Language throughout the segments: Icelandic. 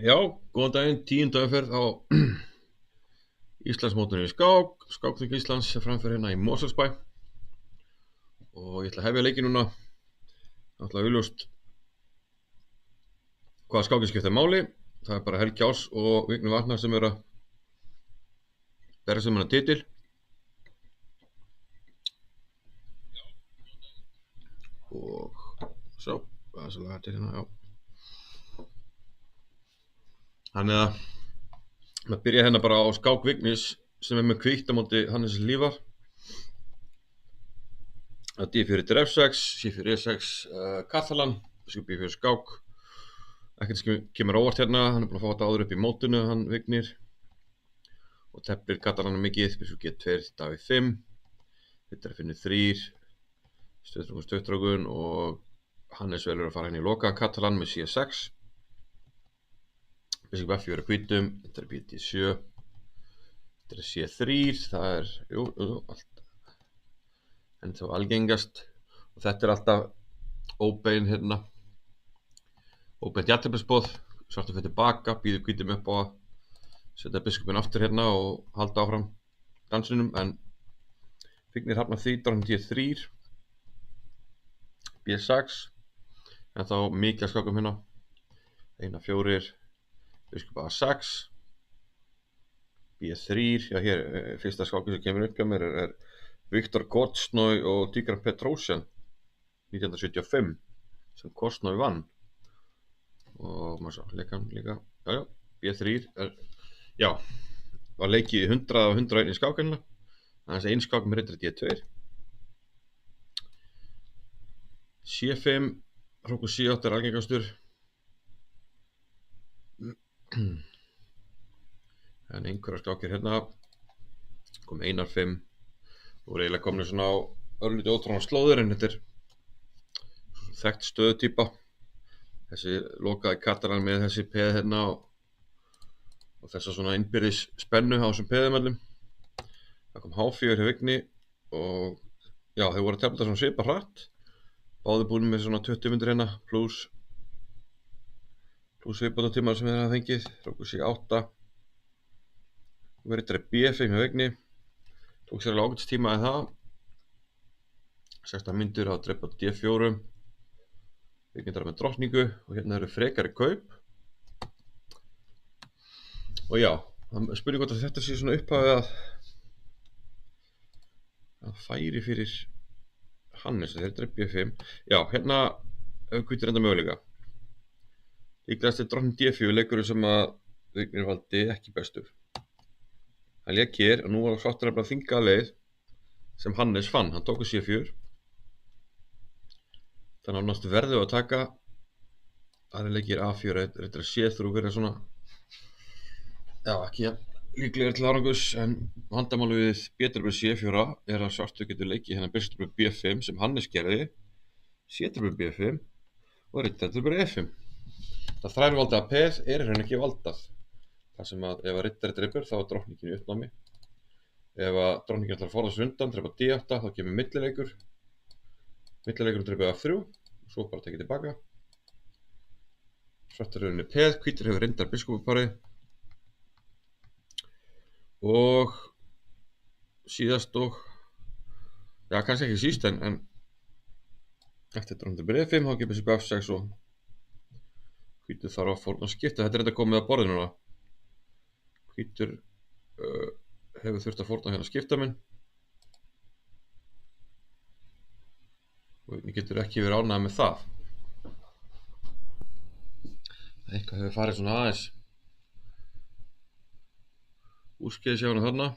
Já, góðan daginn, 10. umferð á Íslandsmótinu í skák, Skákþing Íslands sem framför hérna í Mosfellsbæ og ég ætla að hefja leiki núna. Það ætla að augljóst hvaða skákið skiptir máli. Það er bara Helgi Ás og Vignir Vatnar sem eru að berjast um þennan titil. Og svo, það er svolítið hættir hérna, já. Þannig að maður byrja hérna bara á skák Vignis sem er með hvítt á móti Hannes Lífar. D4 til F6, C4 E6 Catalan, B4 skák. Ekkert sem kemur óvart hérna, hann er búinn að fá þetta áður upp í mótinu, hann Vignir. Og teflir Catalan mikið, Bishop G2, Davíð 5. Þetta er finnur 3, stöðtrókun og Hannes velur að fara hérna í loka Catalan með C6. Bishop F4 er hvítum, þetta er BD7. Þetta er C3, það er, allt. En þá algengast. Og þetta er alltaf óbein hérna. Óbeint jafnteflisboð, svartur fyrir tilbaka, býður hvítum upp á að setja biskupinn aftur hérna og halda áfram dansinum, en Vignir hafnar því, dróttin D3, B6, en þá mikið að skákum hérna, 1-4, biskup A6, B3, já hér, fyrsta skákið sem kemur upp hjá mér er Viktor Kortsnoj og Tigran Petrosyan, 1975, sem Kortsnoj vann. Og maður svo, leikann líka, já, B3 er, já, var leikið 100 og 101 í skákanina, þannig að einn skák með riddari D2. C5, hrókur C8 er algengastur. En einhverjar skákir hérna, kom Einar 5, og voru eiginlega komin svona á örlítið ótrúlega slóður, en þetta er þekkt stöðutýpa. Þessi lokaði Catalan með þessi peð hérna og þessa svona innbyrðis spennu á þessum peðumöllum. Það kom H4 hjá Vigni og já, þau voru að tefla svona svipa hratt. Báði búin með svona 20 mínútur hérna pluss viðbótartímar sem þeir hafa fengið. Tóku sig 8. Verið þetta B5 hjá Vigni. Tók sér alveg ágætistíma í það. 16 mínútur að drepa D4. Vigni þar með drottningu og hérna eru frekari kaup. Og já, spurning hvort að þetta sé svona upphafið að færi fyrir Hannes, þeir drepa B5. Já, hérna hefur hvítir enda möguleika. Líklegast er drottning D4 leikurinn sem að Vignir valdi ekki bestur. Hann lék hér og nú var svartur að þvinga leið sem Hannes fann. Hann tók C4. Þannig að náttúrulega verður að taka aðri leikir A4, þetta er C3 verið svona, já, ekki líklega til árangus, en vandamáli við B-dröfur C4 er að svartur getur leikið hérna biskup B5 sem Hannes gerði, C-dröfur B5 og riddardröfur E5. Það þrælvalda að peð er hérna ekki valdað. Það sem að ef að riddari drepur þá er drottningin í uppnámi. Ef að drottningin ætlar að forðast undan, drepa D8, þá kemur millileikur. Millileikurinn drepið F3 og svo bara tekið tilbaka. Svartur er unni peð, hvítur hefur reyndar biskupaparið. Og síðast og, já, kannski ekki síst, en eftir drottning E5 þá kemur biskup F6 og hvítur þarf að fórna skipta. Þetta er þetta komið að borðinu núna. Hvítur hefur þurft að fórna hérna skiptaminn. Og ég getur ekki verið ánægður með það. Eitthvað hefur farið svona aðeins úrskeiðis hjá hana þarna.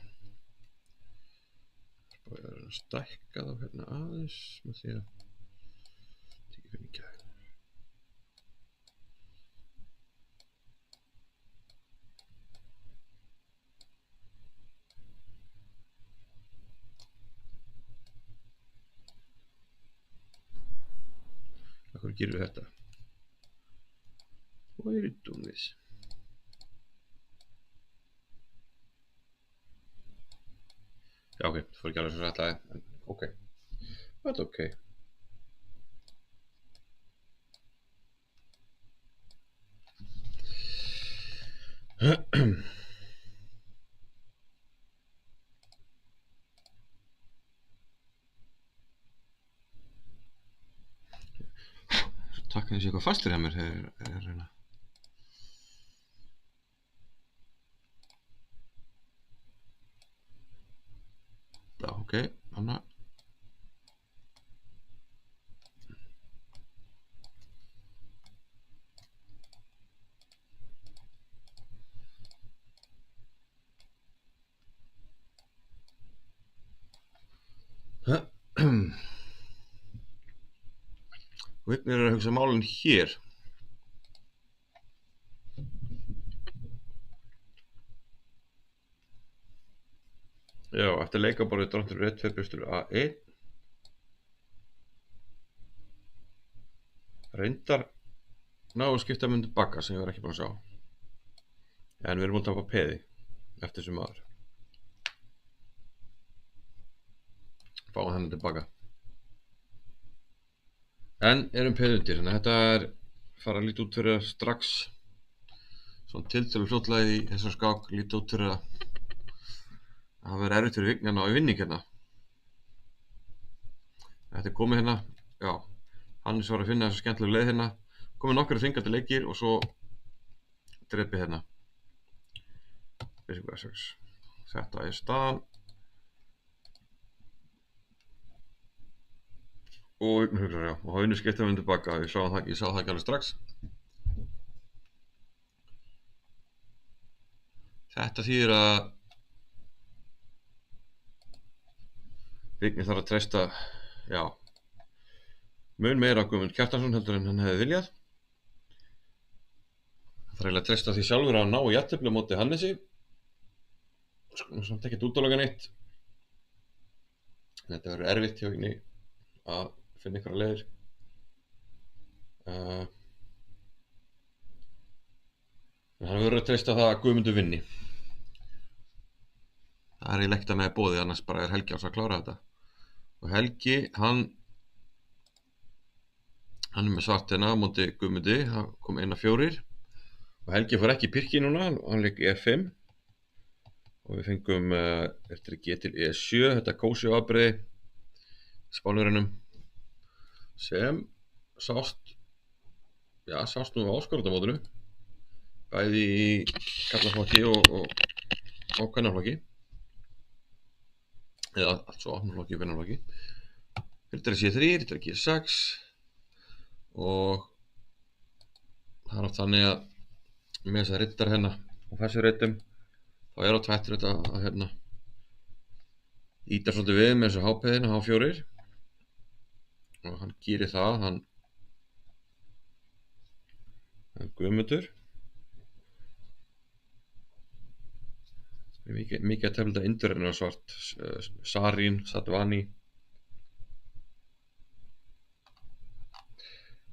Bara að stækka þá hérna aðeins með því að tekja fyrir mikið. Hvað gerum við þetta? What are you doing this? Já, ok, það fór ekki alveg svo rættlega, en ok. But ok. Takk að þessi eitthvað fastur hjá mér hérna. Já, ok, þannig Vignir að hugsa málin hér. Já, eftir leikaborðið dráttur rétt 2 björstur A1. Reyndar ná að skipta myndu bakka sem ég var ekki búin að sjá. En við erum búin að tapa peði eftir þessu maður. Fáum henni tilbaka. En erum peði undir, þannig að þetta fara að líta út fyrir strax svona tiltölu fljótlega í þessar skák, líta út fyrir að það verður erfitt fyrir Vigni að ná í vinning hérna. Þetta er komið hérna, já, Hannes var að finna þessu skemmtilegu leið hérna, komið nokkru þvingandi leikir og svo drepið hérna. Bishop Essex. Þetta er staðan. Og Vignir hugsar, já, og Haunir skipta við tilbaka, ég sá það ekki alveg strax. Þetta þýðir að Vignir þarf að treysta, já, mun meira á Guðmund Kjartansson heldur en hann hefði viljað. Það þarf eiginlega að treysta því sjálfur að ná í jafntefli á móti Hannesi. Samt ekkert útiloka neitt. Þetta verður erfitt hjá Vigni að finna einhverja leiðir. En hann verður að treysta það að Guðmundur vinni. Það er eiginlega ekkert með boðið, annars bara er Helgi ás að klára þetta. Og Helgi, hann er með svart hérna á móti Guðmundi, það kom 1-4. Og Helgi fór ekki í pirki núna, hann leik E5. Og við fengum eftir G til E7, þetta kósi afbrigði Spánverjunum sem sást nú á áskorundamótinu, bæði í karlaflokki og kvennaflokki, eða altså afnaflokki og kvennaflokki. Riddari C3, riddari G6 og það er oft þannig að með þessa riddar hérna og þessu riddum þá er á tvættur þetta að hérna íta svolítið við með þessu H-peðina, H4 og hann gerir það, hann Guðmundur mikið að tefla indurinn á svart, Sarín, Sadvani.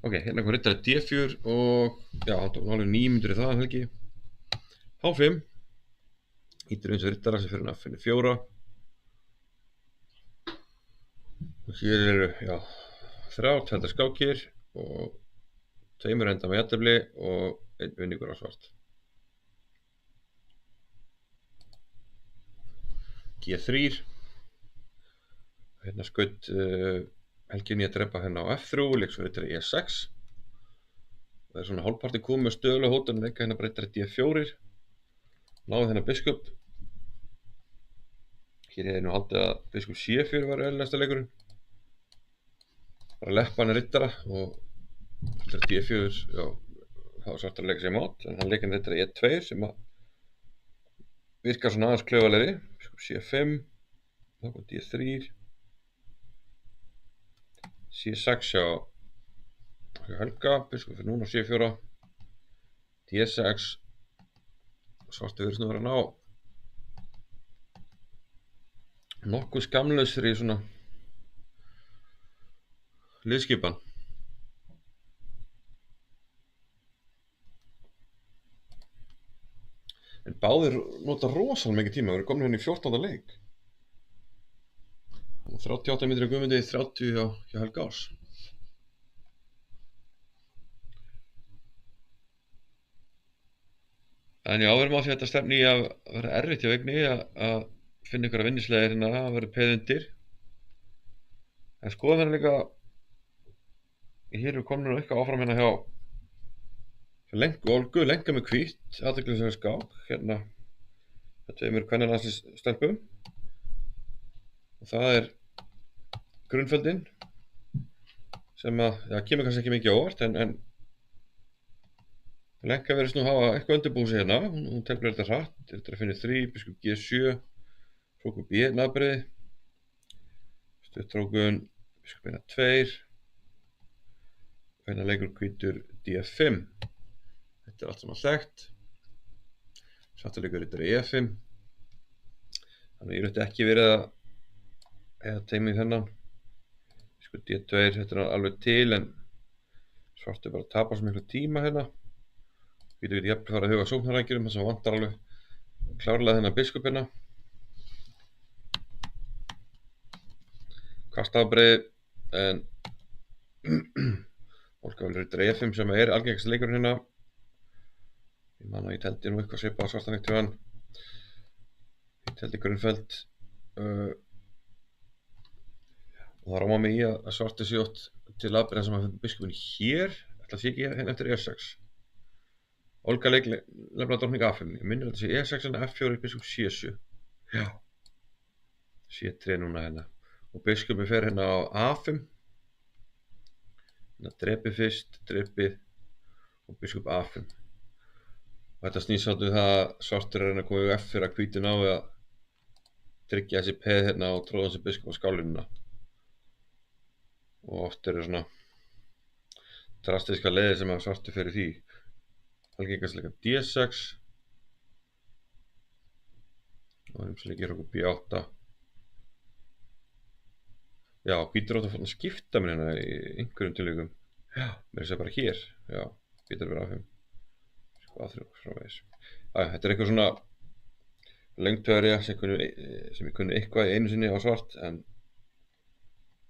Ok, hérna kom riddari D4 og já, hann tók alveg 9 mínútur í það, Helgi. H5 ítir eins og riddara sem fyrir hann að finna 4 og hér eru, já, 3 tveldar skákir og 2 enda með jafntefli og 1 vinningur á svart. G3 hérna skaut Helgi inn í að drepa hérna á F3 líkt svo riddari E6 og það er svona hálfparti komið með stöðulega hótun að leika hérna bara riddari D4 náði hérna biskup. Hér hefði nú haldið að biskup C4 var eðlilegasta leikurinn, bara leppa hann riddara og riddari D4, já, það var svart að leika sér mát en hann leika hérna riddari E2 sem að virkar svona aðeins klaufalegri, biskup C5, þá kom D3, C6 hjá Helga, biskup fyrir núna C4, D6, svartu virðist nú vera að ná nokkuð skamlausri svona liðskipan. En báðir nota rosalega mikið tíma, við erum komin hérna í 14. leik. 38 mínútur á Guðmundi, 30 hjá Helga Ás. En já, við erum á því að þetta stefni í að vera erfitt hjá Vigni að finna ykkur að vinnislegir hérna að vera peð undir. En skoðum hérna líka, hér eru komin eitthvað áfram hérna hjá Lenku Olgu, Lenka með hvítt, athyglisverður skák, hérna hjá tveimur kvennalandslýsstelpum. Og það er Grunnfeldin, sem að, já, kemur kannski ekki mikið á óvart, en Lenka verðist nú hafa eitthvað undirbúið sig hérna, hún telpir þetta hratt, þetta er að finna 3, biskup G7, hrókur B, nafnbreiði, stuttrókun, biskup hérna 2, og hérna leikur hvítur D5. Þetta er allt saman þekkt. Svartur leikur þetta er E5. Þannig ég ætti ekki verið að eða teimið þennan. Biskup D2, þetta er alveg til, en svartur bara tapar svo miklu tíma hérna. Hvítur getur jafnvel farið að huga sóknarækjurum, þess að vantar alveg klárlega þennan biskup hérna. Kastafbreið, en Olga velur þetta E5 sem er algengast leikurinn hérna. Ég man að ég teldi nú eitthvað svipað á svartan eitt hjá hann. Ég teldi Grunnfeld og það ráma mig í að svarti sé ótt til aðbreiða sem að finna biskupin hér. Ætla sé ekki hérna eftir E6. Olga leik lefna drottning A5. Ég minnir að þetta sé E6 en F4 biskup C7. Já. C3 núna hérna. Og biskupin fer hérna á A5. Hérna drepið fyrst, drepið og biskup A5. Og þetta snýst svolítið við það að svartur er að koma í F4 að hvítur nái að tryggja þessi peð hérna og tróða þessi biskup á skálinuna. Og oft eru svona drastiska leiðir sem að svartur fer í því. Algengast leika D6 og leikir hrókur B8. Já, hvítur átt að fara að skipta mér hérna í einhverjum tilvikum. Já, mér sé bara hér. Já, hvítur verið A5. Sko A3 framvegis. Þetta er eitthvað svona lengtöðurja sem ég kunni eitthvað í einu sinni á svart, en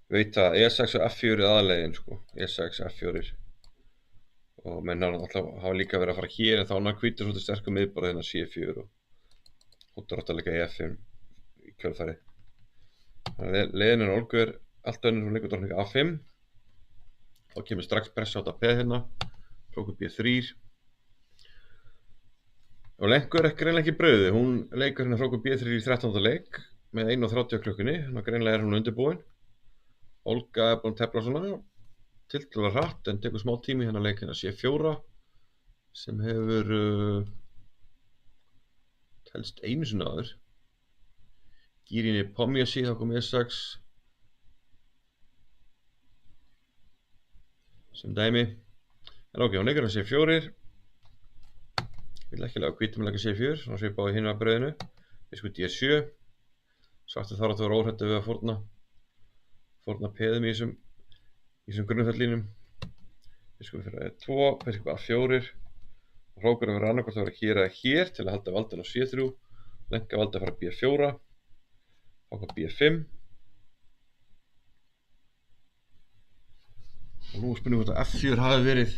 veit að E6 og F4 er aðalegin, sko. E6, F4. Og menn hafa líka verið að fara hér, en þá ná hvítur svolítið sterkum miðborð hérna C4 og hóttar átt að leika E5 í kjölfari. Þannig að leiðin er Olgu er allt önnur sem leikur drottning A5. Þá kemur strax pressa á þetta peð hérna, hrókur B3. Og Lenku er greinlega ekki brauðið, hún leikur hérna hrókur B3 í 13. leik með 1:30 á klukkunni, þannig að greinlega er hún undirbúin. Olga er búin að tefla svona tiltölulega hratt, en tekur smá tími hérna leik hérna C4 sem hefur telst einu sinni áður. Gýrinni Pomjasi, þá kom E6 sem dæmi. En ok, hún leikur hérna C4. Ég vil ekki lega hvítum leika C4, svona svipað á hinu að brauðinu. Biskup D7. Svartur þarf að vera óhræddur við að fórna peðum í þessum grunnfellínum. Biskup fyrir E2, biskup A4. Og hrókur verður annarkvort að vera hér eða hér til að halda valdinn á C3. Lenka valdi að fara B4. Háka B5. Og nú spurningum hvort að F4 hafi verið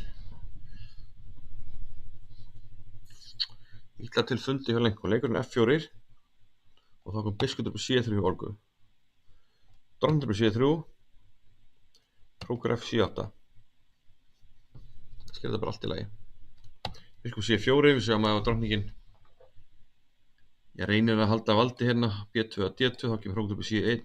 illa til fundi hjá Lenku. Leikurinn F4 og þá kom biskup upp C3 hjá Olgu. Drottning upp C3. Hrókur F7. Sker þetta bara allt í lagi. Biskup C4, við sjáum að drottningin reynir að halda valdi hérna B2 að D2, þá kemur hrókur upp C1.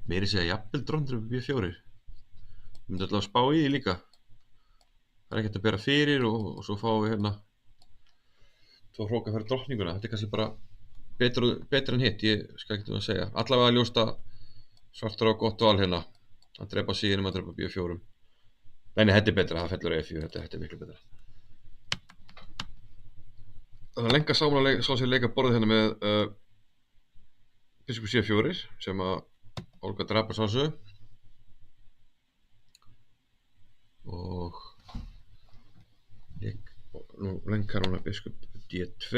Meiri segja jafnvel drottning upp B4. Við myndum alltaf að spá í því líka. Það er ekkert að bera fyrir og svo fáum við hérna tvo hróka fyrir drottninguna. Þetta er kannski bara betur en hitt, ég skal ekki að segja. Allavega ljóst að svartur á gott val hérna. Að drepa C1 að drepa B4. Nei, þetta er betra, það fellur E4, þetta er miklu betra. Það er Lenka sá sér leika borðið hérna með biskup C4 sem að Olga drapa sásu. Og nú Lenka núna biskup D2.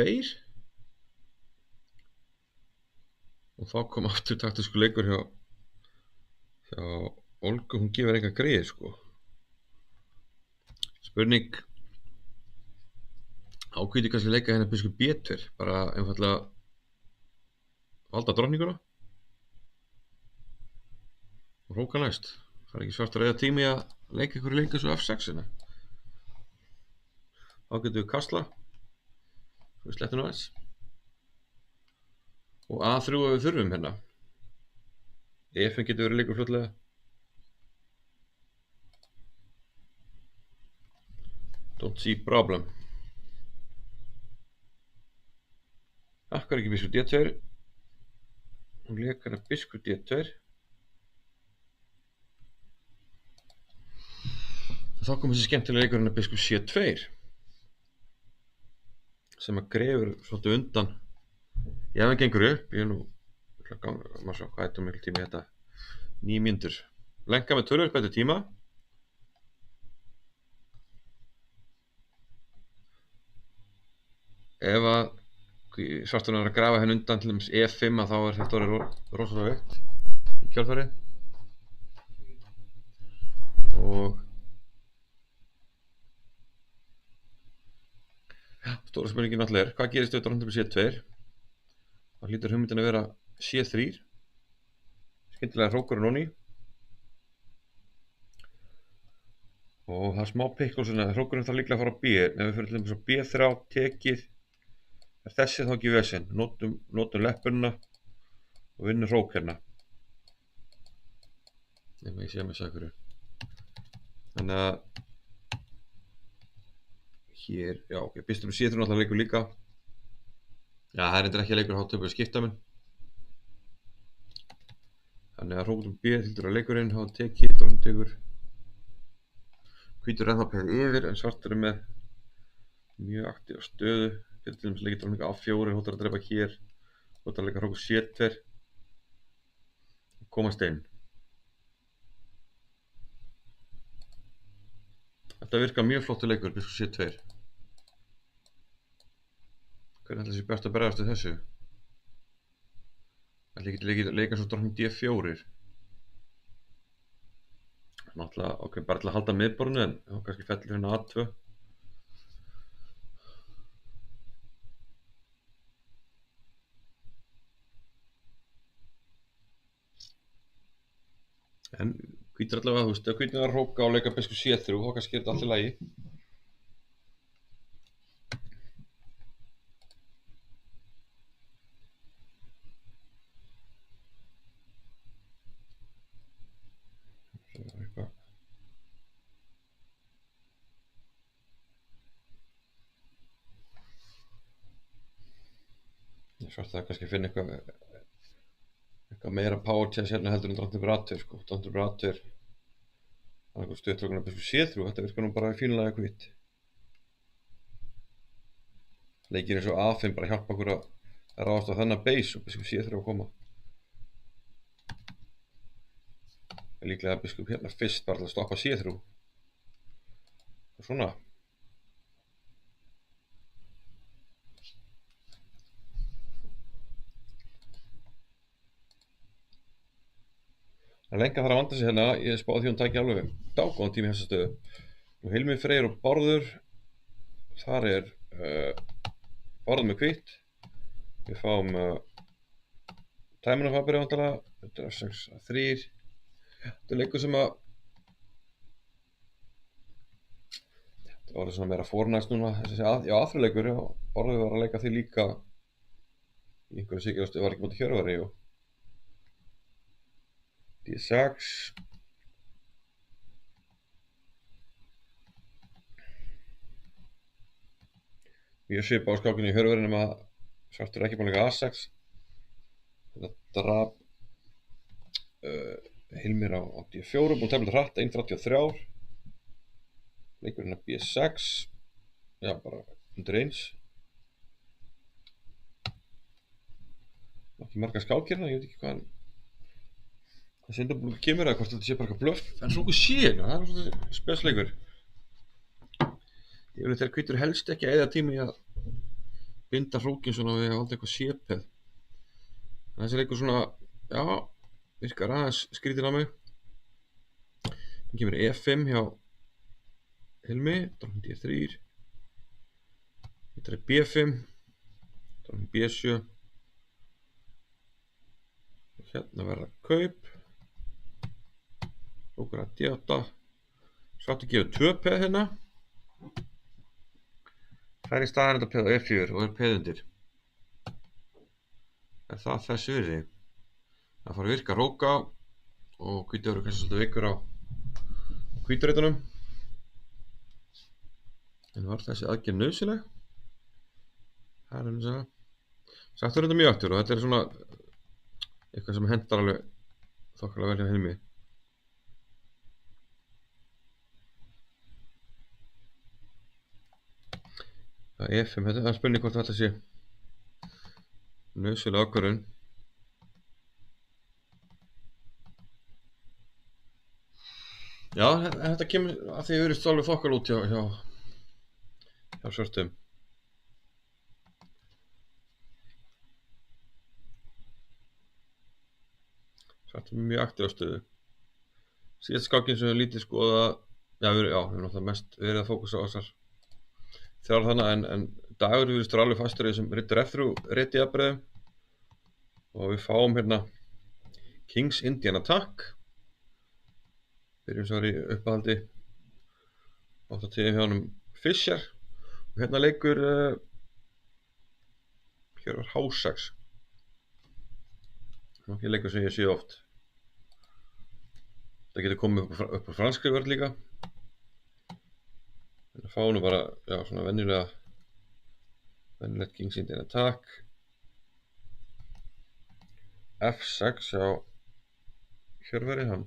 Og þá kom aftur taktísku leikur hjá Olgu, hún gefur enga greið, sko. Spurning, ákveði kannski leika hérna biskup B2, bara einfallega valda drottninguna og hróka næst. Það er ekki svartur eða tími að leika ykkur leika svo F6-ina. Þá getum við kastla, svo við slettum aðeins. Og A3 ef við þurfum hérna. F5 getur verið leikur fljótlega. Don't see problem. Akkar ekki biskup D2. Hún leik hérna biskup D2. Þá kom þessi skemmtilega leikur hérna biskup C2. Sem að grefur svolítið undan. Ef hann gengur upp, ég er nú maður sjá hvað þetta mikil tími þetta. 9 mínútur. Lenka með tölvöld betur tíma. Ef að svarturinn er að grafa henn undan til dæmis E5 þá er þetta orðið rosalega veikt í kjölfarið. Og stóra spurningin náttúrulega er, hvað gerist ef drottning C2? Það hlýtur hugmyndin að vera C3. Skyndilega hrókurinn onni. Og það er smá pikk og svona, hrókurinn þarf líklega að fara á B. Ef við fyrir til dæmis á B3 tekið, er þessi þá ekki vesen. Notum leppurina og vinnum hrók hérna. Nefnum ég sé að missa ykkur. Þannig að hér, já ok, biskup C3 náttúrulega leikur líka. Já, það er endur ekki að leikur þá töfum við skiptamun. Þannig að hrókur B tildur að leikurinn hafa tekið drottningur. Hvítur ennþá peðið yfir en svartur er með mjög aktífa stöðu. Getur til dæmis leikir drottning A4, hóttar að drepa hér. Hóttar að leika hrókur C2. Og komast inn. Þetta virkar mjög flottur leikur, biskup C2. Hvernig ætla þessi best að bregðast við þessu? Ætla ekki til að leika svo drottning D4. Náttúrulega, ok, bara til að halda miðborðinu en þá kannski fellir hérna A2. En hvítur allavega, þú veist, ef hvítur er að hróka og leika biskup C3 þá kannski er þetta allt í lagi. Svart það kannski finna eitthvað meira power chance hérna heldur en drottningur A2 sko. Drottningur A2 er einhver stuðtrókun af biskup C3, þetta virkar nú bara fínlega hvitt. Leikir eins og A5 bara hjálpa okkur að ráðast á þennan base og biskup C3 að koma. Líklega að biskup hérna fyrst bara til að stoppa C3. Og svona. Það lengra þarf að vanda sig hérna, ég spáði því hún tæki alveg dágóðan tíma í þessa stöðu. Nú Hilmir Freyr og Bárður, þar er Bárður með hvitt. Við fáum tæmunarfabri vandalega, þetta er 6-3. Þetta er leikur sem að, þetta var svona meira fornæst núna, þessi aðfrileikur, já, Bárður var að leika því líka í einhverju sikkerhastu, var ekki móti Hjörvari og D6. Mjög svipað á skákinu í Hjörvari nema að svartur er ekki búinn að leika A6. Þetta drap Hilmir á D4, búinn tefnilega hratt, 1.33. Leikurinn að B6. Já, bara undir eins. Ekki marga skákirna, ég veit ekki hvað Sindarbúlungu kemur eða hvort þetta sé bara eitthvað blöff. En svo okkur sé, það er svona spesleikur. Ég vil þegar hvítur helst ekki að eyða tíma í að binda hrókin svona við að valda eitthvað sépið. Þessi leikur svona, já, virkar aðeins skrítin á mig. Það kemur E5 hjá Hilmi, drottning D3, þetta er B5, drottning B7, og hérna verða kaup, okkur að D8, svartur gefur 2 peð hérna, fær í staðan þetta peð á E4 og peð undir. Er það þessu virði? Það fara að virka róka og hvítur eru kannski svolítið veikur á hvíturreitunum. En var þessi aðgerð nauðsynleg? Það er eins og sagt er þetta mjög aftur og þetta er svona eitthvað sem hendar alveg þokkalega vel hjá Hilmi. Það er F5, þetta er spurning hvort þetta sé nauðsynleg ákvörðun. Já, þetta kemur að því virðist alveg þokkal út hjá svörtum. Svörtum er mjög aktív á stöðu. Síðast skákin sem við lítið skoða, við erum náttúrulega mest verið að fókusa á þessar þrjár þarna, en Dagur virðist alveg fastur í þessum ridder F3 riti jafnbreiðum og við fáum hérna Kings Indian Attack. Byrjum svo í uppáhaldi 8-10 hjá honum Fischer og hérna leikur hér var H6. Ekki leikur sem ég sé oft. Það getur komið upp á franskri vörð líka. En að fá nú bara, svona venjulegt Kings Indian Attack. F6 hjá Hjörvari, hann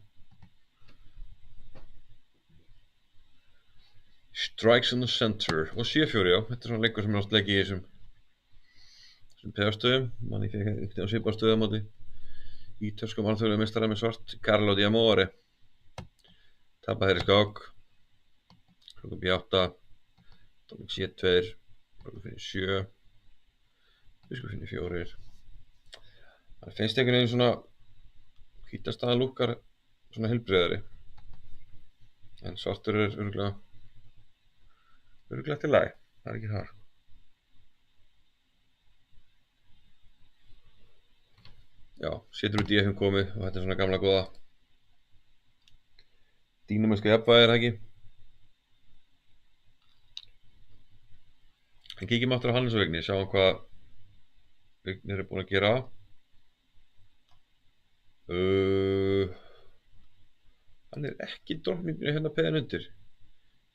Strikes in the center og C4, þetta er svona leikur sem er átt leikið í þessum peðastöðum. Manni fekk einhvern svipað stöðu á móti ítölskum alþjóðlegum meistara með svart, Carlo Di Amore. Tapar þeirri skák, klokka B8, drottning C2, klokka fyrir 7, biskup fyrir 4. Það finnst einhvern veginn svona hvítastaðan lúkkar svona heilbrigðari, en svartur er örugglega til lagi, það er ekki þar. Já, setur út D5 komið og þetta er svona gamla góða dýnamíska jafnvægi, er það ekki? En kíkjum aftur á Hannes og Vigni, sjáum hvað Vignir er búin að gera. Hann er ekki drottningin hérna peðin undir.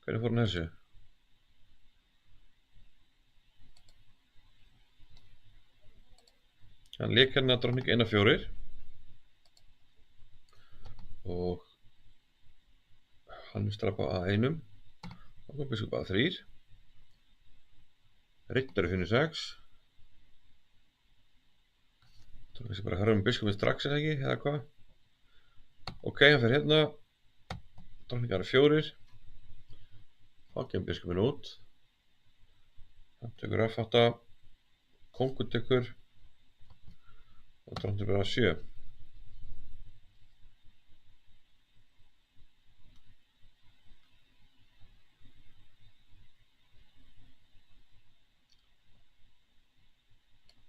Hvernig fór hann þessu? Hann lék hérna drottning 1-4 og hann strapa A1 og kom biskup A3, riddari finnur 6. Þá er þessi bara hörðum biskupin strax, er það ekki, eða hvað? Ok, hann fer hérna, drottning A4, þá kemur biskupin út, hann tekur F8, kongur tekur og drottning bara 7.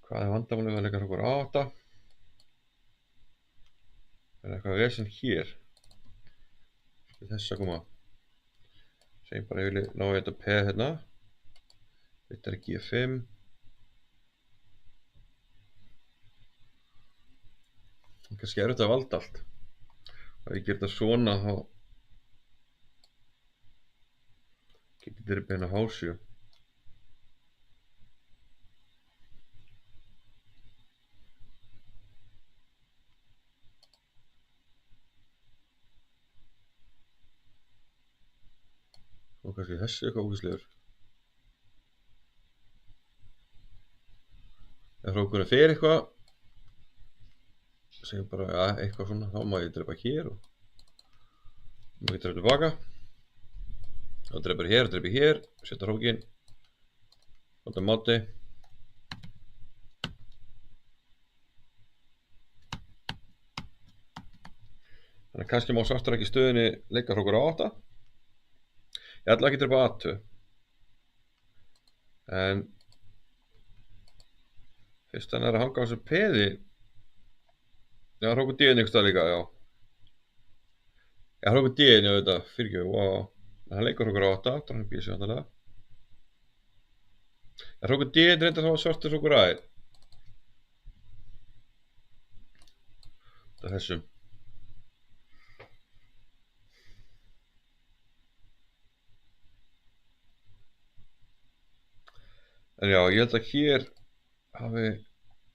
Hvað er vandamálið við að leika okkur A8? Er eitthvað vesen hér? Þess að koma. Segjum bara ég vil ná þetta peð hérna. Þetta er G5. Kannski er þetta að valda allt. Ef ég ger þetta svona þá getur þetta beina H7. Og kannski þessi eitthvað ógeðslegur. Ef hrókurinn fer eitthvað, segjum bara eitthvað svona, þá má ég drepa hér og má ég drepa tilbaka. Þá drepa hér, setja hrókinn, nota máti. Þannig að kannski má svartur ekki stöðinni leika hrókur á 8. Ég ætla ekki að drepa A2. En fyrst hann að hanga á þessu peði. Já, hann hrókur D-inn ykkur stað líka, já. Já, hann hrókur D-inn, já, þetta, fyrirgjöf, wow. Hann leikur hrókur á 8, drótning B7 vantarlega. Já, hrókur D-inn reyndar þá svartur hrókur A1. Það þessum. En já, ég held að hér hafi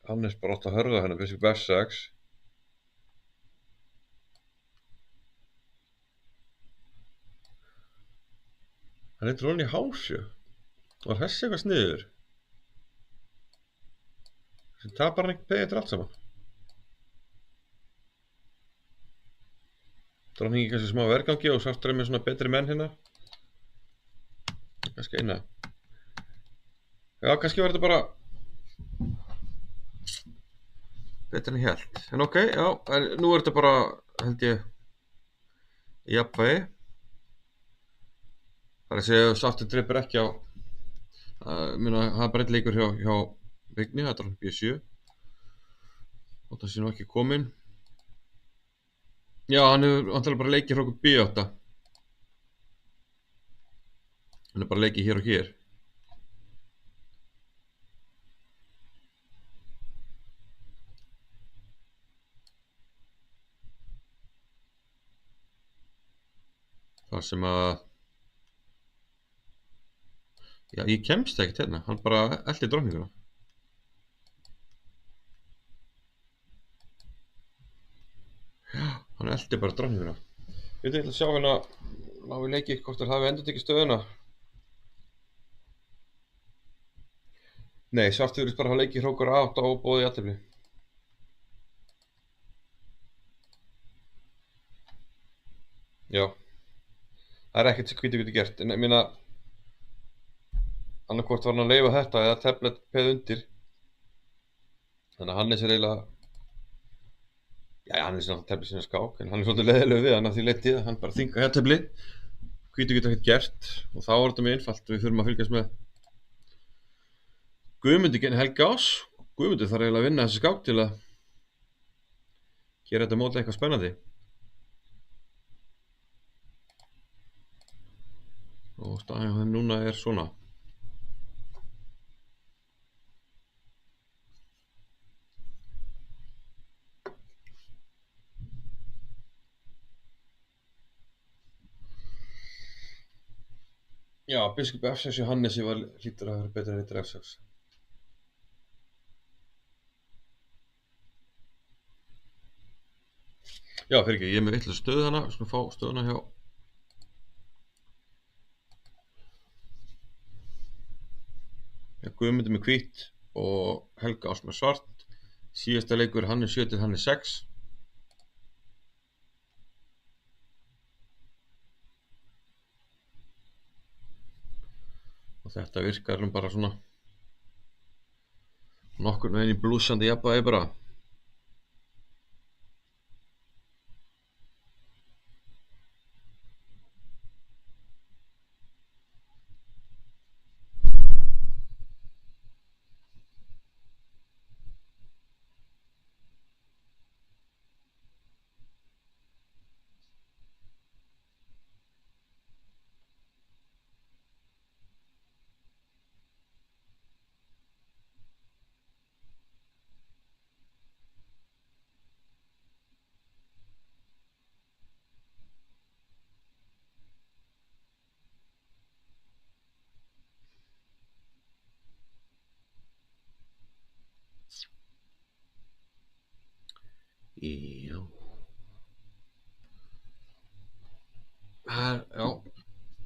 Hannes bara átt að hörða hennar biskup F6. Hann er drónin í H7. Var þessi eitthvað sniður? Þessi tapar hann ekki pegið eftir allt saman. Drónin ekki kannski smá vergangi og svartur er með svona betri menn hérna. Kannski eina. Já, kannski var þetta bara betur en ég held. En ok, já, en nú er þetta bara, held ég, í jafnvægi. Það er að segja að svartur dreipur ekki á, það er bara einn leikur hjá Vigni, það er drótning B7. Og það sé nú ekki kominn. Já, hann hefur vantilega bara leikið hrókur B8. Hann er bara leikið hér og hér. Það sem að, já, ég kemst ekkert hérna, hann bara elti drótninguna. Já, hann elti bara drótninguna. Ég ætla að sjá hérna, ná við leikið hvort það hafi endur tekið stöðuna. Nei, svartur virðist bara hafa leikið hrókur A8 og boðið jafntefli. Já, það er ekkert sem hvítur getur gert, en ég meina annarkvort var hann að leyfa þetta eða tefla peð undir. Þannig að Hannes er eiginlega, já, hann er náttúrulega tefli sinna skák, en hann er svolítið leiðilegur við hann að því leitið að hann bara þinga jafntefli. Hvítur getur ekkert gert og þá er þetta mjög einfalt. Við þurfum að fylgjast með Guðmundi gegn Helga Ás. Guðmundi þarf eiginlega að vinna þessi skák til að gera þetta mótið eitthvað spennandi. Og staðan hann núna er svona. Já, biskup F6 og Hannesi var hlýtur að vera betur en eittir F6. Já, fyrir ekki, ég er með vitlaus stöðu hana. Við skulum fá stöðuna hjá Guðmundi með hvítt og Helga Ás með svart. Síðasta leikur Hannes 7 til Hannes 6. Og þetta virkar bara svona nokkurn veginn í blúsandi jafnvægi bara. Já. Já,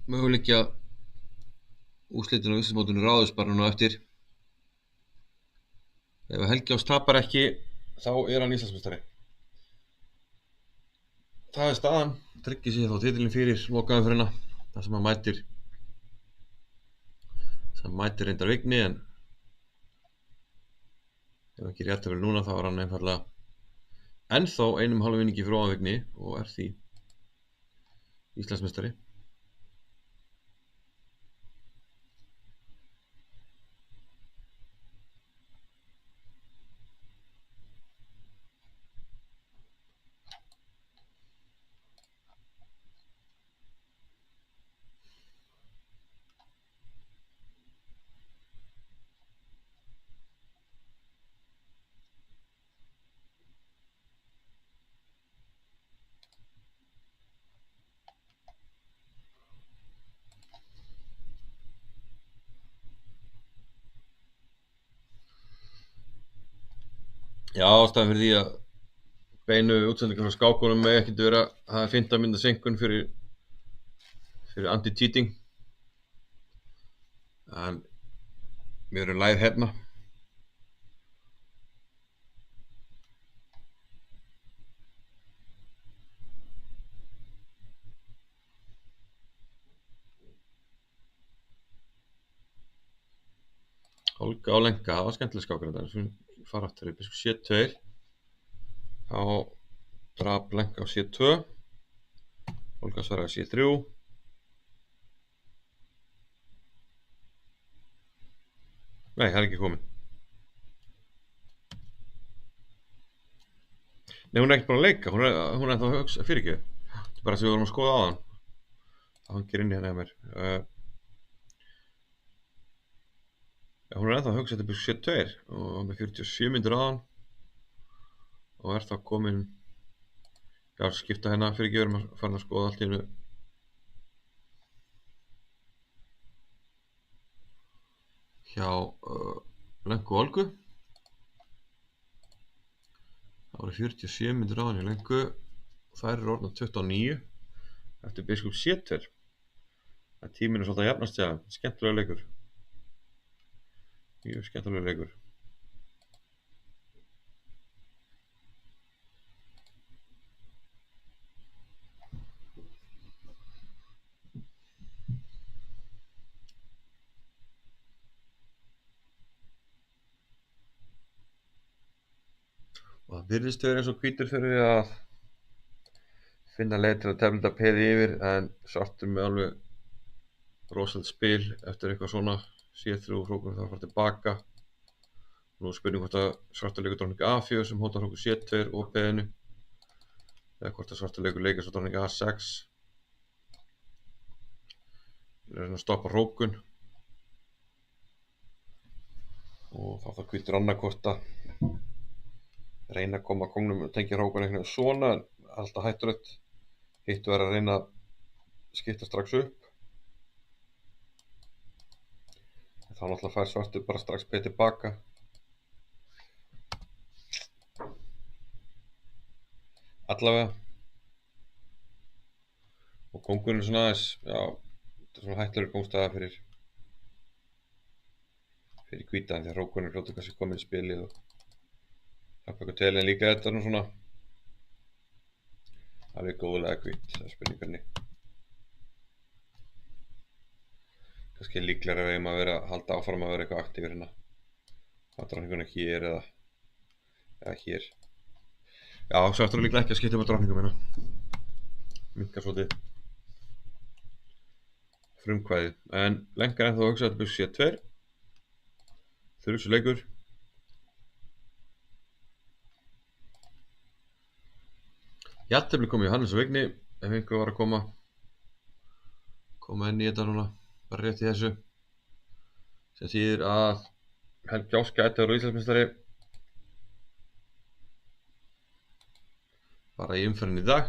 möguleiki að úrslitin á Íslandsmótinu ráðist bara núna eftir. Ef Helgi Ás tapar ekki, þá er hann Íslandsmeistari. Það er staðan, tryggir sig þá titilinn fyrir lokaumferðina, það sem hann mætir reyndar Vigni, en ef ekki rétt verið núna þá er hann einfaldlega ennþá einum hálfum vinningi fyrir ofan Vigni og er því Íslandsmeistari. Já, ástæðan fyrir því að beinu útsendingar frá skákunum með ekkert vera það er 15 mínúta seinkun fyrir anti-cheating en við erum live hérna. Olga og Lenka, það var skemmtileg skákur þetta. Við fara aftur í biskup C2 á drap Lenka á C2, Olga svaraði C3. Nei, það er ekki komin. Nei, hún er ekkert búin að leika, hún er ennþá að hugsa fyrir ekki. Þetta er bara sem við vorum að skoða áðan. Það hangir inn í henni að mér. Já, hún er ennþá að hugsa þetta biskup C2 og með 47 mínútur áðan og er þá komin. Já, skipta hérna fyrir ekki, við erum að fara að skoða allt í hennu. Hjá Lenku og Olgu. Það voru 47 mínútur áðan í Lenku. Þær eru orðnar 29 eftir biskup C2. Það tíminn er svolítið að jafnast hjá. Skemmtilega leikur. Mjög skemmtilega leikur. Og það virðist vera eins og hvítur þurfi að finna leið til að tefla þetta peði yfir en svartur með alveg rosalega spil eftir eitthvað svona C3 hrókur það að fara tilbaka. Nú er spurning hvort að svartur leikur dróning A4 sem hótar hrókur C2 og peðinu eða hvort að svartur leikur leikir svo dróning A6. Það er að stoppa hrókun og þá þarf hvítur annarkvort að reyna að koma kongnum og tengja hrókun einhvern veginn svona en alltaf hættulegt. Hitt verður að reyna að skipta strax upp. Þá náttúrulega fær svartur bara strax peð tilbaka. Allavega. Og kóngurinn er svona aðeins, já, þetta er svona hættulegur kóngstaða fyrir hvíta því að hrókurinn er fljótur kannski komin í spilið og hjálpa ykkur til en líka þetta er nú svona alveg góðlega hvít, það er spurningarni. Kannski líklega við eigum að vera að halda áfram að vera eitthvað aktífur hérna. Það er dróningunni hér eða hér. Já, svartur líklega ekki að skipta með dróningum hérna. Minkar svolítið frumkvæðið. En Lenka er ennþá að hugsa að þetta biskup C2. Þurruksu leikur. Jafntefli kom í Hannes og Vigni ef einhver var að koma inn í þetta núna bara rétt í þessu sem þýðir að Helgi Áska ætti að vera Íslandsmeistari bara í umferðinni í dag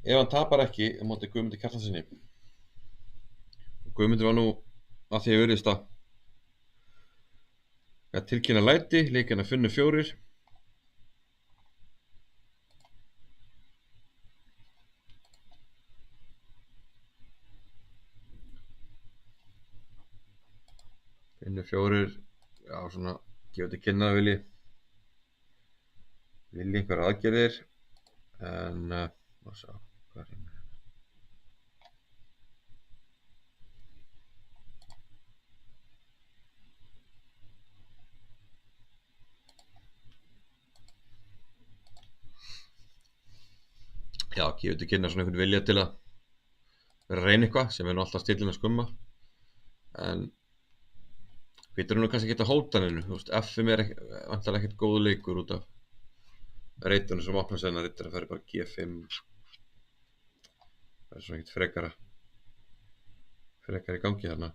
ef hann tapar ekki á móti Guðmundi Kjartansinni og Guðmundi var nú að því að virðist að tilkynna læti leikina Finnur 4 Finnur 4 já svona gefur til kynna að vilji einhverjar aðgerðir en má sjá hvað er hérna. Já, gefur til kynna svona einhvern vilja til að vera að reyna eitthvað sem er nú alltaf stilin að skumma en hvítur nú kannski ekki að hóta hennu, þú veist, F5 er vantarlega ekkert góð leikur út af reytunum sem opna senna reytur að færi bara G5 það er svona ekkert frekar í gangi þarna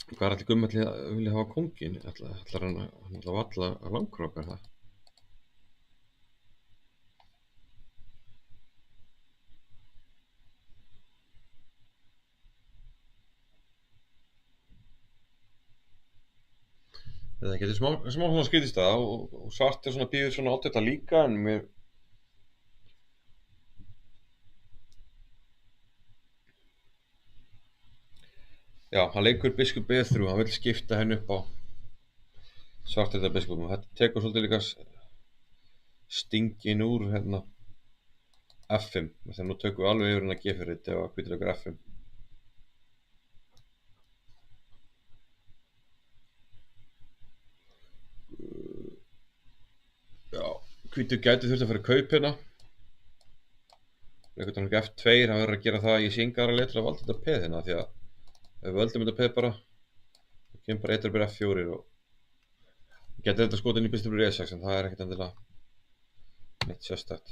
hvað er allir Gummi að vilja hafa kóngin ætlar hann að valla að langkrókar það Þetta getur smá svona skrítið staða og svart svona býður svona átt þetta líka en mér... Já, hann leikur biskup B3 og hann vill skipta henni upp á svart þetta biskupum og þetta tekur svolítið líka stingin úr hérna F5 þegar nú tökum við alveg yfir hérna G4 ef að hvítur leikur F5. Já, hvítur gæti þurft að fara kaup hérna. Leikur hann ekki F2, hann verður að gera það í syngar að leið til að valda þetta peð hérna því að ef við völdum þetta peð bara þá kemur bara eitthvað byrja F4 og geti þetta skot inn í biskup E6 en það er ekkert endilega neitt sérstætt.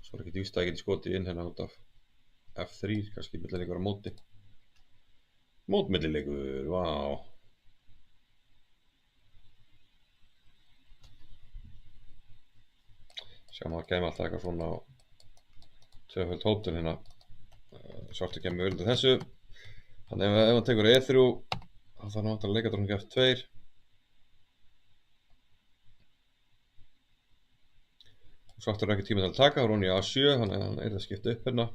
Svo er ekkert víst að ég geti skotið inn hérna út af F3, kannski millileikur á móti. Mótmillileikur, vá. Sjáum að það kemur alltaf eitthvað svona á tvöföld hóptun hérna. Svartur kemur auðvitað þessu. Þannig ef hann tekur E3 þá þarf hann að leika dróning F2. Svartur er ekki tíma til að taka, þá er hann í A7, þannig að hann er að skipta upp hérna.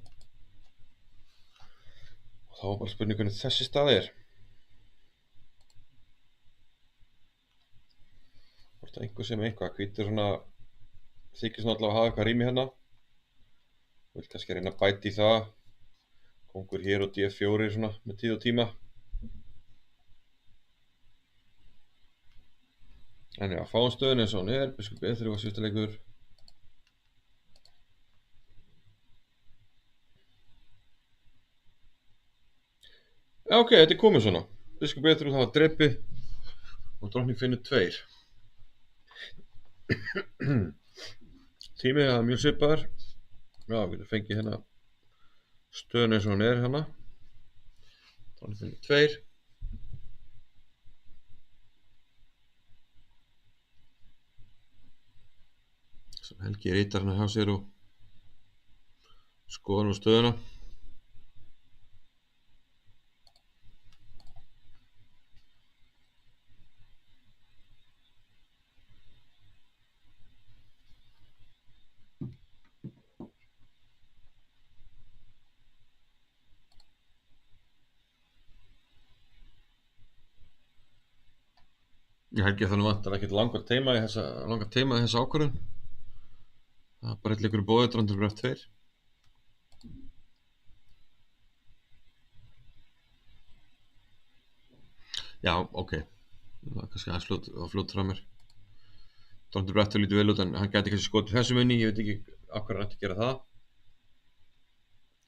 Og þá er bara spurning hvernig þessi stað er. Hvort það einhver sem eitthvað, hvítur svona þykir svona allavega að hafa eitthvað rými hérna. Vil kannski reyna að bæta í það. Kongur hér og D4 svona með tíð og tíma. En já, fáum stöðun eins og hann er, biskup E3 var síðasta leikur. Já, ok, þetta er komið svona. Biskup E3 það var drepið og drottning finnur 2. Tímið er mjög svipaður. Já, við getum fengið hérna stöðun eins og hann er hérna. Drottning finnur 2. Svo Helgi rítar hérna hjá sér og skoðar nú stöðuna. Ég Helgi þannig vantar ekkert langar teima í þessa ákvörðun. Það er bara eitt leikur í boði, drottning fyrir F2. Já, ok. Það er kannski aðeins fljótt frá mér. Drottning fyrir F2 lítið vel út en hann gæti kannski skotið þessu munni, ég veit ekki af hverju hann ætti að gera það.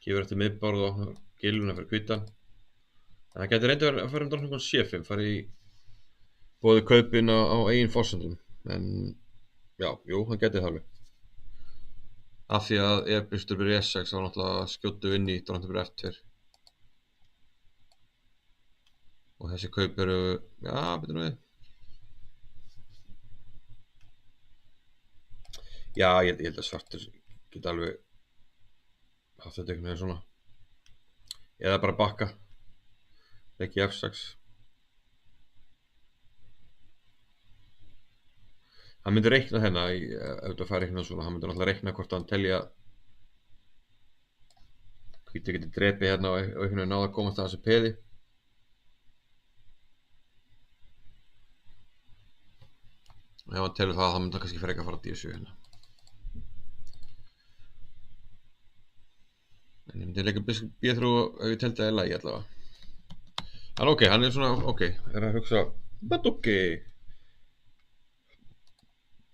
Gefur eftir miðbárð og giluna fyrir hvítan. En hann gæti reyndið að fara drottning C5, fara í boði kaupin á eigin forsendum. En já, jú, hann gæti það alveg. Af því að ef biskup fyrir E6 þá náttúrulega skjótu inn í drottning fyrir F2. Og þessi kaup eru, já, betur nú við. Já, ég held að svartur geta alveg haft þetta einhvern veginn svona. Eða bara bakka. Ekki F6. Hann myndi reikna hérna, ef þetta fær reiknað svona, hann myndi náttúrulega reikna hvort hann telja hvítur geti drepið hérna og einhvern veginn náða að komast að þessu peði. Ef hann telur það, þá myndi hann kannski frekar að fara að D7 hérna. En ég myndi leika biskup B3 ef ég teldi það í lagi allavega. En ok, hann er svona, ok, er að hugsa, but ok.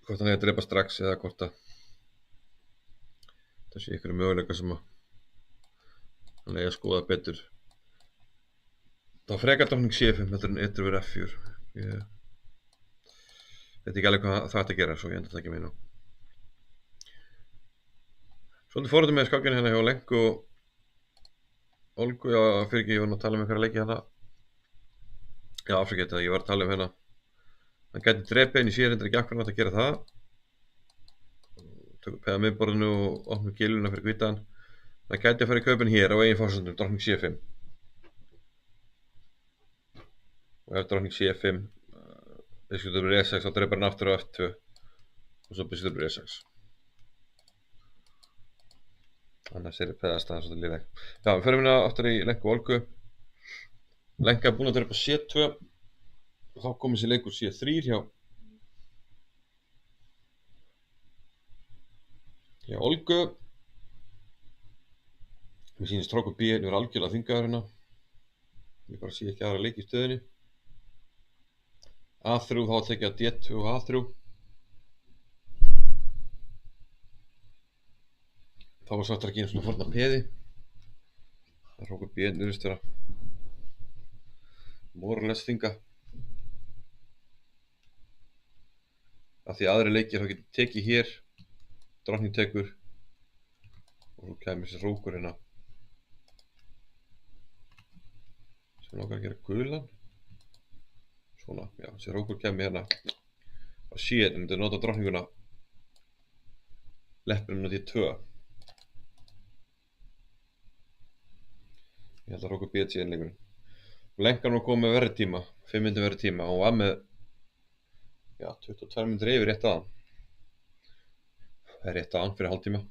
Hvort hann er að drepa strax eða hvort að það sé ykkur möguleika sem að hann eigi að skoða betur. Þá frekar drottning C5 heldur en E3 fyrir F4. Ég veit ekki alveg hvað það ætti að gera svo ég enda það ekki meina. Svolítið fórhundum með skákinu hérna hjá Lenk og Olgu, já fyrir ekki, ég var nú að tala um einhverja leiki hérna. Já, afsakið þetta, ég var að tala um hérna. Hann gæti drepið en ég sé reyndar ekki akkur nátt að gera það. Tökum peða miðborðinu og opnum giluna fyrir hvítan. Það gæti að fara í kaupin hér á eigin forsendum, drottning C5. og ef drottning C5 biskupur E6 þá dreipur hann aftur á F2 og svo biskupur E6. Annars er peðastaðan svolítið léleg. Já, við förum hérna aftur í lenku og olgu. Lenka er búin að dreipa C2 og þá kom þessi leikur C3 hjá olgu. Mér sýnist strákur B1 vera algjörlega þvingaður hérna. Ég bara sé ekki aðra leiki í stöðunni. A3 þá tekja D2 og A3. Þá var svartar ekki einu svona forna peði. Það er okkur B1 virðist vera moraless þvinga. Af því aðri leikir þá getur tekið hér, drottning tekur og svo kemur þessi rókur hérna sem langar að gera gulan. Svona, já, þessi rókur kemur hérna á C1, myndi nota drottninguna leppurinn á D2. Ég held að rókur B1 sé einleikurinn. Lenkan var komið með verri tíma, 5 mínútur verri tíma og hún var með 22 mínútur yfir rétt aðan. Það er rétt aðan fyrir hálftíma.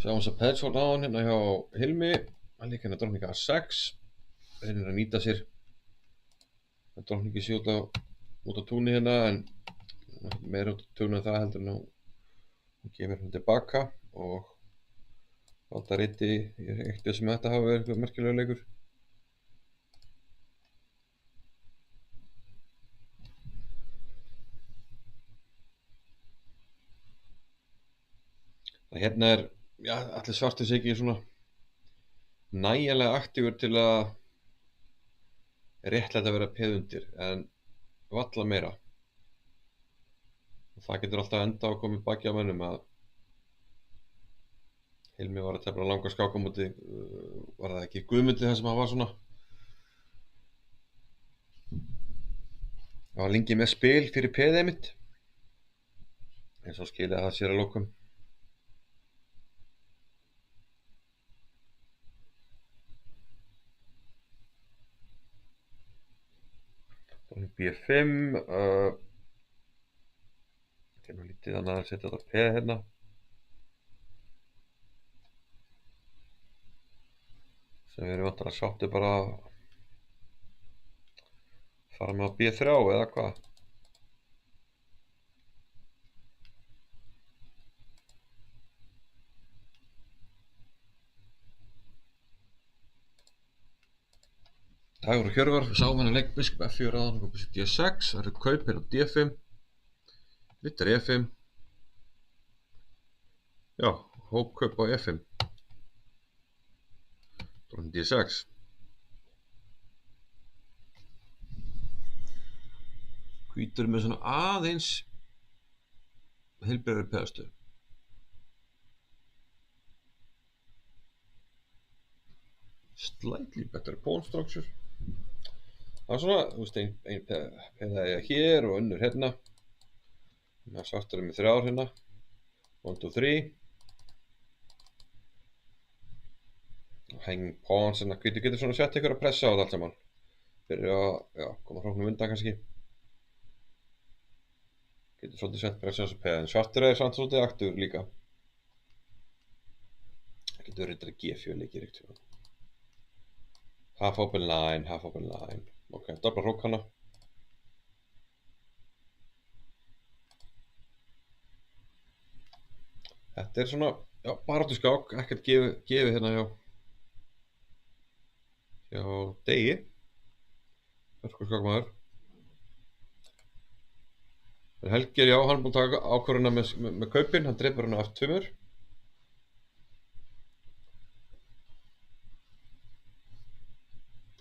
Sjáum þess að peðsvort aðan hérna hjá Hilmi, hann líka hérna drottning A6, reynir að nýta sér að drottningi sé út á túni hérna en meira út á túni en það heldur en hún kemur hérna tilbaka og valda riti í eitt sem þetta hafa verið eitthvað merkilega leikur. Það hérna er, já, allir svartir sé ekki svona nægilega aktífur til að réttlæta að vera peð undir en valla meira. Og það getur alltaf enda á komið baki á mönnum að Hilmi var að tefla langa skák á móti, var það ekki Guðmundi það sem hann var svona? Það var lengi með spil fyrir peðið mitt en svo skilaði það sér að lokum. B5 þetta er nú lítið annað að setja þetta peð hérna. Sem við erum vantar að sáttu bara fara með á B3 eða hvað? Dagur og Hjörvar, við sáum hennar leik biskup F4 aðan og biskup D6, það eru kaup hérna á D5, rittar E5, já, hópkaup á E5, drottning D6. Hvítur með svona aðeins heilbrigðari peðastöðu. Slightly better pawn structure. Það er svona, þú veist, ein peða hér og önnur hérna. Svartar með 3 hérna. 1, 2, 3. Hanging pawns, hérna hvítur getur svona sett ykkur að pressa á þetta allt saman. Fyrir að koma hróknum undan kannski. Getur svolítið sett pressa á þessu peða, en svartur er samt svolítið aktífur líka. Það getur verið þetta G4 leikir ekkert. Half open line, half open line. Ok, dobla hrók hana. Þetta er svona, já, baráttu skák, ekkert gefið hérna hjá Degi. Hörkur skákmaður. En Helgi já, hann er búinn að taka ákvörðuna með kaupin, hann dreipur hann á F2.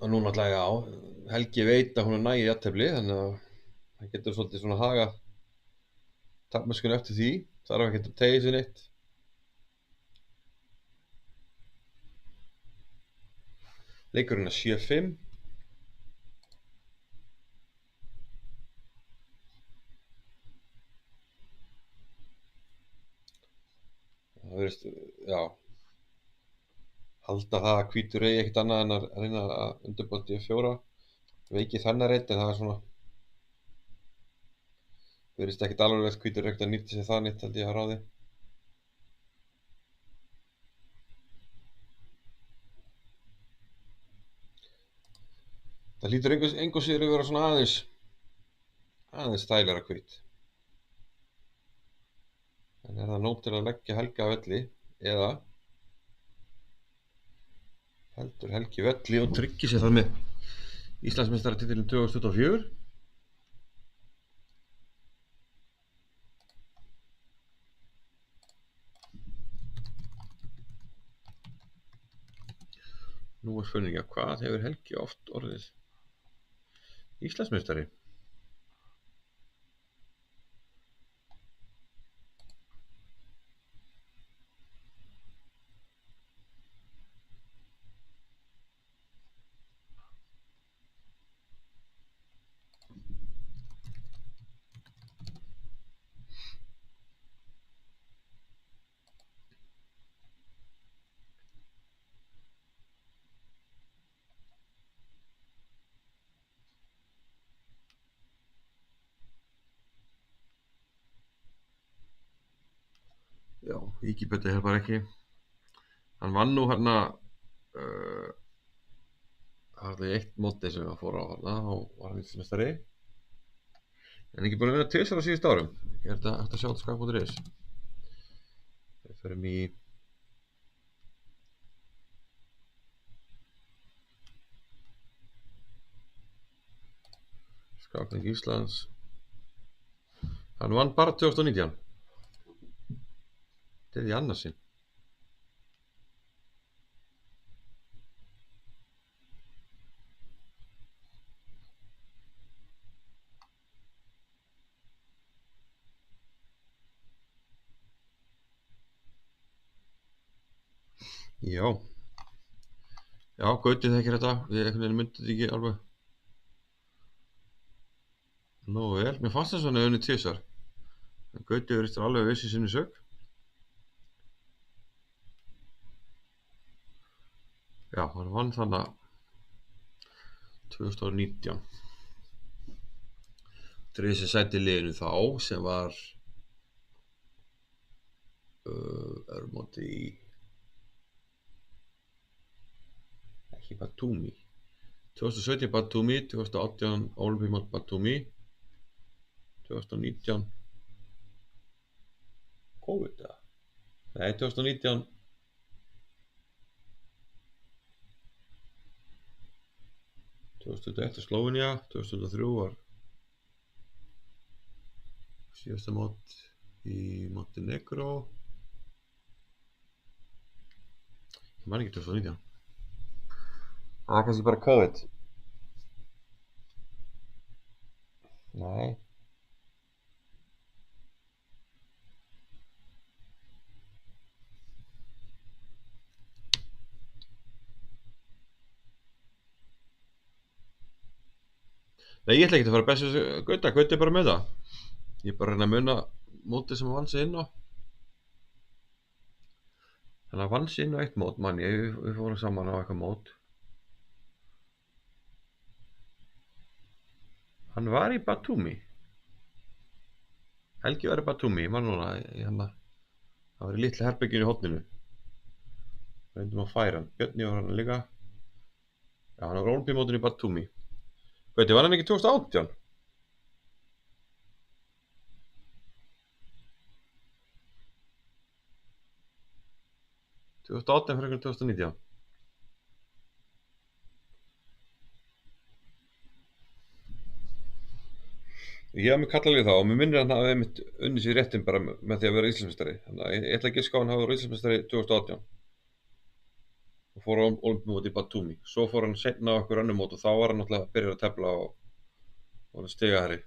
Og núna náttúrulega já, Helgi veit að hún er nægið jafntefli, þannig að hann getur svolítið svona hagað takmörkunni eftir því, þarf ekki að tegja sér neitt. Leikurinn er C5. Það verðist, já. halda það að hvítur eigi ekkert annað en að reyna að undirbúa D4 veiki þennan reitt, en það er svona virðist ekkert alveg hvítur ekkert að nýta sér það neitt, held ég að ráði. Það hlýtur engu síður að vera svona aðeins þægilegra hvít. En er það nóg til að leggja Helga að velli, eða heldur Helgi velli og tryggir sér það með Íslandsmeistaratitilinn 2024? Nú er spurningin, hvað hefur Helgi oft orðið Íslandsmeistari? Já, Wikipedia er bara ekki. Hann vann nú hérna í eitt móti sem hann fór á hérna og var hann Íslandsmeistari. En ekki búin að vinna tvisvar á síðustu árum. Ég er þetta eftir að sjá þetta skak.is. Við förum í Skakning Íslands. Hann vann bara 2019. Þetta er í annað sinn. Já, Gauti þekkir þetta. Ég einhvern veginn myndi þetta ekki alveg nógu vel. Mér fannst það svona unnið tvisvar. En Gauti virðist alveg viss í sinni sök. Já, hann vann þannig 2019. Dreif sér sæti í liðinu þá sem var örmóti í ekki Batumi. 2017 Batumi, 2018 Ólympíumót Batumi, 2019 COVID eða? Nei, 2019 2021 Slóvenía, 2003 var síðasta mót í Montenegro. Ég man ekki 2019. Það er kannski bara COVID. Nei. Nei, ég ætla ekki að fara að bestu Gauti er bara með það. Ég er bara að reyna að muna mótið sem hann vann sig inn á. Þannig að vann sig inn á eitt mót, mann ég, við fórum saman á eitthvað mót. Hann var í Batumi. Helgi var í Batumi, ég man núna, það var í litla herberginu í horninu. Reyndum að færa hann, Björni var hann líka. Já, hann var Ólympíumótinu í Batumi. Gauti, var hann ekki 2018? fyrir 2019. Ég hef mig kallalið þá og mér minnir hann hafi einmitt unnið sér réttin bara með því að vera Íslandsmeistari. Þannig að ég ætla að giska á hann hafi verið Íslandsmeistari 2018 og fór á Ólympíumót í Batumi. Svo fór hann seinna á okkur önnur mót og þá var hann náttúrulega að byrja að tefla og hann stigaherri.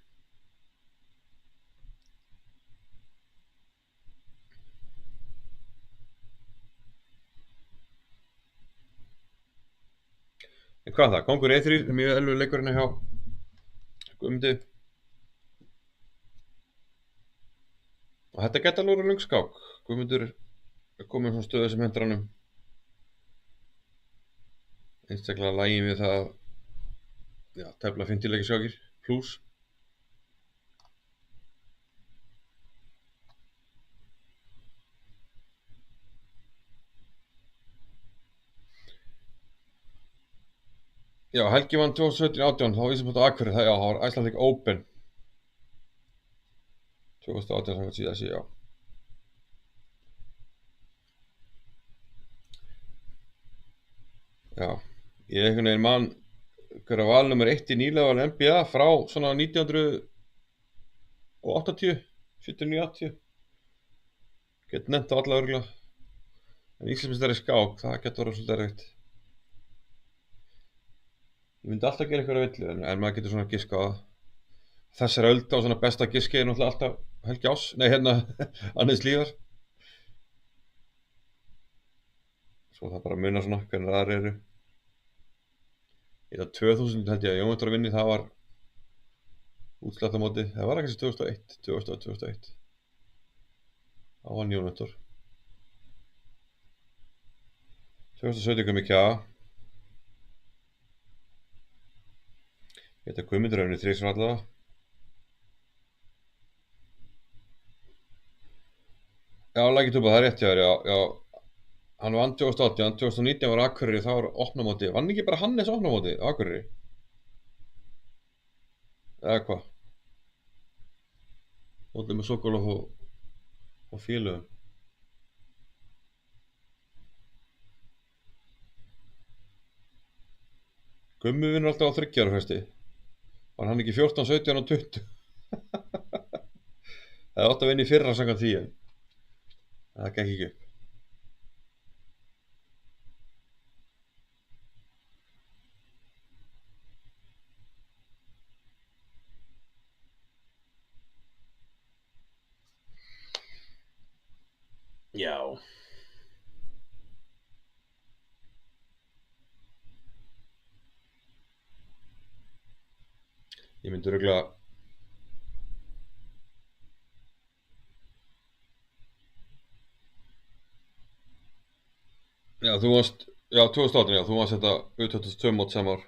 En hvað það? Kongur E3 er mjög elvur leikurinn hjá Guðmundi. Og þetta geta alveg verið löng skák. Guðmundur er komið í svona stöðu sem hendur hann einstaklega lægin við það já, tefla 50 leikir skákir plus. Já, Helgi vann 2017-18 þá Íslandsmót á Akureyri, það var Icelandic Open 2018 samkvæmt síðast, já. Já, ég einhvern veginn man hver að val nummer 1 í nýlega NBA frá svona 1980, 79-80. Get nefnt á alla örugglega. En Íslandsmeistari í skák, það getur verið svolítið erfitt. Ég myndi alltaf gera eitthvað villu, en maður getur svona giska á það. Þessari öld á svona besta giski er náttúrulega alltaf Helgi Ás, nei Hannes Lífar. Svo það bara munar svona hvernig aðrir eru. Í það 2000 held ég að Jón Viktor vinni, það var útslattamóti, það var ekki 2001. Það var Jón Viktor. 2017 kom ekki að. Ég veit að Guðmundur hefði þrisvar allavega. Já, Lækjatúpa, það er rétt hjá þér, já. Hann vann 2018, 2019 var Akureyri, það var opnamóti. Vann ekki bara Hannes opnamóti á Akureyri? Eða hvað? Mótið með Sokolov og félögum. Gummi vinnur alltaf á 30 ára fresti. Var hann ekki 14, 17 og 20? Það átti að vinna í fyrra samkvæmt því, en það gekk ekki upp. Já. Ég myndi örugglega Já, þú varst, já, 2018, já, þú varst þetta U22 mót sama ár.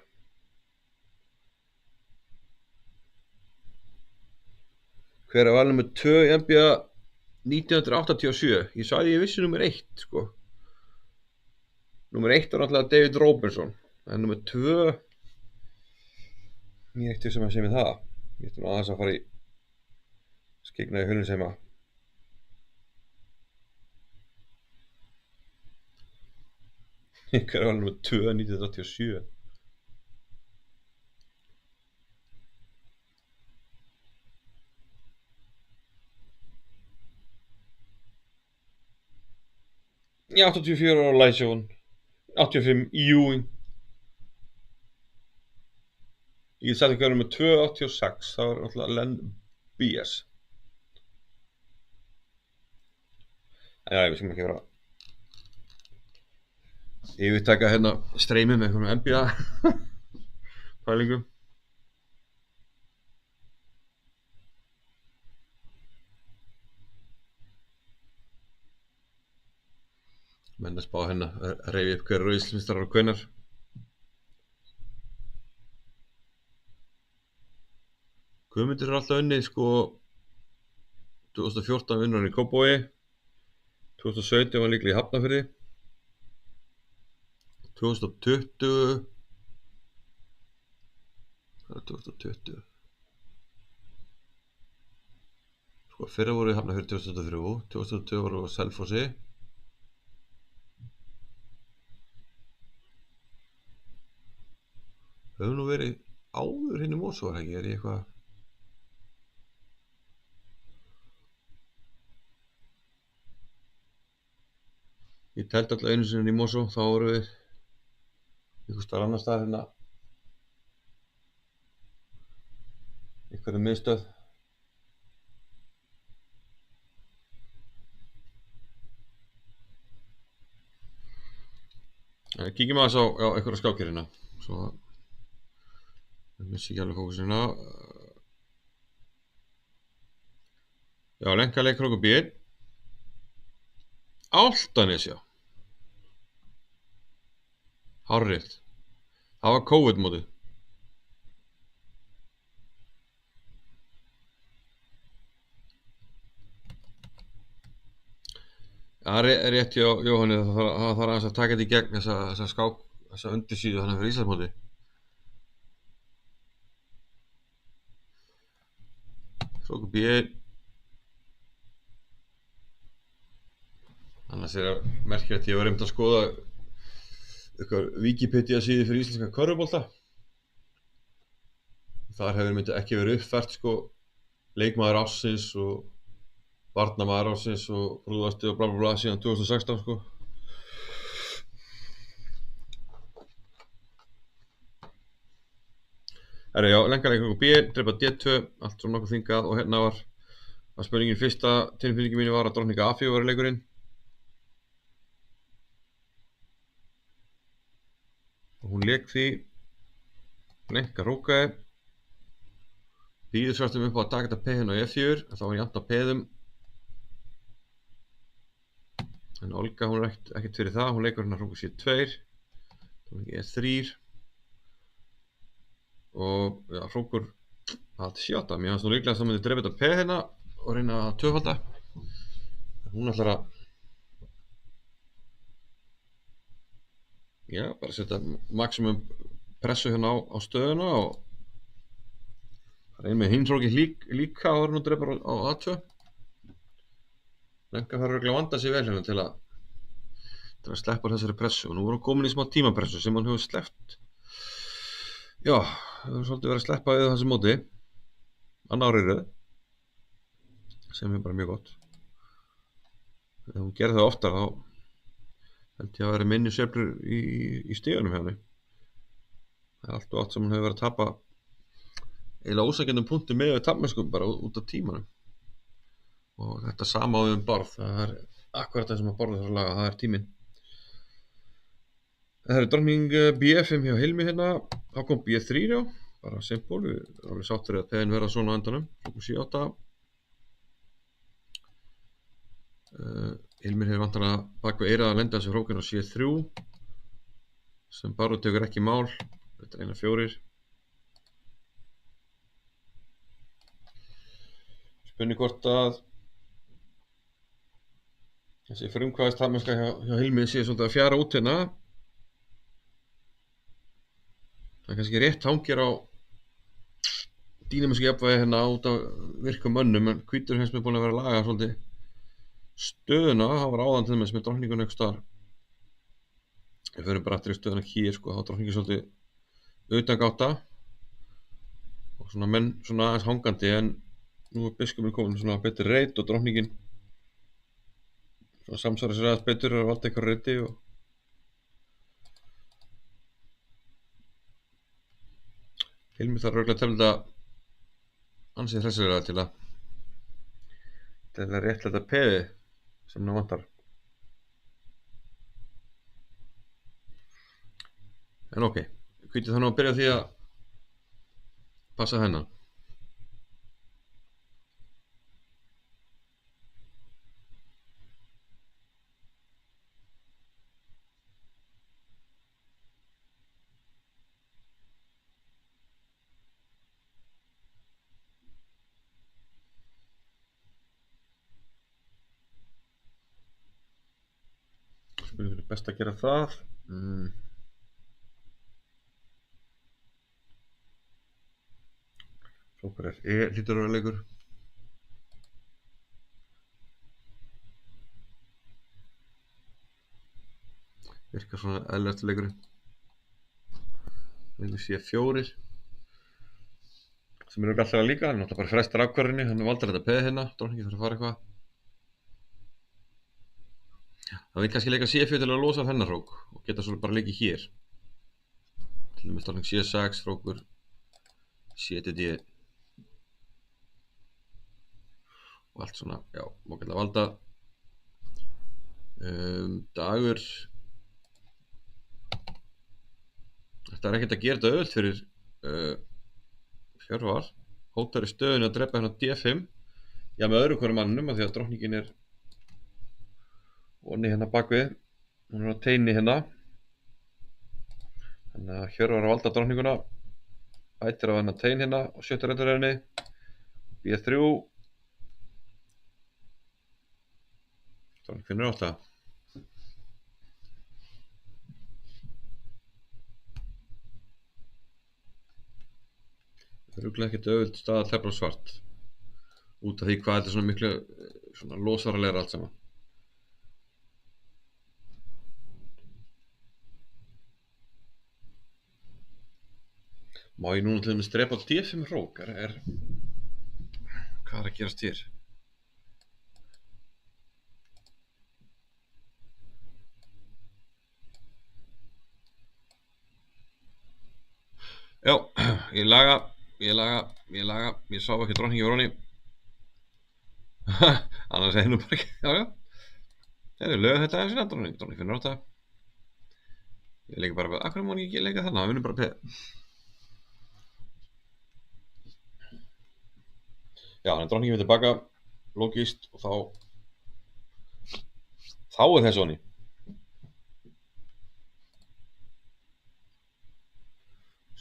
Hver er val nummer 2 í NBA 1987? Ég sagði ég vissi nummer 1, sko. Númer 1 var náttúrulega David Robinson, en númer 2, ég ekkert sem að segja mig það. Ég ætti nú aðeins að fara í skygna í Hulunseima. Hver var nummer 2 1987? Já, 84 ára Læsjón, 85 Ewing. Ég sætti hver nummer 2 86, það var náttúrulega Len Bias. Já, við sem ekki vera yfirtaka hérna streymið með einhvern NBA pælingum. Menn að spá hérna að reyfi upp hver eru Íslandsmeistarar og hvenær. Guðmundur er alltaf unnið, sko. 2014 vinnur hann í Kópavogi, 2017 var líklega í Hafnarfirði, 2020 hvað er 2020? Sko fyrra voru í Hafnarfirði 2003, 2020 voru á Selfossi. Höfum nú verið áður hinn í Mosó, er ekki? Er ég eitthvað? Ég tældi alltaf einu sinni í Mosó, þá voru við einhvers staðar annar staðar hérna. Einhverju miðstöð. Kíkjum aðeins á einhverja skákir hérna. Svo ég missi ekki alveg fókusina. Já, Lenka leikur okkur B1. Álftanes, já. Hárrétt. Það var COVID-mótið. Það er rétt hjá Jóhanni, það þarf aðeins að taka þetta í gegn þessa skák, þessa undirsíðu þannig fyrir Íslandsmóti. Hrókur B. Annars er merkilegt, ég var reynd að skoða eitthvað Wikipedia síðu fyrir íslenska körfubolta. Þar hefur myndið ekki verið uppfært sko leikmaður ársins og varnarmaður ársins og brúðasti og bla bla bla síðan 2016 sko. Herra, já, lengarleik B, drepa D2, allt svona nokkuð þingað og hérna var spurningin, fyrsta tilfinningin mín var að drottning A4 var leikurinn. Og hún lék því, lenka rókaði, býður svartum upp á að taka þetta P-hin á E4, þá var ég jafnt á P-þum. En Olga, hún er ekkert fyrir það, hún leikur hérna hrókur C2, drottning E3. Og já, hrókur A8, mér fannst nú líklega að það myndi drepa þetta P hérna og reyna að tvöfalda. Hún ætlar að já, bara setja maximum pressu hérna á stöðuna og það er með hinn hrókið líka áður nú drepar á A2. Lenka þarf örugglega að vanda sig vel hérna til að sleppa þessari pressu og nú er hún komin í smá tímapressu sem hann hefur sleppt. Já, það hefur svolítið verið að sleppa við þessu móti annar árið röð sem er bara mjög gott. Ef hún gerir það oftar þá held ég að vera minni sveiflur í stígunum hjá henni. Það er allt og allt sem hún hefur verið að tapa eiginlega ósækjandum punktum með tapmennskum bara út af tímanum. Og þetta sama á við borð, það er akkurat það sem að borðið þarf að laga, það er tíminn. Það er drottning B5 hjá Hilmi hérna, þá kom B3 já, bara simpul, við erum alveg sáttir að P-in verða svona á endanum, hrókur C8. Hilmir hefur vantanlega bak við eyrað að lenda þessu hrókinn á C3 sem Barru tekur ekki mál, þetta er 1-4. Spurning hvort að þessi frumkvæðist tapmennska hjá Hilmi sé svolítið að fjara út hérna. Það er kannski rétt hangir á dýnamísku jafnvægi hérna út af virkum mönnum, en hvítur hefst mér búin að vera að laga svolítið stöðuna, það var áðan til þess með drottningun einhvers staðar. Við förum bara aftur í stöðuna hér sko, þá drottningin svolítið utangátta og svona menn svona aðeins hangandi, en nú er biskupinn komin svona betri reit og drottningin svona samsvara sér aðeins betur og valda eitthvað reiti og Hilmi þarf örugglega að tefla ansið hressilega til að réttlæta P-ið sem hann vantar. En ok, hvítið þannig að byrja því að passa hennan. Spurning hvernig best að gera það. Hrókur F-E hlýtur að vera leikur. Virkar svona eðlilegt leikurinn. Leikur C4 sem er alltaf líka, hann náttúrulega bara frestar ákvörðinni, hann valdir þetta P hérna, drottningin þarf að fara eitthvað. Það vil kannski leika C4 til að losa þennan hrók og geta svo bara leikið hér. Til dæmis drottning C6, hrókur C-D og allt svona, já, má geta valda. Dagur, þetta er ekkert að gera þetta auðvelt fyrir Hjörvar, hótar í stöðunni að drepa hérna D5, já með öðru hverju mannum að því að drottningin er vonni hérna bakvið, hún er á teini hérna, Þannig að Hjörvar að valda drottninguna. Ættir á hennar tegn hérna á 7. reyndurröðinni. B3. Drottning finnur 8. Það er örugglega ekkert auðveld staða að tefla svart. Út af því hvað þetta er svona miklu svona losaralegra allt saman. Má ég núna til dæmis drepa á D5 hrók? Hvað er að gerast hér? Já, ég laga, ég sá ekki drottningi voru honni. Annars segir nú bara ekki, já. Það er lög þetta þessi drottning finnur 8. Ég leika bara, af hverju má ég ekki leika þarna, við vinnum bara peð. Já, þannig drottningi fyrir tilbaka, logíst, og þá er þessi honni.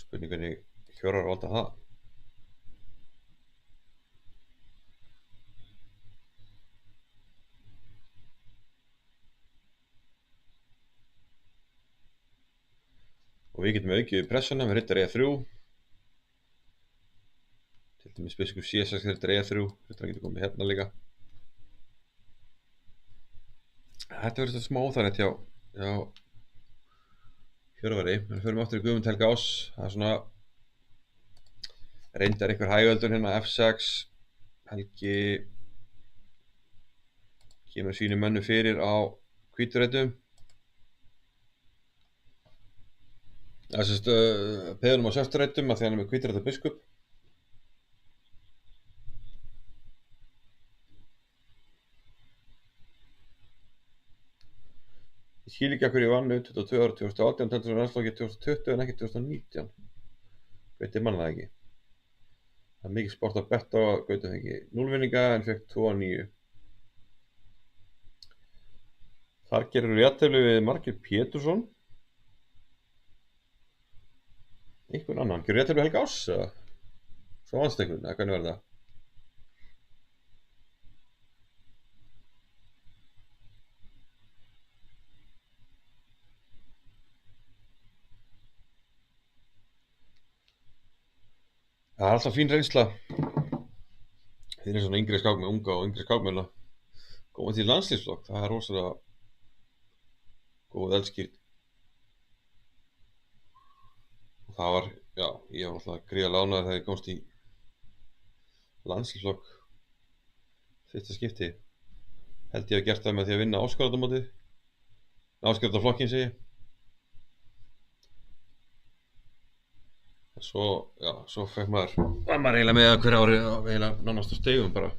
Spurning hvernig Hjörvar valda það. Og við getum aukið pressuna með riddar E3. Til dæmis biskup C6 riddar E3. Riddar getur komið hérna líka. Þetta verður þetta smá óþægilegt hjá Hjörvari. Við förum aftur í Guðmund Helga Ás. Það er svona reyndar einhver hægöldun hérna F6. Helgi kemur sínu mönnu fyrir á hvítureitum. Það er sérst peðunum á söftureitum að því hann er með hvítureita biskup. Ég skil ekki af hverju ég vann 22 ára 2018, töldur sem landslokki 2020 en ekki 2019. Gauti mann það ekki. Það er mikið sport að betta á að Gauti fengi 0 vinninga en fekk 2-9. Þar gerir jafntefli við Margeir Pétursson. Einhvern annan. Gerir jafntefli við Helga Ás eða? Svo vannst einhvern, eða hvernig verður það? Það er alltaf fín reynsla. Þið er svona yngri skákmenn, unga og yngri skákmenn að koma til landslýsflokk. Það er rosalega góð eldskýrt. Og það var, já, ég var alltaf gríðarlega ánægður þegar ég komst í landslýsflokk fyrsta skipti. Held ég hef gert það með því að vinna áskorardamótið. Áskorardaflokkin segi ég. Svo fekk maður, var maður eiginlega með hver ári eiginlega nánast á stegum bara.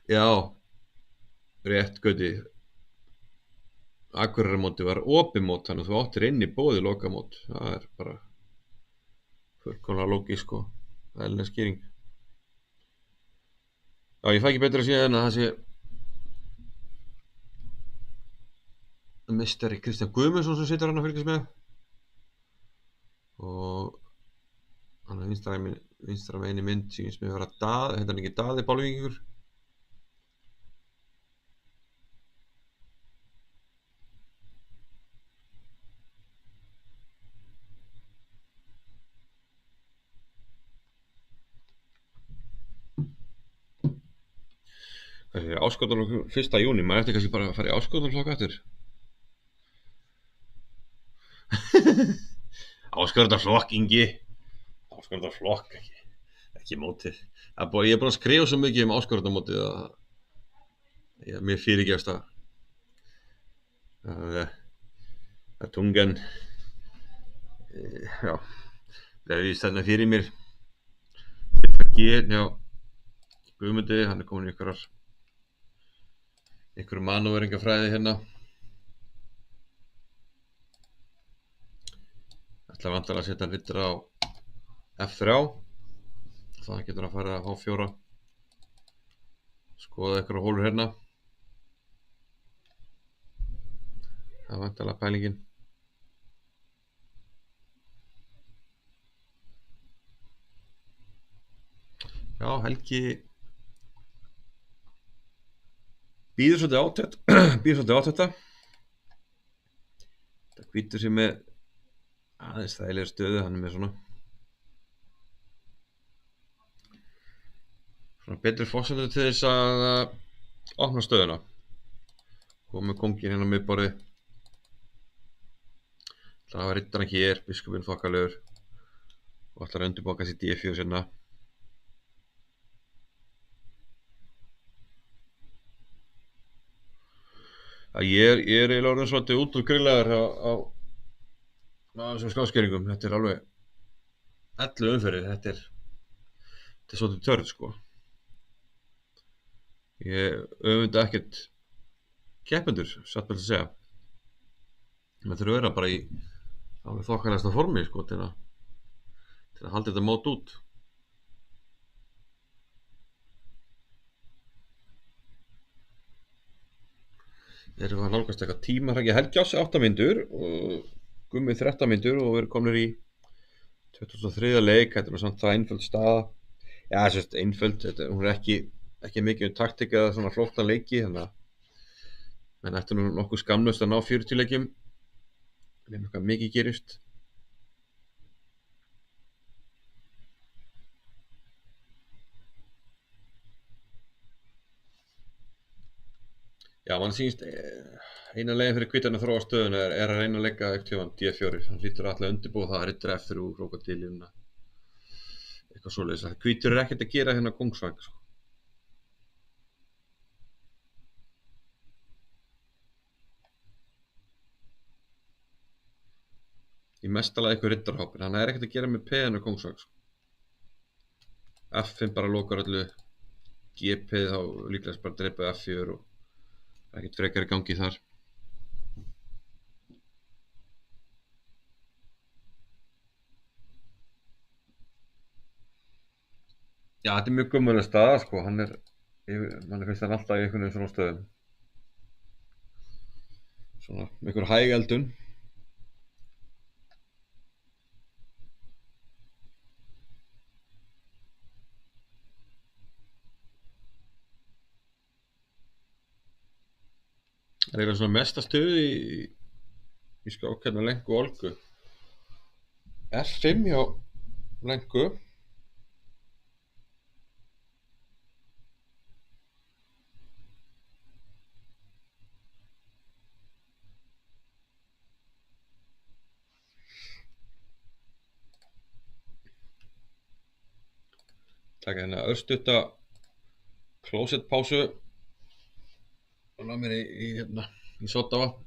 Já, rétt Gauti. Akureyrarmótið var opið mót, þannig að þú áttir inn í bóði lokamót. Það er bara fullkomlega lógísk og eðlileg skýring. Já, ég fæ ekki betur að segja en að það sé meistari Kristján Guðmundsson sem situr hann að fylgjast með. Og hann er vinstra megin í mynd sýnist mér vera Daði, heitir hann ekki Daði Bálvíkingur? Þessi áskotanflokk 1. júní, maður eftir kannski bara að fara í áskotanflokk eftir. Áskorardaflokk, Ingi. Áskorardaflokk, ekki mótið. Ég er búinn að skrifa svo mikið um áskorardamótið að mér fyrirgefst að tungan já, vefist þarna fyrir mér. Já, Guðmundi, hann er komin í einhverjum manúveringafræði hérna. Ætla vantarlega að setja riddara á F3. Það getur að fara á H4. Skoða einhverja hólur hérna. Það er væntanlega pælingin. Já, Helgi býður svolítið átett býður svolítið átetta. Það hvítur sér með aðeins þægilega stöðu, hann er með svona betri forsendur til þess að opna stöðuna. Komið kónginn hérna á miðborðið. Það var riddarinn hér, biskupinn þokkalegur og ætlar að undirbúa kannski D4 sérna. Ég er eiginlega orðinn svolítið út úr grillaður á þessum skáskeringum. Þetta er alveg 11 umferðir. Þetta er svolítið törn, sko. Ég öfunda ekkert keppendur, satt vel að segja. Maður þurfa að vera bara í alveg þokkalegasta formi, sko, til að halda þetta mót út. Erum við að nálgast eitthvað tímahrakki. Helgi á sig 8 mínútur og Gummi 13 mínútur og við erum komnir í 23. leik. Þetta er samt það einföld staða. Já, þess að einföld, hún er ekki mikið taktík eða svona flóttan leiki, þannig að menn ættu nú nokkuð skamlaust að ná 40 leikjum nema eitthvað mikið gerist. Já, mann sýnist eina leiðin fyrir Hvítan að þróa stöðuna er að reyna að leika eftir D4. Hann hlýtur alltaf að undirbúa það að ritra eftir úr krókódílinn, eitthvað svoleiðis. Hvítur er ekkert að gera hérna kóngsvang, sko. Í mestalega eitthvað riddarhoppin. Hann er ekkert að gera með P-inu kóngsvang, sko. F5 bara lokar öllu. G-P þá líklegast bara dreipið F4 og ekkert frekar í gangi þar. Já, þetta er mjög gummuleg staða, sko. Mann finnst hann alltaf í einhvern veginn svona stöðum. Svona með einhver hæg eldun. Það er eiginlega svona mesta stöðu í skákhérna Lenku og Olgu. F5 hjá Lenku. Taka hérna örstutta klósettpásu og ná mér í sodavatn.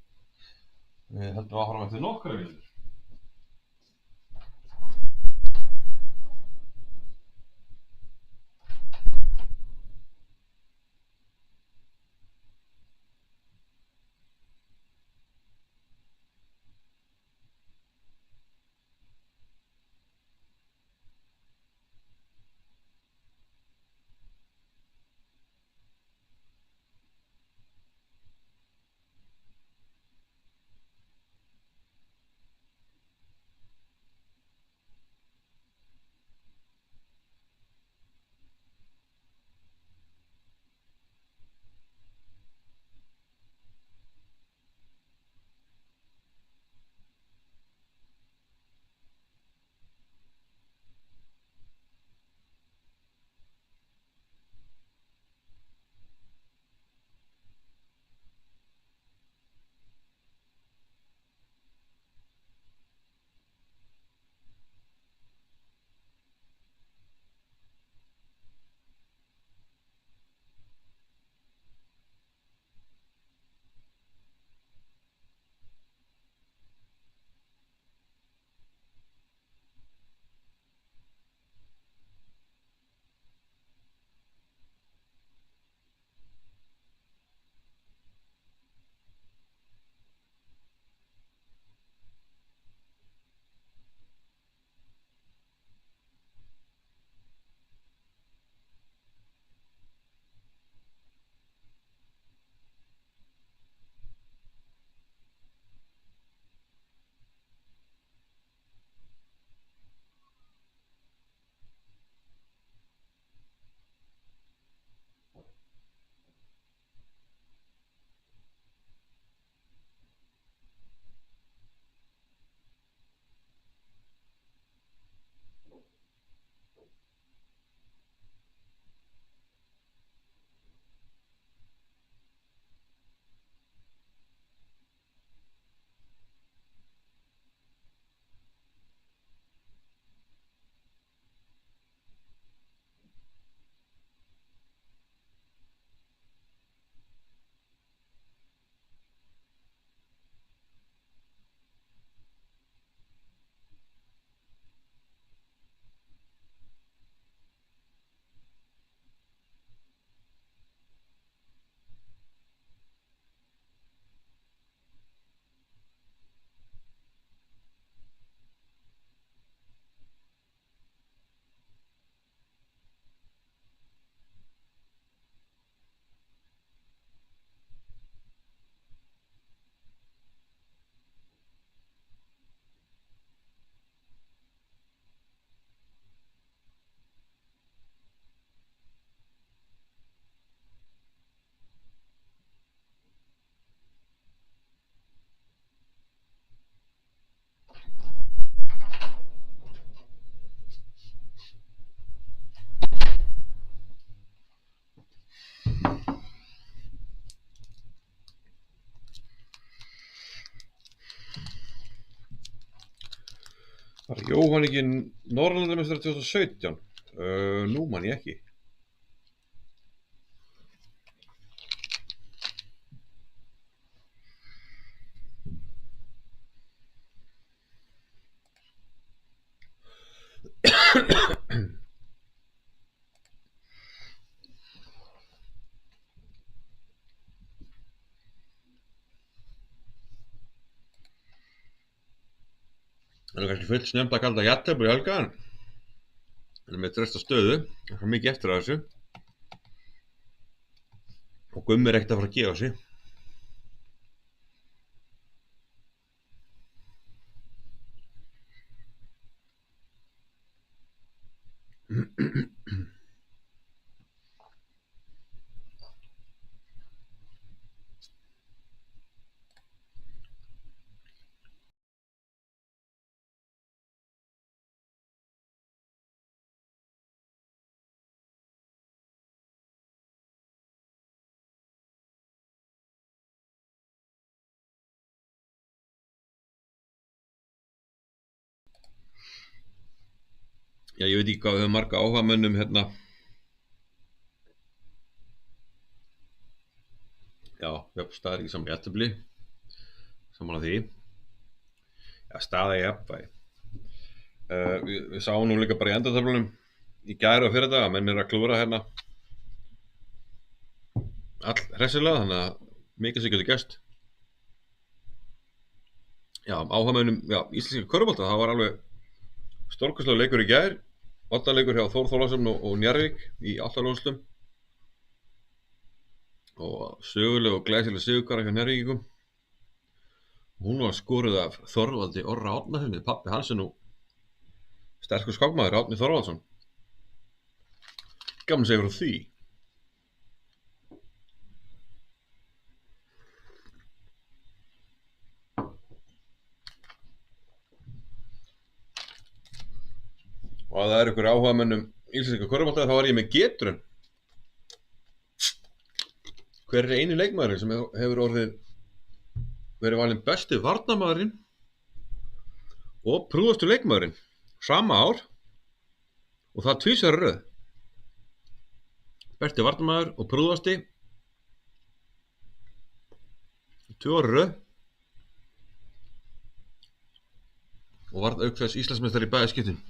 Við höldum áfram eftir nokkrar mínútur. Var Jóhann ekki Norðurlandameistari 2017? Nú man ég ekki. Það er kannski fullt snemmt að kalla það jafntefli í helga en hann er með trausta stöðu, það er mikið eftir af þessu og Gummi er ekkert að fara að gefa sig. Já, ég veit ekki hvað við höfum marga áhugamönnum hérna. Já, staða er ekki saman jafntefli, saman að því. Já, staða í jafnvægi. Við sáum nú líka bara í endatöflunum í gær og fyrir þetta að menn er að klúra hérna all hressilega, þannig að mikið sem getur gerst. Já, áhugamönnum, já, íslenska körfubolta, það var alveg stórkostlegur leikur í gær, oddaleikur hjá Þór Þórðarson og Njarðvík í Álftanúrslum og söguleg og glæsileg sigurgara hjá Njarðvíkingum. Hún var skoruð af Þorvaldi Orra Árnasyni, pabbi hans er nú sterkur skákmaður, Árni Þorvaldsson. Gaman að segja frá því. Og að það er ykkur áhugamönnum íslenska körfubolta þá er ég með geturinn. Hver er eini leikmaðurinn sem hefur verið valinn besti varnarmaðurinn og prúðastu leikmaðurinn sama ár og það tvisvar í röð. Besti varnarmaður og prúðasti 2 ár í röð og varð auk þess Íslandsmeistari í bæði skiptin.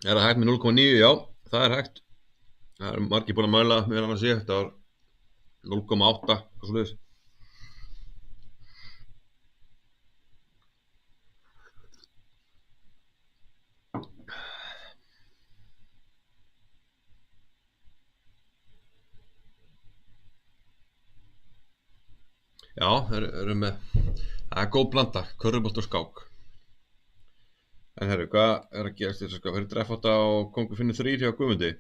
Er það hægt með 0,9? Já, það er hægt. Það er margir búin að mæla meðan hann að sé, þetta var 0,8 og svoleiðis. Já, erum með, það er góð blanda, körfubolti og skák. En herru, hvað er að gerast þess að skák? Fyrir dreffátta og Kóngur finnur 3 hjá Guðmundi.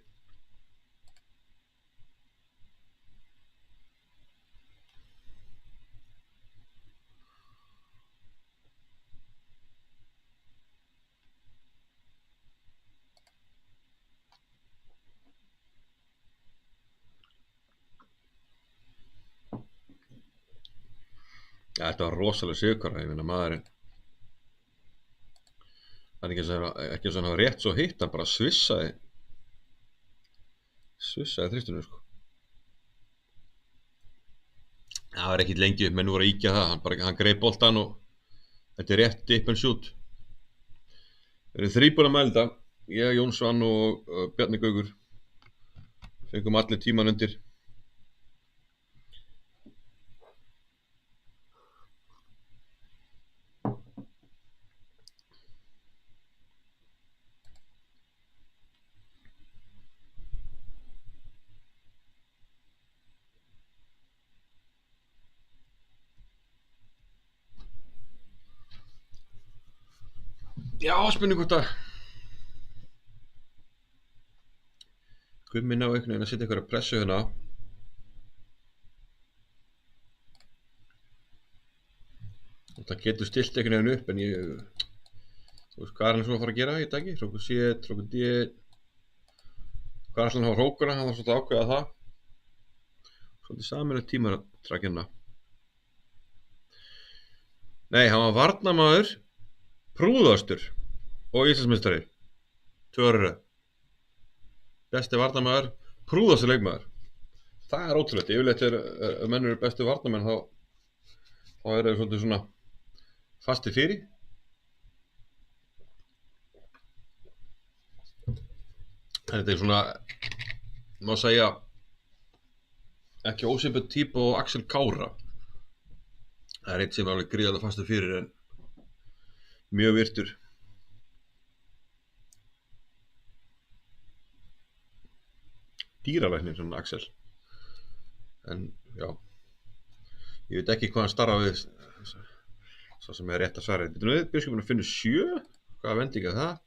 Já, þetta var rosalega sigurkara, ég meina maðurinn. Það er ekki eins og hann hafa rétt svo hitt, hann bara svissaði þristinu, sko. Það var ekkit lengi, menn voru að íkja það, hann greip boltan og þetta er rétt dip and shoot. Við erum 3 búin að mælda, ég, Jón Svann og Bjarni Gaukur, fengum allir tíman undir. Já, spurning hvort að Gummi ná einhvern veginn að setja einhverja pressu hérna. Og það getur stilt einhvern veginn upp en Þú veist, hvað er hann svo að fara að gera í dagi? Hrókur C, hrókur D. Hvað er hann að hafa hrókuna? Hann þarf svolítið að ákveða það. Svolítið sameiginlegt tímatrak hérna. Nei, hann var varnarmaður, prúðastur og Íslandsmeistari. 2 ára í röð. Besti varnarmaður, prúðastur leikmaður. Það er ótrúlegt. Yfirleitt ef menn eru bestu varnarmenn þá eru þeir svolítið svona fastir fyrir. Þetta er svona, má segja, ekki ósvipað típa og Axel Kára. Það er eitt sem er alveg gríðarlega fastur fyrir en mjög virtur. Dýralæknir, svona Axel. En já, ég veit ekki hvað hann starfa við, svo sem er rétt að svara. Þetta er við, biskupinn að finna 7, hvaða vending er það?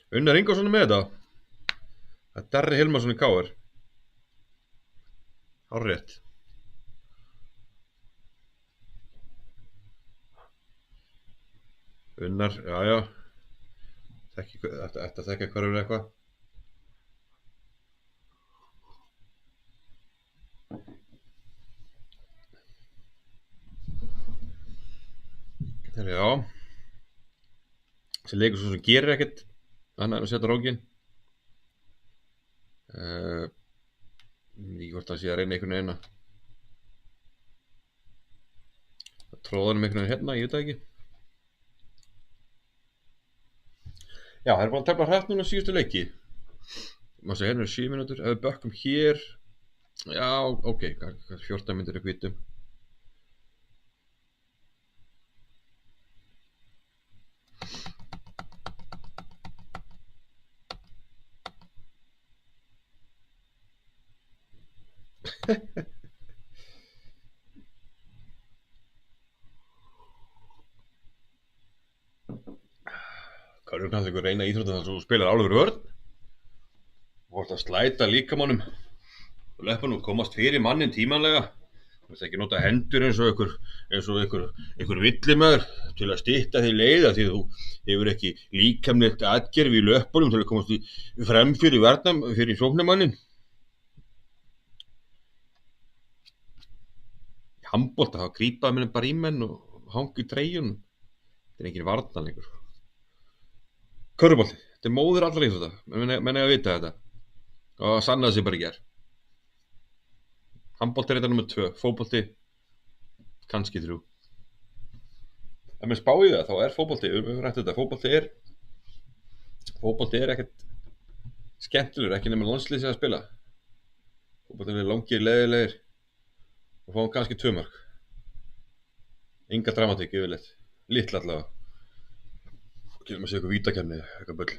Unnar Ingvarsson er með þetta. Það er Darri Hilmarsson í KR. Hárrétt. Unnar, já. Þetta þekka hverjum eitthvað. Þegar já. Þessi leikur svo sem gerir ekkert. Annað er að setja rókin. Ég hvort að sé að reyna einhvern veginn að tróða hann einhvern veginn hérna, ég veit það ekki. Já, það er bara að tefla hrætt núna síðustu leiki. Má segja hérna 7 mínútur, ef við bökkum hér. Já, ok, 14 myndir í hvítum. Körfuknattleikur reyna íþróttum þar sem þú spilar alveg vörn. Þú ert að slæta líkamannum og löpunum komast fyrir mannin tímanlega. Þú veist ekki nota hendur eins og einhver villimaður til að stytta því leiða því þú hefur ekki líkamlegt atgerf í löpunum til að komast frem fyrir sóknarmannin. Í handbolta þá grípaði menn bara í menn og hangi í treyjunum. Þetta er engin varnarleikur. Körfubolti, þetta er móðir allra íþrótta, menn eiga að vita þetta og það sannaði sig bara í gær. Handbolti er þetta nummer 2, fótbolti kannski 3. Ef maður spá í það þá er fótbolti, við höfum rætt þetta, fótbolti er ekkert skemmtilegur, ekki nema landslið sem að spila. Fótbolti er langir, leiðilegir og fáum kannski 2 mörk. Enga dramatík yfirleitt, litla allavega. Getum að segja eitthvað vítakefni, eitthvað bull.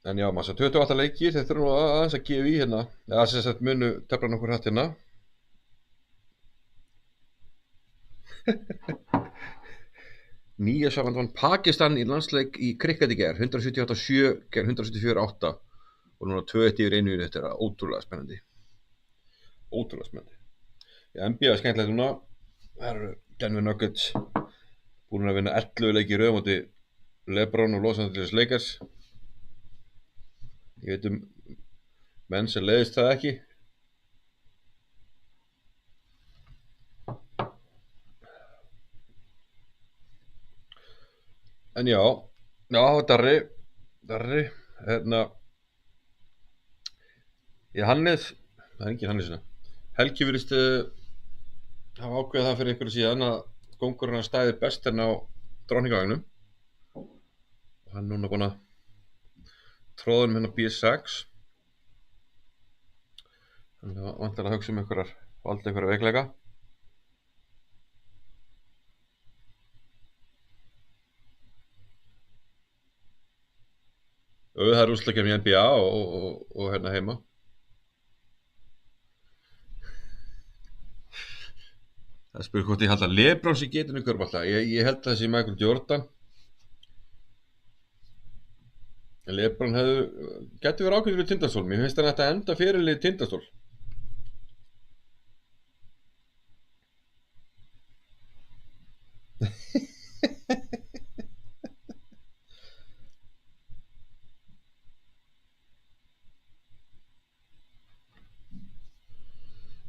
En já, maður 28 leikir, þetta er nú aðeins að gefa í hérna. Já, sem sagt munu tefla nokkur hrætt hérna. Nýja-Sjáland vann Pakistan í landsleik í krikket í gær, 178-7 gegn 174-8 og núna 2-1 yfir 1. Þetta er ótrúlega spennandi. Ótrúlega spennandi. Já, NBA er skemmtilegt núna. Það eru Denver Nuggets búin að vinna 11 leiki í röð á móti LeBron og Los Angeles Lakers. Ég veit menn sem leiðist það ekki. En já, Darri, hérna, já, Hannes, það er engin Hannesina. Helgi virðist hafa ákveðið það fyrir einhverju síðan að góngurinn að stæði best hérna á Drottningavagnum. Og hann er núna búinn að tróða hérna B6. Þannig að vantar að hugsa valda einhverja veikleika. Það er úrslitakeppni í NBA og hérna heima. Það spyrir hvort ég held að LeBron sé getinn í körfubolta. Ég held að það sé Michael Jordan. LeBron gæti verið ákveðið við Tindastól. Mér finnst hann að enda fyrirlið Tindastól.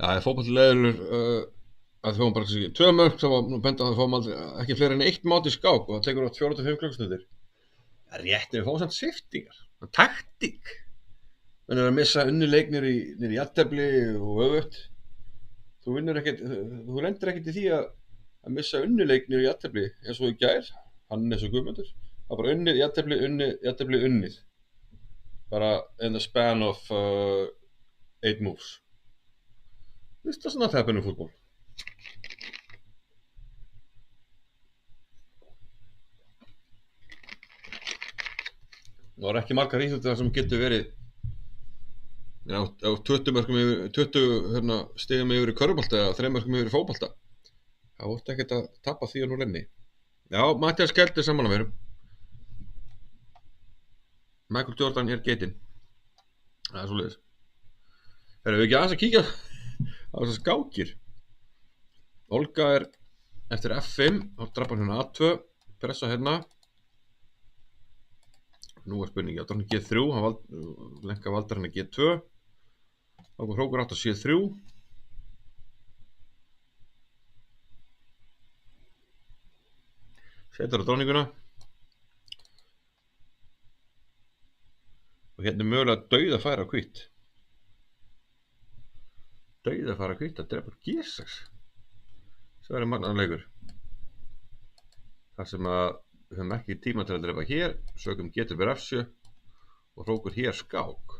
Já, fótboltilegur að fáum bara kannski 2 mörk, þá var nú benda að fáum aldrei ekki fleiri en 1 mát í skák og það tekur átt 4-5 klukkustundir. Það er rétt við fáum samt sviftingar. Það er taktík. Menn að missa unnuleik niður í jafntefli og öfugt. Þú lendir ekkert í því að missa unnuleik niður í jafntefli eins og í gær, Hannes og Guðmundur. Það var bara unnið, jafntefli, unnið. Bara in the span of 8 moves. This does not happen in football. Það var ekki margar íþróttir sem getur verið á 20 stigum yfir í körfubolta eða 3 mörkum yfir í fótbolta. Það vorst ekkert að tapa því nú lenni. Já, Matthías Skjeld saman að verum. Michael Jordan getinn. Það er svoleiðis. Erum við ekki aðeins að kíkja á þessar skákir? Olga eftir F5, þá drapar hérna A2, pressa hérna. Nú spurningi á drótning G3, lenka valdar hérna G2. Þá kom hrókur átt á C3. Setur á drótninguna. Og hérna mögulega dauðafæra hvítt. Dauðafæra hvítt að drepa G6. Það verður magnaður leikur. Þar sem að við höfum ekki tíma til að drepa hér, sögum getur verið F7 og hrókur hér skák.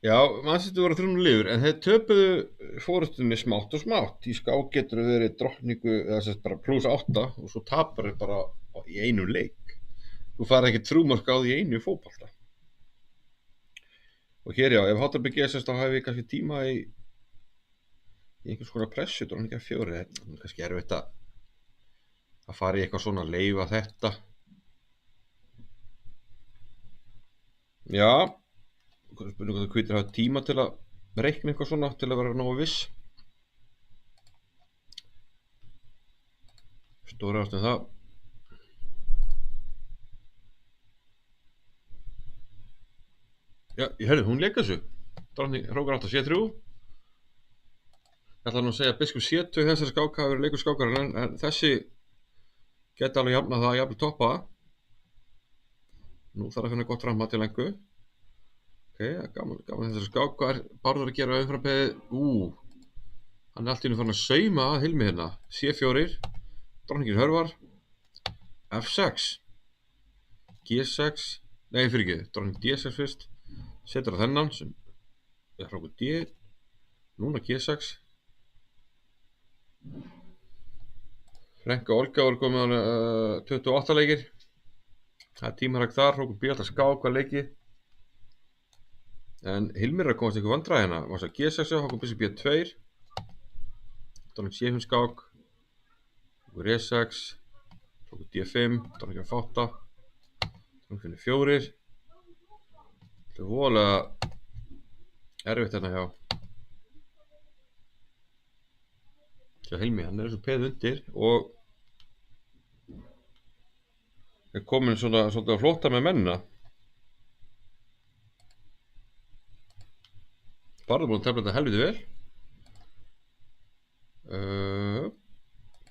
Já, Manchester voru 3-0 yfir, en þeir töpuðu fórustunni smátt og smátt. Í skák getur verið drottningu, eða sérst bara +8 og svo tapar þeir bara í einu leik. Þú farið ekki 3 mörk á því einu í fótbolta. Og hér já, ef Háttarby G6 þá hef ég kannski tíma í einhvers konar pressu, drótning F4. Það er kannski erfitt að fara í eitthvað svona, leyfa þetta. Já, spurning hvað það hvítir hafa tíma til að reikna eitthvað svona, til að vera nógu viss. Stóra ástæðan það. Já, ég heyrði, hún leik þessu. Drótning hrókur átt á C3. Ég ætla nú að segja að biskup C2 þessari skák hafi verið leikur skákarinn, en þessi geti alveg jafnað það, jafnvel toppa það. Nú þarf að finna gott ramma til lengu. Ok, gaman þessari skák. Hvað er Bárður að gera umframbeðið? Hann er allt í einu farin að sauma að Hilmi hérna. C4, drótningin hörvar. F6, G6, nei fyrirgeðu, drótning D6 fyrst. Setur á þennan sem er hrókur D. Núna G6. Frenka Olga voru komið á 28 leikir. Það er tímaræk þar, hrókur B alltaf skák hvað leiki. En Hilmir er að komast ykkur vandræði hérna. Var það G6, hrókur biskup B2. Drótning C5 skák. Hrókur E6. Hrókur D5, drótning F8. Drótning 4. Þetta er voðalega erfitt hérna hjá Hilmi, hann er þessu peð undir og er komin svona svolítið að flóta með mennina. Bárður búin að tefla þetta helviti vel.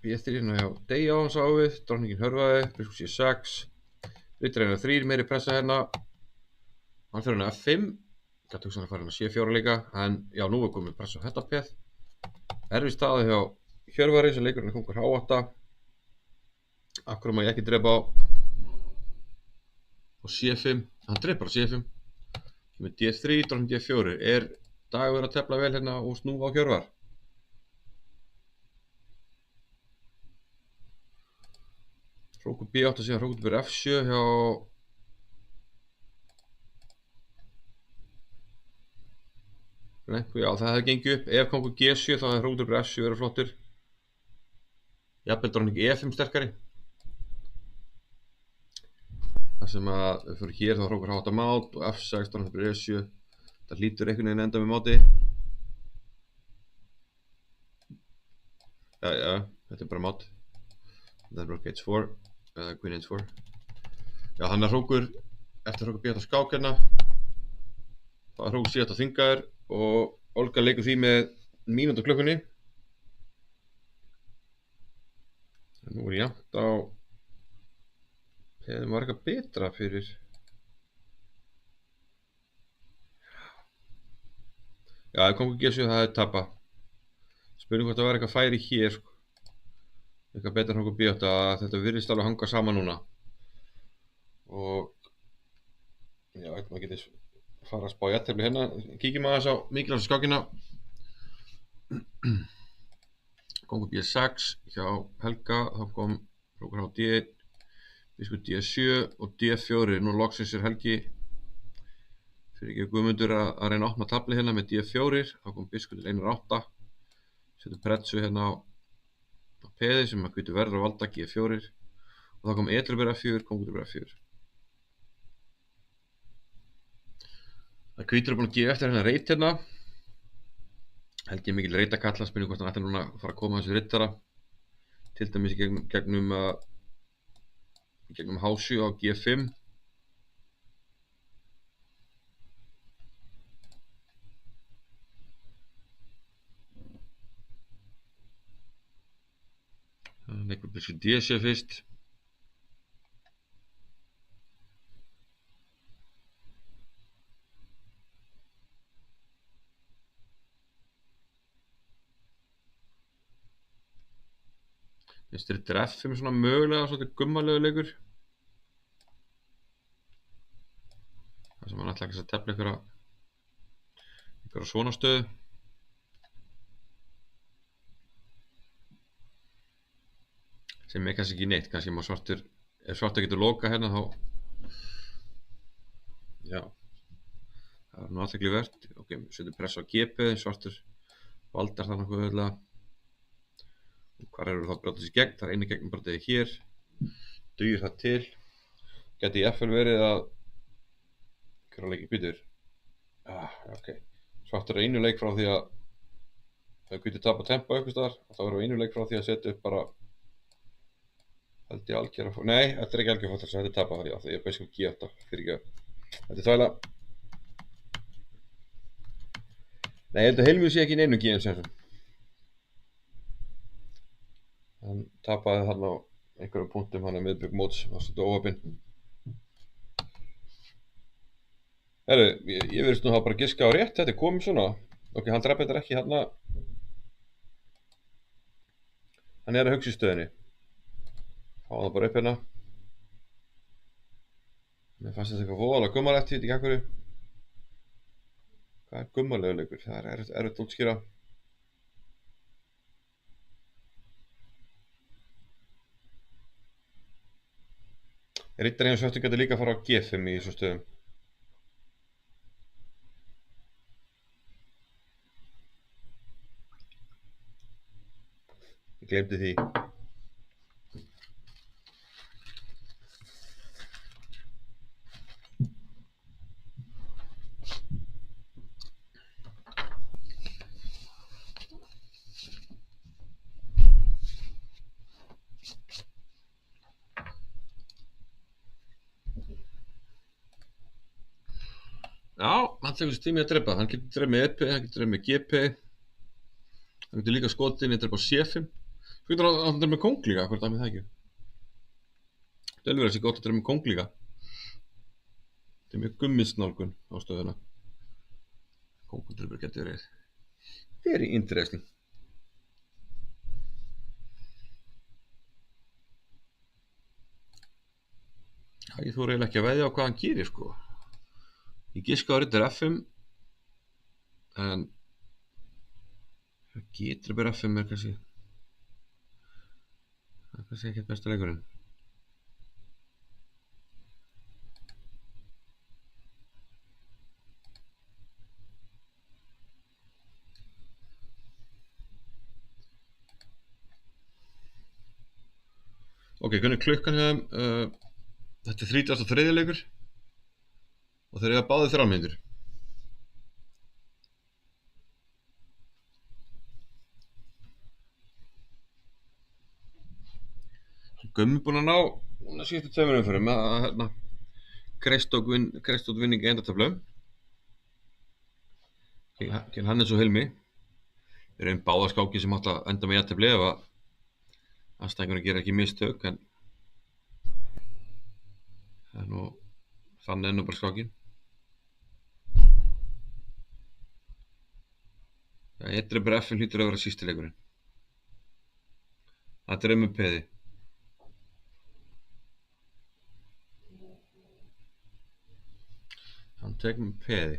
B3 hérna hjá Deyja á hans ávið, drótningin hörfaði, biskup C6, rittarinn 3, meiri pressa hérna. Hann fyrir hérna F5, gæti hugsanlega að fara hérna C4 líka, en já, nú er komið pressa á þetta peð. Erfið staði hjá Hjörvari sem leikurinn kongur H8. Akkur má ég ekki drepa á C5, hann drepar á C5. Kemur D3, drótning D4. Er Dagur að tefla vel hérna og snúa á Hjörvar? Hrókur B8 síðan hrókur fyrir F7 hjá Lenku, já það hefði gengið upp. Ef kongur G7 þá hefði hrókur fyrir F7 verið flottur. Jafnvel drótning E5 sterkari. Það sem að við fyrir hér þá hrókur H8 mát og F6 drótning fyrir E7. Það hlýtur einhvern veginn enda með máti. Já, þetta er bara mát. Then rook H4, Queen H4. Já, hann er hrókur eftir okkur bíða skák hérna. Það er hrók síðast á þingaður og Olga leikur því með mínútu klukkunni. Nú er jafnt á peðum var eitthvað betra fyrir. Já, ef Kongur G7 það er tapa. Spurning hvort það var eitthvað færi hér sko. Eitthvað betra en okkur B8 að þetta virðist alveg hanga saman núna. Og já, maður getur fara að spá í jafntefli hérna. Kíkjum aðeins á mikilvægasta skákina. Kongur B6 hjá Helga, þá kom hrókur á D1, biskupur D7 og D4. Nú loksins er Helgi fyrir ekki Guðmundur að reyna að opna tabli hérna með D4. Þá kom biskupur til 1.8. Setur pretsu hérna á peði sem að hvítur verður að valda G4. Og þá kom Edrubur F4, Kongur F4. Það hvítur er búin að gefa eftir hérna reit hérna. Helgi mikil reitakalla, spurning hvort hann ætlar núna að fara að koma þessu rittara. Til dæmis í gegnum H7 á G5. Leikur biskupur D7 fyrst. Rittar F5 svona mögulega svolítið gummalegu leikur. Það sem hann ætla ekki að tefla einhverja svona stöðu. Sem er kannski ekki neitt, kannski má svartur, ef svartur getur loka hérna þá, já, það er nú athygli vert. Ok, setur press á GP, svartur valdar það nokkuð auðvitað. Hvar eru þá að brjóta sér gegn? Það er einu gegnum brotiði hér. Dugir það til. Gæti jafnvel verið að hver að leiki hvítur. Ok. Svartur er einu leik frá því að það hvítur tapa tempo eitthvað staðar. Og þá erum við einu leik frá því að setja upp bara held ég algjör að nei, þetta er ekki algjör fótbolti, þetta er tapa þar, já, því ég er biskupur G8 fyrir ekki. Þetta er þvæla. Nei, ég held að Heilmur sé ekki í neinu G1 sem sem. Hann tapaði hann á einhverjum punktum hann miðbygg móts, var svolítið óheppinn. Herru, ég verðist nú hafa bara giska á rétt, þetta er komið svona. Ok, hann draf þetta ekki hérna. Hann er að hugsa í stöðinni. Fá það bara upp hérna. Mér fannst þetta eitthvað voðalega gummalegt, ég veit ekki af hverju. Hvað er gummalegu leikur? Það er erfitt að útskýra. Rittarinn og svartur getur líka að fara á G5 í þessum stöðum. Ég glemdi því. Já, hann tekur sér tími að drepa. Hann getur drepa með EP, hann getur drepa með GP. Hann getur líka skotið inn í drepa á C5. Svo getur hann drepa með kóng líka, hvort það með það ekki. Þetta er alveg þessi gott að drepa með kóng líka. Þetta er mjög gummisnálgun á stöðuna. Kóngundrupur getur verið very interesting. Já, ég þori eiginlega ekki að veðja á hvað hann gerir sko. Ég giska á rittar F5 en getur bara F5 er kannski það er kannski ekki besta leikurinn. Ok, hvernig er klukkan hjá þeim? Þetta er 33. leikur og þeir eiga báðir 3 mínútur. Gummi búinn að ná síðustu 2 umferðum að Kreistótt vinning í endatöflu gegn Hannes og Hilmi. Þeir eru báðar skákir sem átt að enda með jafntefli ef að andstæðingurinn gerir ekki mistök, en það er nú þannig ennú bara skákin. Edrebur F hlýtur að vera sísti leikurinn. Þetta er með peði. Hann tekur með peði.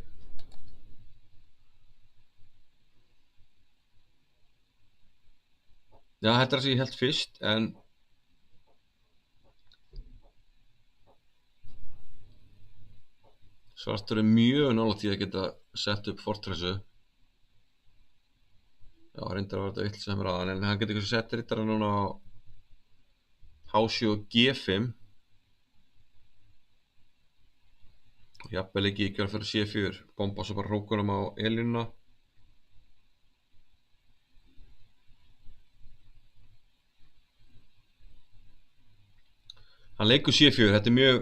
Já, þetta er það sem ég held fyrst, en svartur er mjög nálægt því að geta sett upp fortressu. Já, reyndar var þetta vill sem raðan, en hann getur kannski sett rittara núna á H7 og G5. Jafnvel ekki í gjörð fyrir C4, bomba svo bara rókunum á elínuna. Hann leikur C4, þetta er mjög,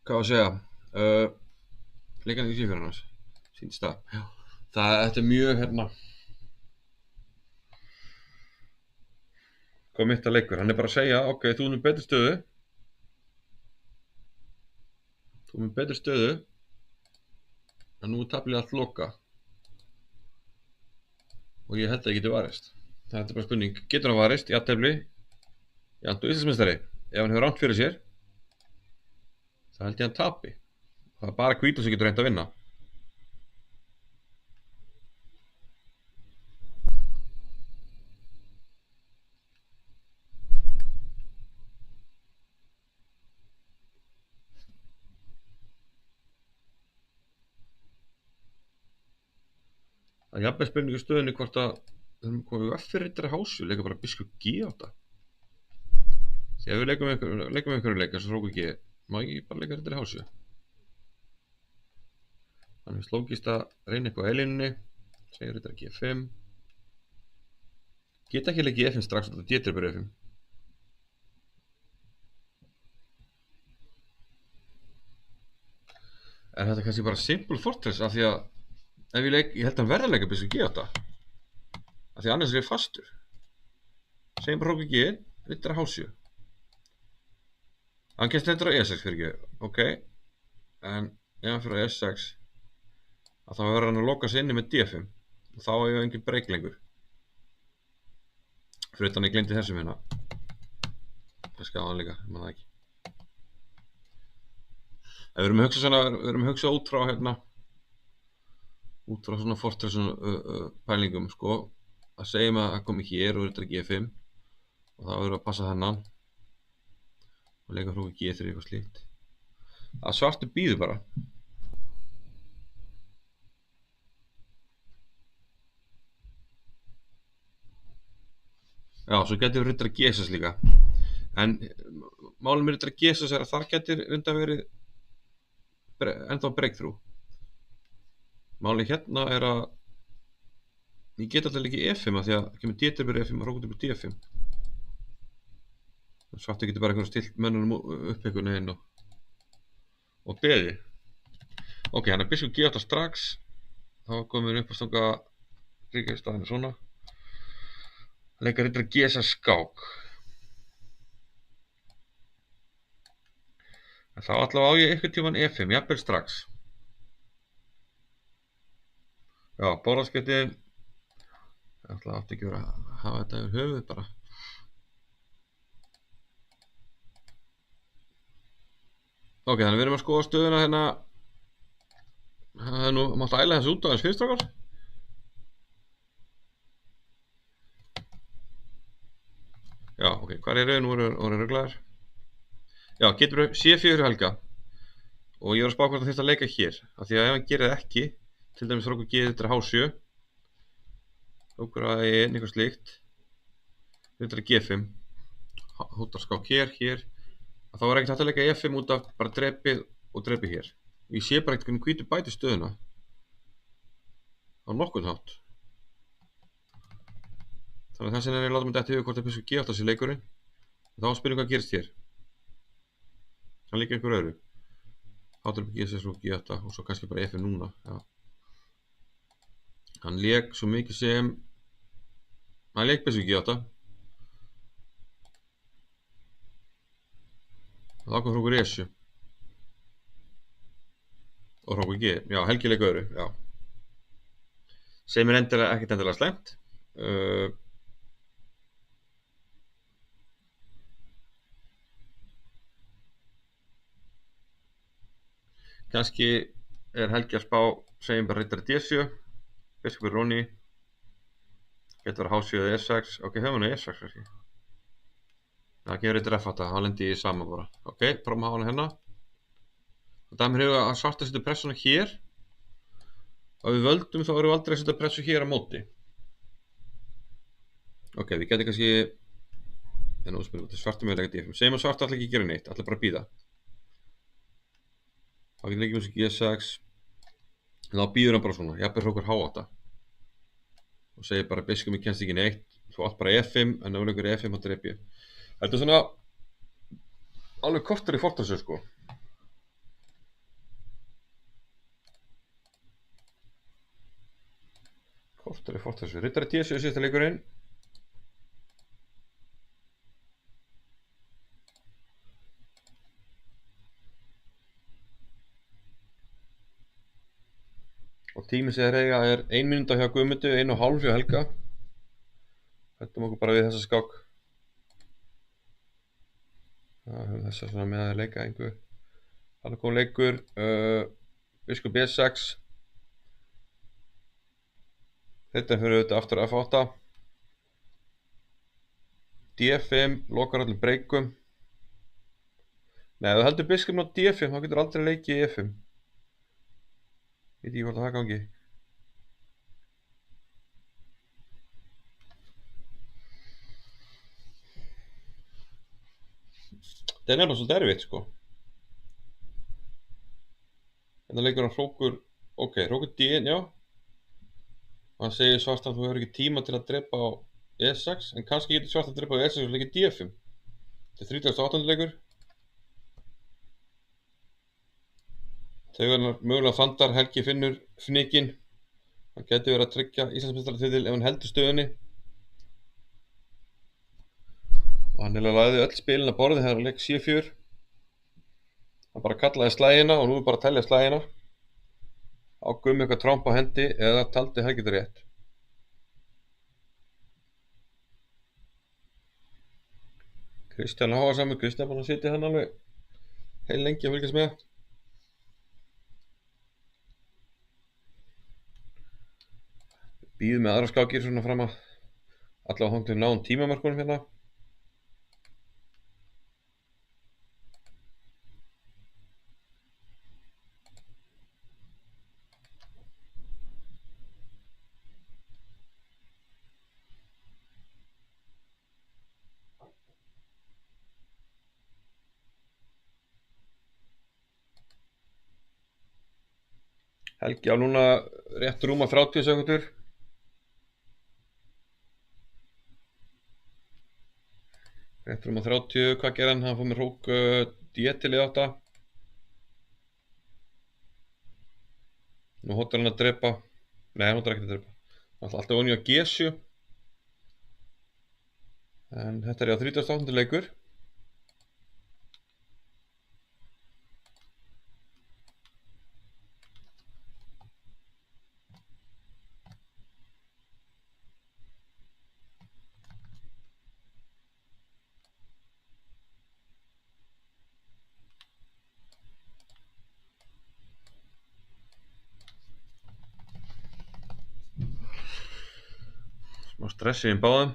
hvað var að segja, leikar hann í C4 hans, sýndist það. Já. Þetta er mjög hvað mitt að leikur, hann er bara að segja, ok, þú er með betri stöðu. Þú er með betri stöðu, en nú er taflið allt loka. Og ég held að ég geti varist. Þetta er bara spurning, getur hann varist í jafntefli? Já, þú Íslandsmeistari, ef hann hefur rangt fyrir sér, þá held ég hann tapi. Það er bara hvítur sem getur reynt að vinna. Það er jafnveg spurning í stöðunni hvort að þeim komum við fyrir rittara H7, leika bara biskup G á þetta. Þegar við leikum einhverju leika sem hróku G, má ekki bara leika rittara H7. Þannig við slókist að reyna eitthvað á elínunni, segja rittara G5. Geta ekki leikið F5 strax, þetta getur bara F5. En þetta er kannski bara simple fortress af því að ef ég held að hann verða að leika biskup G á þetta. Af því að annars er ég fastur. Segjum bara hróku G, rittara H7. Hann kemst rittara E6 fyrir ekki, ok. En ef hann fyrir E6, að þá verður hann að loka sig inni með D5. Og þá er ég engin breyk lengur. Fyrir utan ég gleymdi þessum hérna. Það skáði hann líka, ég man það ekki. Við erum að hugsa út frá út frá svona fortressum pælingum, sko. Að segjum að það komi hér og rittara G5 og þá verður að passa þennan og leika hróku G3 eitthvað slíkt. Að svartur býður bara. Já, svo getur við rittara G6 líka. En málið með rittara G6 er að þar getur undan verið ennþá breakthrough. Málið hérna er að ég get alltaf ekki F5 að því að kemur D-tefur F5 og hrókutefur D5. Svartur getur bara einhvern stilt mönnunum upp einhvern veginn og beði. Ok, hann er biskup G8 strax. Þá komum við upp að stanga ríkjastaðinu svona. Leika rittara G6 skák. En þá allavega á ég einhvern tímann F5, jafnvel strax. Já, borðaskipti. Það átti ekki verið að hafa þetta yfir höfuð bara. Ok, þannig við erum að skoða stöðuna hérna. Það er nú mátt að æla þessu út á þess fyrst okkar. Já, ok, hvar eru þau? Nú eru ruglaðir. Já, getur við C4 Helga. Og ég var að spá hvort það þyrfti að leika hér. Af því að ef hann gerir það ekki, til dæmis hróku G rittara H7. Hrókur að ég eitthvað slíkt. Rittara G5. Hóttar skák hér. Þá er ekkert hægt að leika F5 út af bara drepið og drepið hér. Ég sé bara ekkert hvernig hvítur bæti stöðuna. Á nokkurn hátt. Þannig að þess vegna er ég að láta mig detta yfir hvort það biskup G8 sé leikurinn. Þá spyrum hvað gerist hér. Hann líka einhver öðru. H3 G6 og G8 og svo kannski bara F núna. Já. Hann lék svo mikið sem hann lék best við G8. Það kom frá okkur Esju og frá okkur G. Já, Helgi leik öðru. Já. Sem er ekkert endilega slæmt. Kannski er Helgi að spá, segjum bara riddari D7, biskupur Róni, getur verið H7 eða E6, ok, höfum við E6 kannski. Það gefur riddari F8, hann lendi í sama bara. Ok, prófum að hafa hann hérna. Það er mér hefur að svarta setja pressuna hér. Ef við völdum þá erum við aldrei að setja pressu hér á móti. Ok, við getum kannski, en nú spilum við svarta mögulega D5. Segjum að svarta allir ekki gera neitt, allir bara bíða. Þá getur leikjum þessu G6. Þá býður hann bara svona, jafnvel frá okkur H8 og segir bara biskupinn kennst ekki neitt, þú átt bara E5 en ef hann leikur E5 þá drep ég. Þetta er svona alveg kortur í fortasöðu sko. Kortur í fortasöðu. Riddari D7 er síðasta leikurinn. Og tíminn sem þeir eiga er 1 mínúta hjá Guðmundu, 1,5 hjá Helga. Höldum okkur bara við þessa skák. Það höfum þessa svona með að leika einhver. Alveg góð leikur. Biskup B6. Þetta fyrir auðvitað aftur F8. D5, lokar allir breykum. Nei, ef þú heldur biskupinn á D5 þá getur aldrei leikið E5. Ég veit ekki hvort það gangi. Það er nefnilega svolítið erfitt sko. Hérna leikur hann hrókur, ok, hrókur D1, já. Og hann segir svartan þú hefur ekki tíma til að drepa á E6, en kannski getur svartan að drepa á E6 og leikir D5. Þetta er 38. leikur. Þegar mögulega þandar Helgi finnur fnikinn. Hann getur verið að tryggja Íslandsmeistaratitil ef hann heldur stöðunni. Og hann lagði öll spilin að borði þegar hann leik C4. Hann bara kallaði slagina og nú er bara að telja slagina. Á Gummi eitthvað tromp á hendi eða taldi Helgi þetta rétt. Kristján Háasamur, Kristján bara sitja hann alveg heil lengi að fylgjast með. Býðum með aðra skákir svona fram að allavega hóngtum náum tímamörkunum hérna. Helgi á núna rétt rúma 30 sekundur. Rétt rúma 30, hvað gerir hann? Hann fór með hrók D til E8. Nú hóttar hann að drepa. Nei, hann hóttar ekki að drepa. Hann ætla alltaf onni á G7. En þetta er á 38. leikur. Smá stressi í báðum.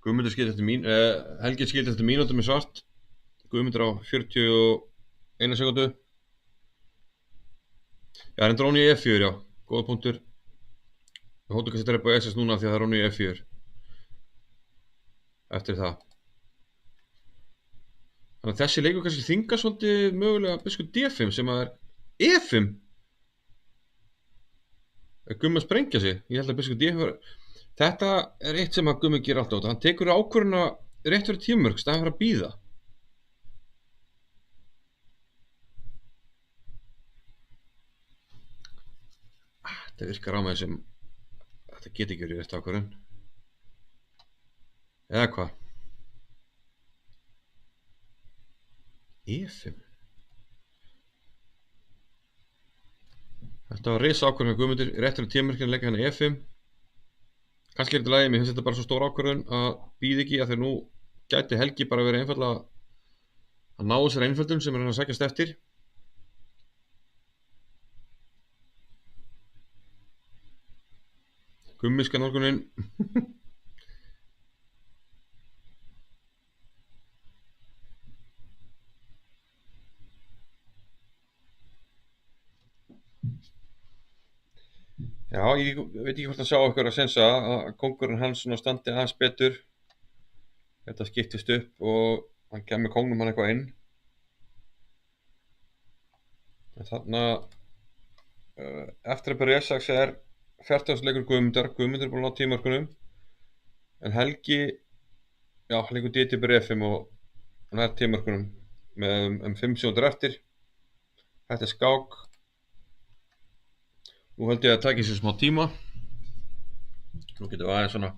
Guðmundur skildi eftir Helgi skildi eftir mínútu með svart. Guðmundur á 41 sekundu. Já, hann er dróni í E4, já. Góða punktur. Við hóttum kannski að drepa á E6 núna því að það er dróni í E4. Eftir það. Þannig að þessi leikur kannski þingar svolítið mögulega biskup D5 sem að er E5. Gummi að sprengja sig. Ég held að biskup D5 Þetta er eitt sem að Gummi gerir alltaf. Hann tekur ákvörðun að rétt fyrir tímamörk staðan fyrir að bíða. Þetta virkar á mig sem þetta geti ekki verið rétt ákvörðun. Eða hvað? E5. Þetta var risa ákvörðun með Guðmundur, rétt fyrir tímamörkin leggja hann E5. Kannski þetta lagi, mér finnst þetta bara svo stór ákvörðun að býða ekki, að þegar nú gæti Helgi bara verið einfallega að ná þessar einföldun sem hann að sækjast eftir. Gummiska nálgunin. Já, ég veit ekki hvort að sjá ykkur að sensa að kóngurinn hans svona standi aðeins betur. Þetta skiptist upp og hann kemur kóngnum hann eitthvað inn. En þarna eftir að byrja E6 er 40. leikur Guðmundur er búinn að ná tímamörkunum. En Helgi, já, hann leikur D til byrja E5 og hann er tímamörkunum með 5 sekúndur eftir. Þetta er skák. Nú held ég að taka sér smá tíma. Nú getum við aðeins svona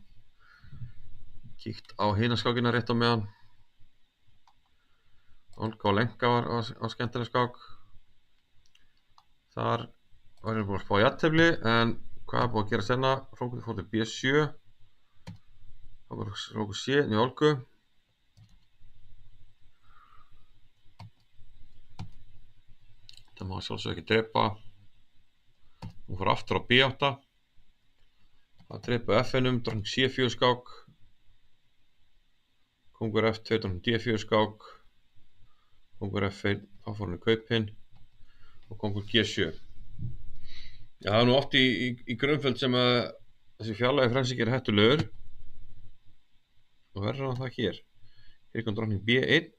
kíkt á hina skákina rétt á meðan. Olga og Lenka var á skemmtileg skák. Þar var ég búin að spá jafntefli, en hvað er búin að gera senna? Hrókur fór til B7. Það var Hrókur C í Olgu. Þetta má sjálfsög ekki drepa. Hún fór aftur á B8. Það drepa F1, drótning C4 skák. Kóngur F2, drótning D4 skák. Kóngur F1, áfórunni kaupinn. Og kóngur G7. Já, það er nú oft í grunnföld sem að þessi fjarlægi frelsing er hættulegur. Og verður hann það hér. Hér kom drótning B1.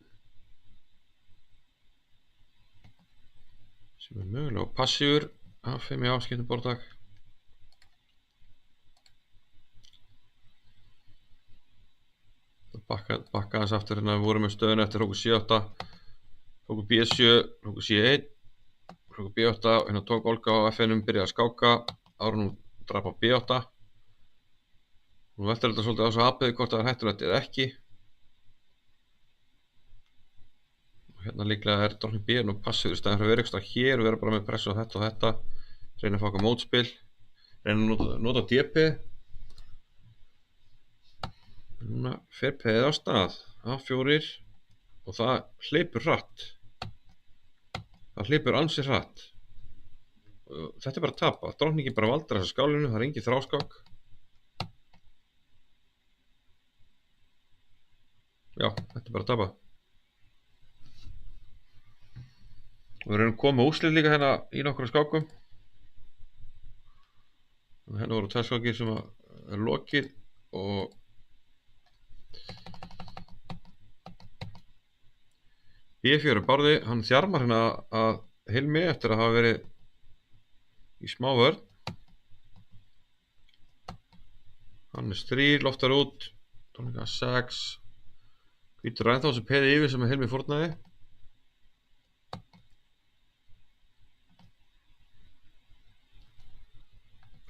Sem er mögulega passífur. A5 í afskiptum borðdag. Bakka aðeins aftur hérna, við vorum með stöðuna eftir Hrókur C8, Hrókur B7, Hrókur C1, Hrókur B8, hérna tók Olga á F1, byrjaði að skáka, ára hún drap á B8. Hún veldur þetta svolítið á svo aðbeði hvort það er hættulegt eða ekki. Og hérna líklega er drótning B nú passífur í staðinn fyrir að vera eitthvað hér og vera bara með pressu á þetta og þetta. Reyna að fá eitthvað mótspil, reyna að nota DP. Núna fer peðið á stað, A4 og það hleypur hratt. Það hleypur ansi hratt. Þetta er bara að tapa, drótningin bara valdar þessa skálinu, það er engin þráskák. Já, þetta er bara að tapa. Og við erum komið úrslit líka hérna í nokkru skákum. Hérna voru tvær skákir sem er lokið og B4 Bárði, hann þjarmar hérna að Hilmi eftir að hafa verið í smá vörn. Hann er strír, loftar út, tónleika 6. Hvítur ennþá þessu peði yfir sem Hilmi fórnaði.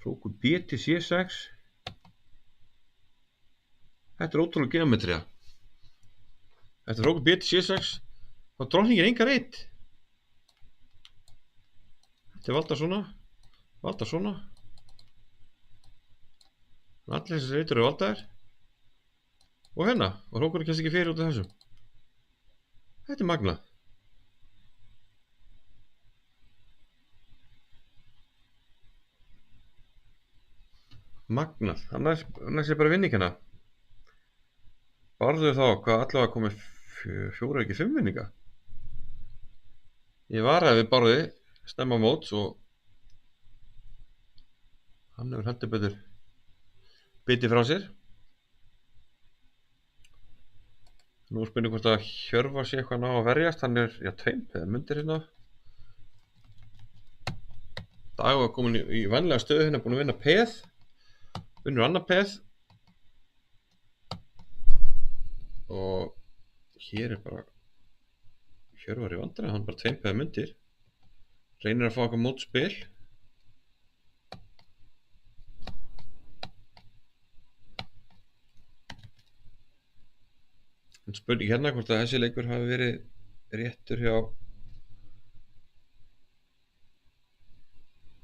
Hrókur B til C6. Þetta er ótrúlega geometría. Þetta er Hrókur B til C6. Þá drótningin engar eitt. Þetta er valda svona. Allir þessir reitur eru valdaðir. Og hérna, og Hrókur kemst ekki fyrir út af þessu. Þetta er magnað. Magnað, annars er bara vinning hérna. Bárður þá, hvað allavega komið 4 ekki 5 vinninga. Ég varaði við Bárði snemma móts og hann hefur heldur betur bitið frá sér. Nú spurning hvort að Hjörvar sé eitthvað ná að verjast, hann er, já, 2 eða mundir hérna. Dagur var komin í vanlega stöðu hérna, búin að vinna peð. Vinnur annar peð og hér bara Hjörvar í vandræðum, hann bara tveimpaði mundir, reynir að fá eitthvað mótspil. En spurning hérna hvort að þessi leikur hafi verið réttur hjá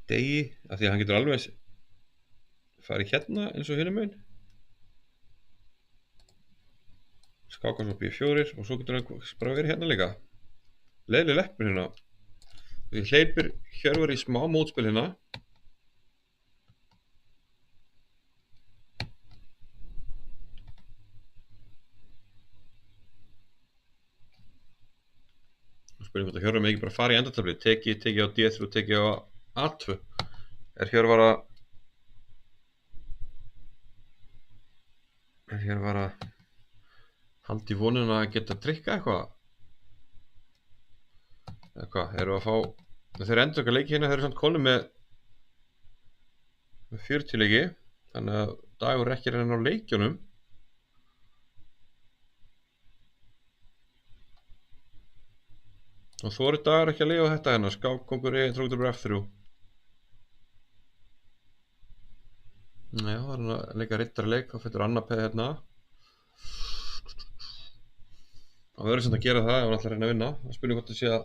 Degi, af því að hann getur alveg farið hérna eins og hinum megin, skáka svo B4 og svo getur hann bara verið hérna líka. Leiðileg leppur hérna. Við hleypir Hjörvar í smá mótspil hérna. Spurning hvort að Hjörvar með ekki bara fara í endatöfli, teki á D3, teki á A2. Er Hjörvar að halda í vonina að geta trikka eitthvað? Eða hvað, erum við að fá, þeir endur okkar leiki hérna, þeir eru samt konum með 40 leiki, þannig að Dagur er ekki að reyna á leikjunum. Og þorir Dagur ekki að lifa þetta hérna, skák, kongur E, tróktur bara F3. Já, það er hann að leika rittarleik, þá fyrir Anna P hérna. Það verður samt að gera það ef hann ætlar að reyna að vinna. Það spurning hvort það sé að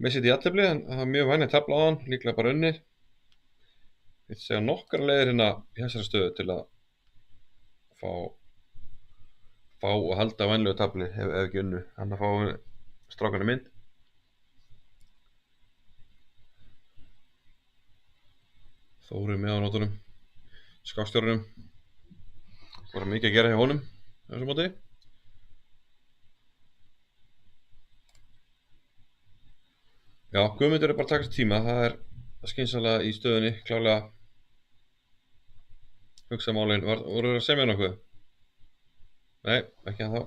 missi þetta í jafntefli, en það er mjög vænlegt tefla á hann, líklega bara unnið. Ég vil segja nokkrar leiðir hérna í þessari stöðu til að fá og halda vænlegu tafli ef ekki unnu. Hann að fá strákana mynd. Þóri með á nótunum, skákstjórunum. Bara mikið að gera hjá honum þessum móti. Já, Guðmundur er bara að taka sér tíma, það er skynsamlega í stöðunni, klálega hugsa málin. Voru þeir að semja nokkuð? Nei, ekki ennþá.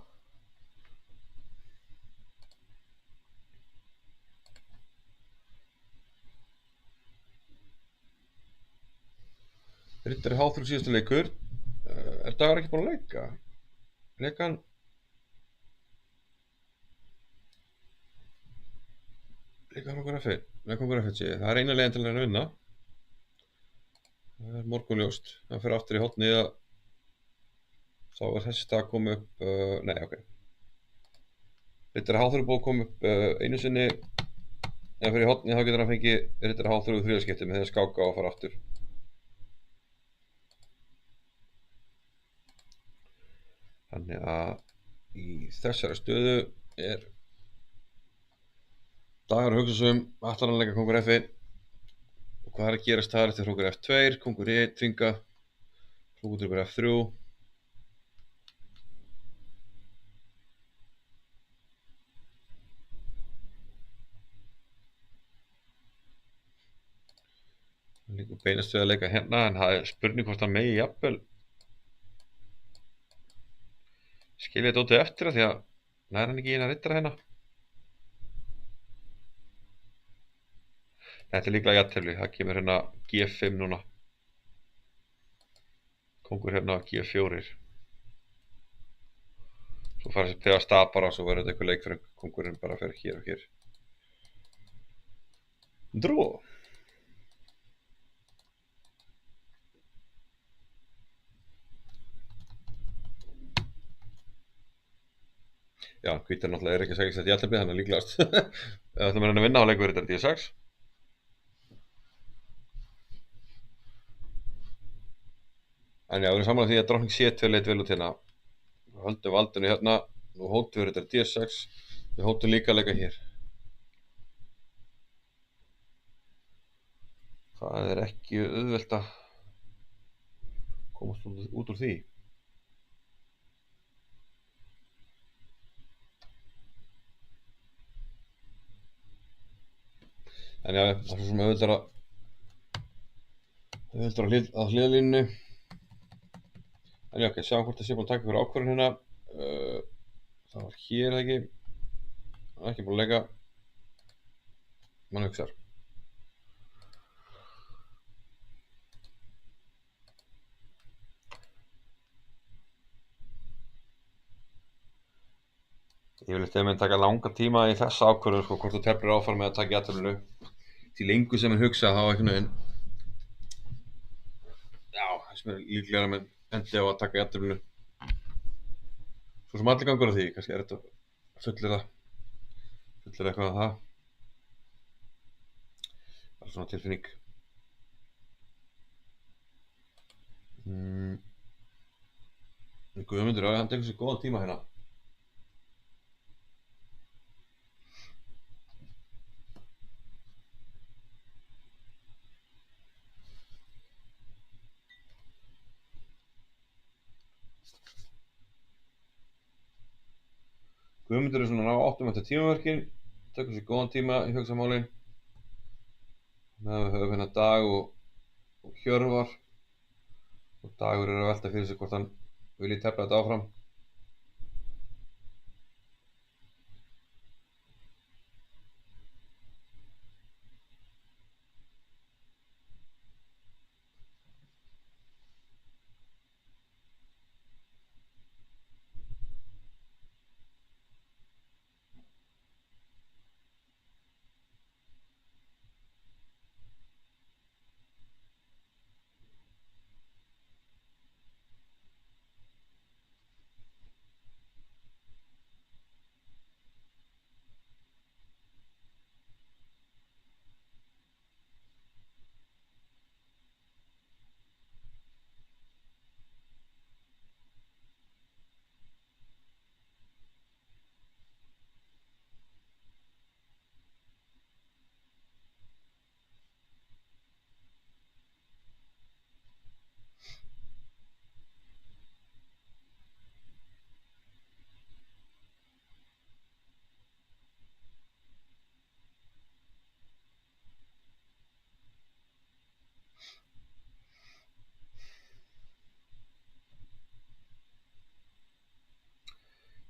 Rittari H3 síðustu leikur. Er Dagur ekki búinn að leika? Leika hann kongur F1? Nei, kongur F1 sé ég. Það er eina leiðin til að vinna. Það er morgunljóst. Það fyrir aftur í hornið að þá er þessi dag komið upp, nei, ok. Rittari H3 búið að koma upp einu sinni, eða fyrir hornið þá getur hann fengið Rittari H3 úr þriðaskipti með því að skáka og fara aftur. Þannig að í þessari stöðu er Dagur að hugsa sig ætlar hann að leika kongur F1 og hvað er að gerast þar eftir kongur F2, kongur E, tringa, kongur bara F3. Hann líka beinast við að leika hérna, en það er spurning hvort hann megi jafnvel skilja þetta út eftir að því að nær hann ekki í eina rittara hérna. Þetta er líklega jafntefli, það kemur hérna G5 núna. Kongur hérna G4. Svo fara þessi þegar stað bara, svo verður þetta eitthvað leik fyrir kongurinn bara fyrir hér og hér. Dró. Já, hvítar náttúrulega er ekki að segja þetta jafntefli, þannig að líklegast. Ef ætlum að vinna á leikur þetta D6. En já, við erum saman að því að drottning C2 leit vel út hérna. Við höldum valdinu hérna, nú hóttum við þetta D6, við hóttum líka að leika hér. Það er ekki auðvelt að komast út úr því. En já, það er svo sem auðvitað að hliðalínu. En já, ok, sjáum hvort það sé búin að taka ykkur ákvörðun hérna. Það var hér eða ekki. Það er ekki búin að leika. Mann hugsar. Yfirleitt þegar menn taka langa tíma í þessa ákvörðun, sko, hvort þú teflir áfram með að taka jafnteflinu, því lengur sem menn hugsa þá einhvern veginn, já, þess með líklega menn endi á að taka jafnteflinu. Svo sem allir gangur á því, kannski er þetta fullir eitthvað af það. Það er svona tilfinning. Guðmundur, hann tekur sér góðan tíma hérna. Guðmundur er svona ná 8 eftir tímaverkin, tekur sér góðan tíma í hugsamálin. Meðan við höfum hérna Dag og Hjörvar, og Dagur er að velta fyrir sig hvort hann vilji tefla þetta áfram.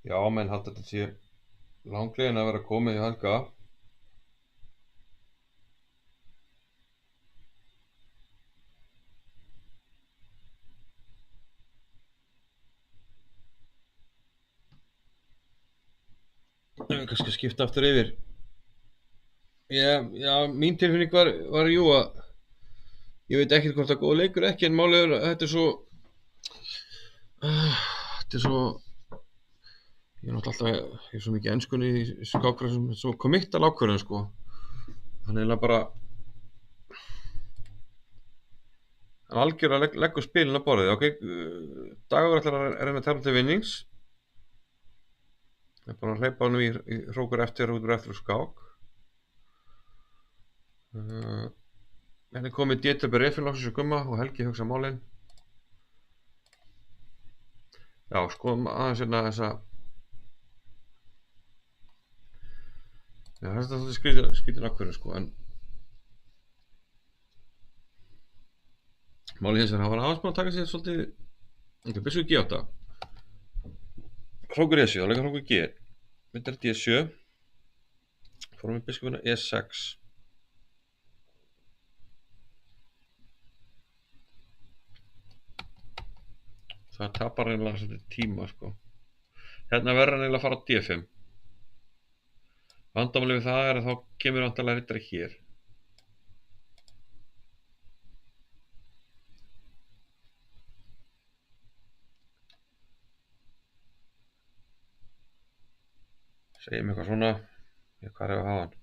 Já, menn halda þetta sé langlegin að vera komið í Helga. Kannski að skipta aftur yfir. Já, mín tilfinning var jú að ég veit ekkert hvort það er góð leikur ekki, en málið er að þetta er svo ég er náttúrulega alltaf, ég er svo mikið enskunni í skákræsum, svo committal ákvörðun, sko. Hann er bara hann algjörlega leggur spilin á borðið. Ok, Dagur ætlar að reyna að tefla til vinnings. Það er bara að hleypa honum í hrókur eftir skák. Henni komið D-töfur Refin loksins og Gumma og Helgi hugsa málin. Já, skoðum aðeins hérna þessa. Já, þetta er svolítið skrítin ákvörðun, sko, en málið hins vegar, hann var aðeins að taka sér svolítið byssu G8. Hrókur E7, þá leika hrókur G. Myndar D7. Fórum við biskupina E6. Það tapar reynilega svolítið tíma, sko. Hérna verður hann eiginlega að fara á D5. Vandamálið við það er að þá kemur vantarlega riddari hér. Segjum eitthvað svona. Hvað er að hafa hann?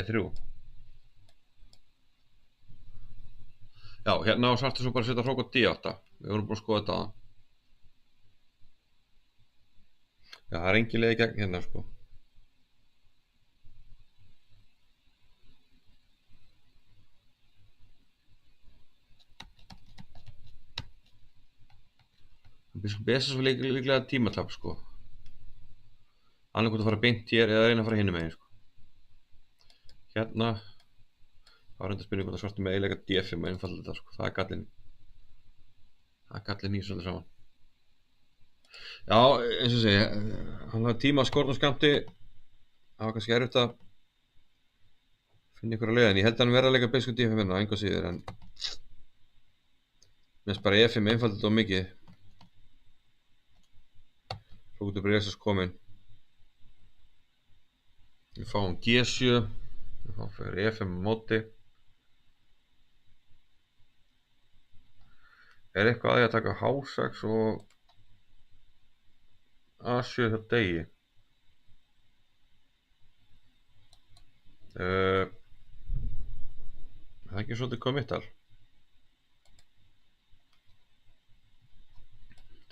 E3. Já, hérna á svartur svo bara að setja hrók á D8. Við vorum búin að skoða þetta aðan. Já, það er engin leið í gegn hérna, sko. Biskup B6 var líklega tímatap, sko. Annað hvort að fara beint hér eða reyna að fara hinum megin, sko. Hérna þá er enda spurning hvort að svartur með eiginleika D5 og einfalda þetta, sko. Það er gallinn. Það er gallinn í svolítið saman. Já, eins og segja, hann hafði tíma að skorna skamti. Það var kannski erfitt að finna ykkur að leiða, en ég held að hann verða að leika biskup D5 á enga síður, en mér finnst bara E5 einfalda þetta of mikið. Hrókutur Bresas kominn. Við fáum G7. Við fáum fyrir E5 á móti. Er eitthvað að ég að taka H6 og A7 hjá degi? Það er ekki svolítið kommittal.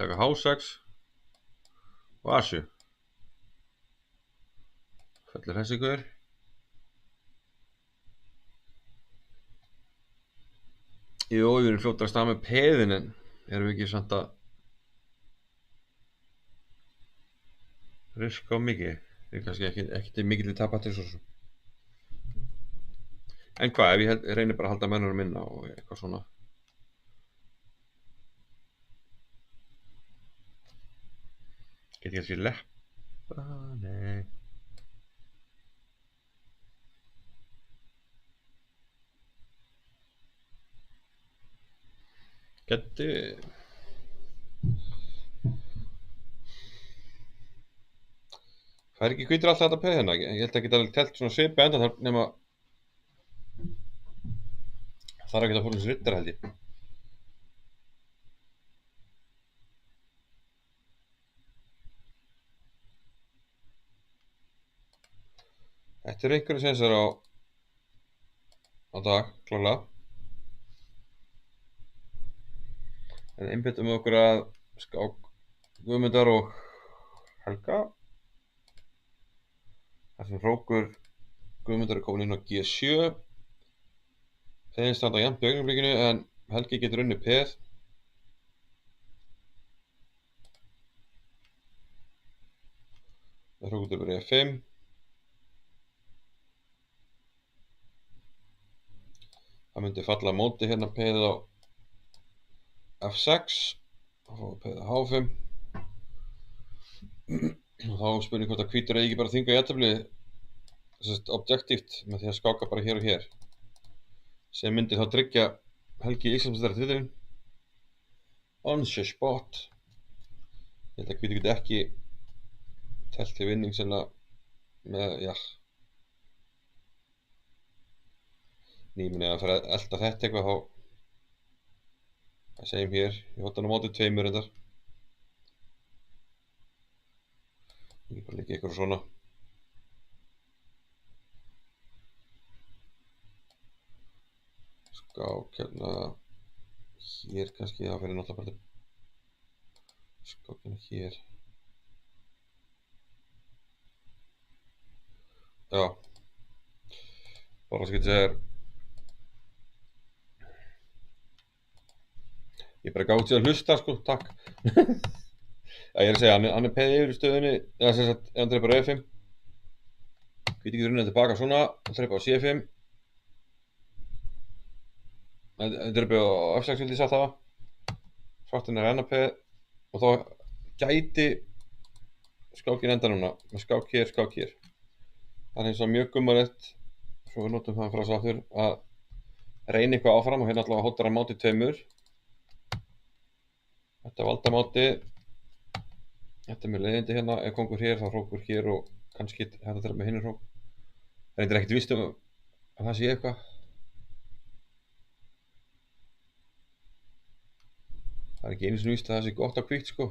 Taka H6 og A7. Fellur þessi ykkur. Jú, við erum fljótar að staða með peðin, en erum við ekki samt að riska á mikið? Við erum kannski ekki mikið til tapatir svo sem. En hvað, ef ég reynir bara að halda mönnunum minna og eitthvað svona. Get ég kannski leppa? Nei. Geti... Það er ekki hvítur alltaf þetta peð hérna. Ég held að geta alveg telt svona svipa enda þar nema... Það er að geta fólksins riddar held ég. Þetta eru einhverju sensor á dag, klálega. En einbyttum við okkur að skák Guðmundar og Helga. Þar sem hrókur Guðmundar er komin inn á G7. Peðin standa jafnt í augnablikinu en Helgi getur unnið peð. Það hrókur bara E5. Það myndi falla á móti hérna peðið á F6 og peðið á H5. Og þá spurning hvort að hvítur eigi ekki bara þvinga jafntefli objektíft með því að skáka bara hér og hér, sem myndi þá tryggja Helgi Íslandsmeistaratitilinn on the spot. Ég held að hvítur geti ekki telt til vinning sennilega með, já, nýminni að fara að elta þetta eitthvað, þá segjum hér, ég hótt hann á móti tveimur reyndar. Ég bara líka eitthvað svona. Skák hérna hér kannski, það fyrir náttúrulega bara til skákina hér. Já, bara að skilja þér. Ég bara gátt sér að hlusta sko, takk. Ég er að segja, hann er peðið yfir í stöðunni, eða sem sagt, ef hann dreipar á E5. Hvíti getur unnið tilbaka svona, og dreipar á C5. Dreipar á F6 vildi ég sagt það. Svartinn er enn að peð, og þá gæti skákin enda núna, með skák hér, skák hér. Það er eins og mjög gummalegt, svo við notum það frá aftur, að reyna eitthvað áfram, og hérna allavega hóttar hann máti tveimur. Þetta er valdamáti. Þetta er með leiðindi hérna, ef kongur hér þá hrókur hér og kannski þetta til með hinn hrók. Það er ekkert víst um að það sé eitthvað. Það er ekki einu sinni víst að það sé gott á hvítt sko.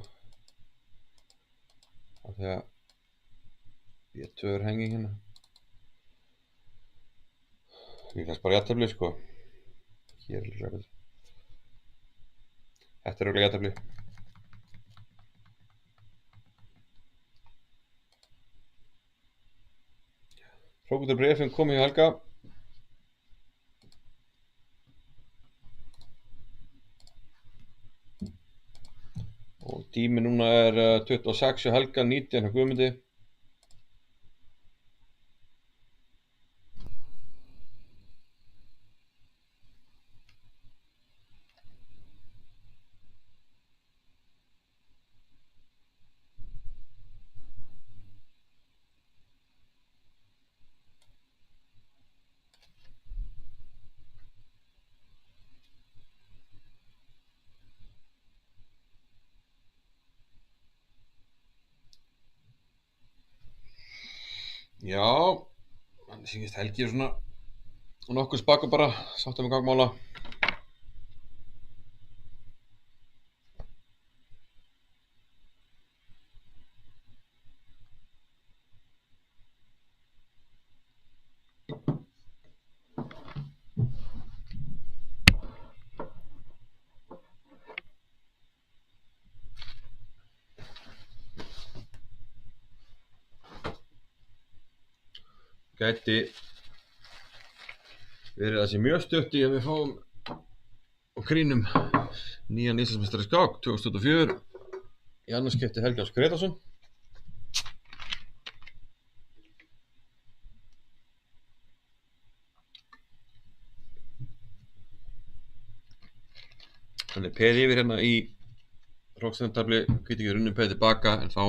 Af því að B2 er henging hérna. Líkast bara jafntefli sko. Hér er líka betur. Þetta er örugglega jafntefli. Hrókutur Breiðfinn komið hjá Helga. Og tími núna er 26 hjá Helga, 19 hjá Guðmundi. Já, hann síðast helgi er svona nokkuð spaka bara, sáttum við gangmála. Gæti verið það sé mjög stutt í að við fáum og krýnum nýjan Íslandsmeistara í skák 2024 í annars skipti Helgi Ás Grétarsson. Hann er peði yfir hérna í hrókstendafli, getur ekki runnið peði tilbaka en þá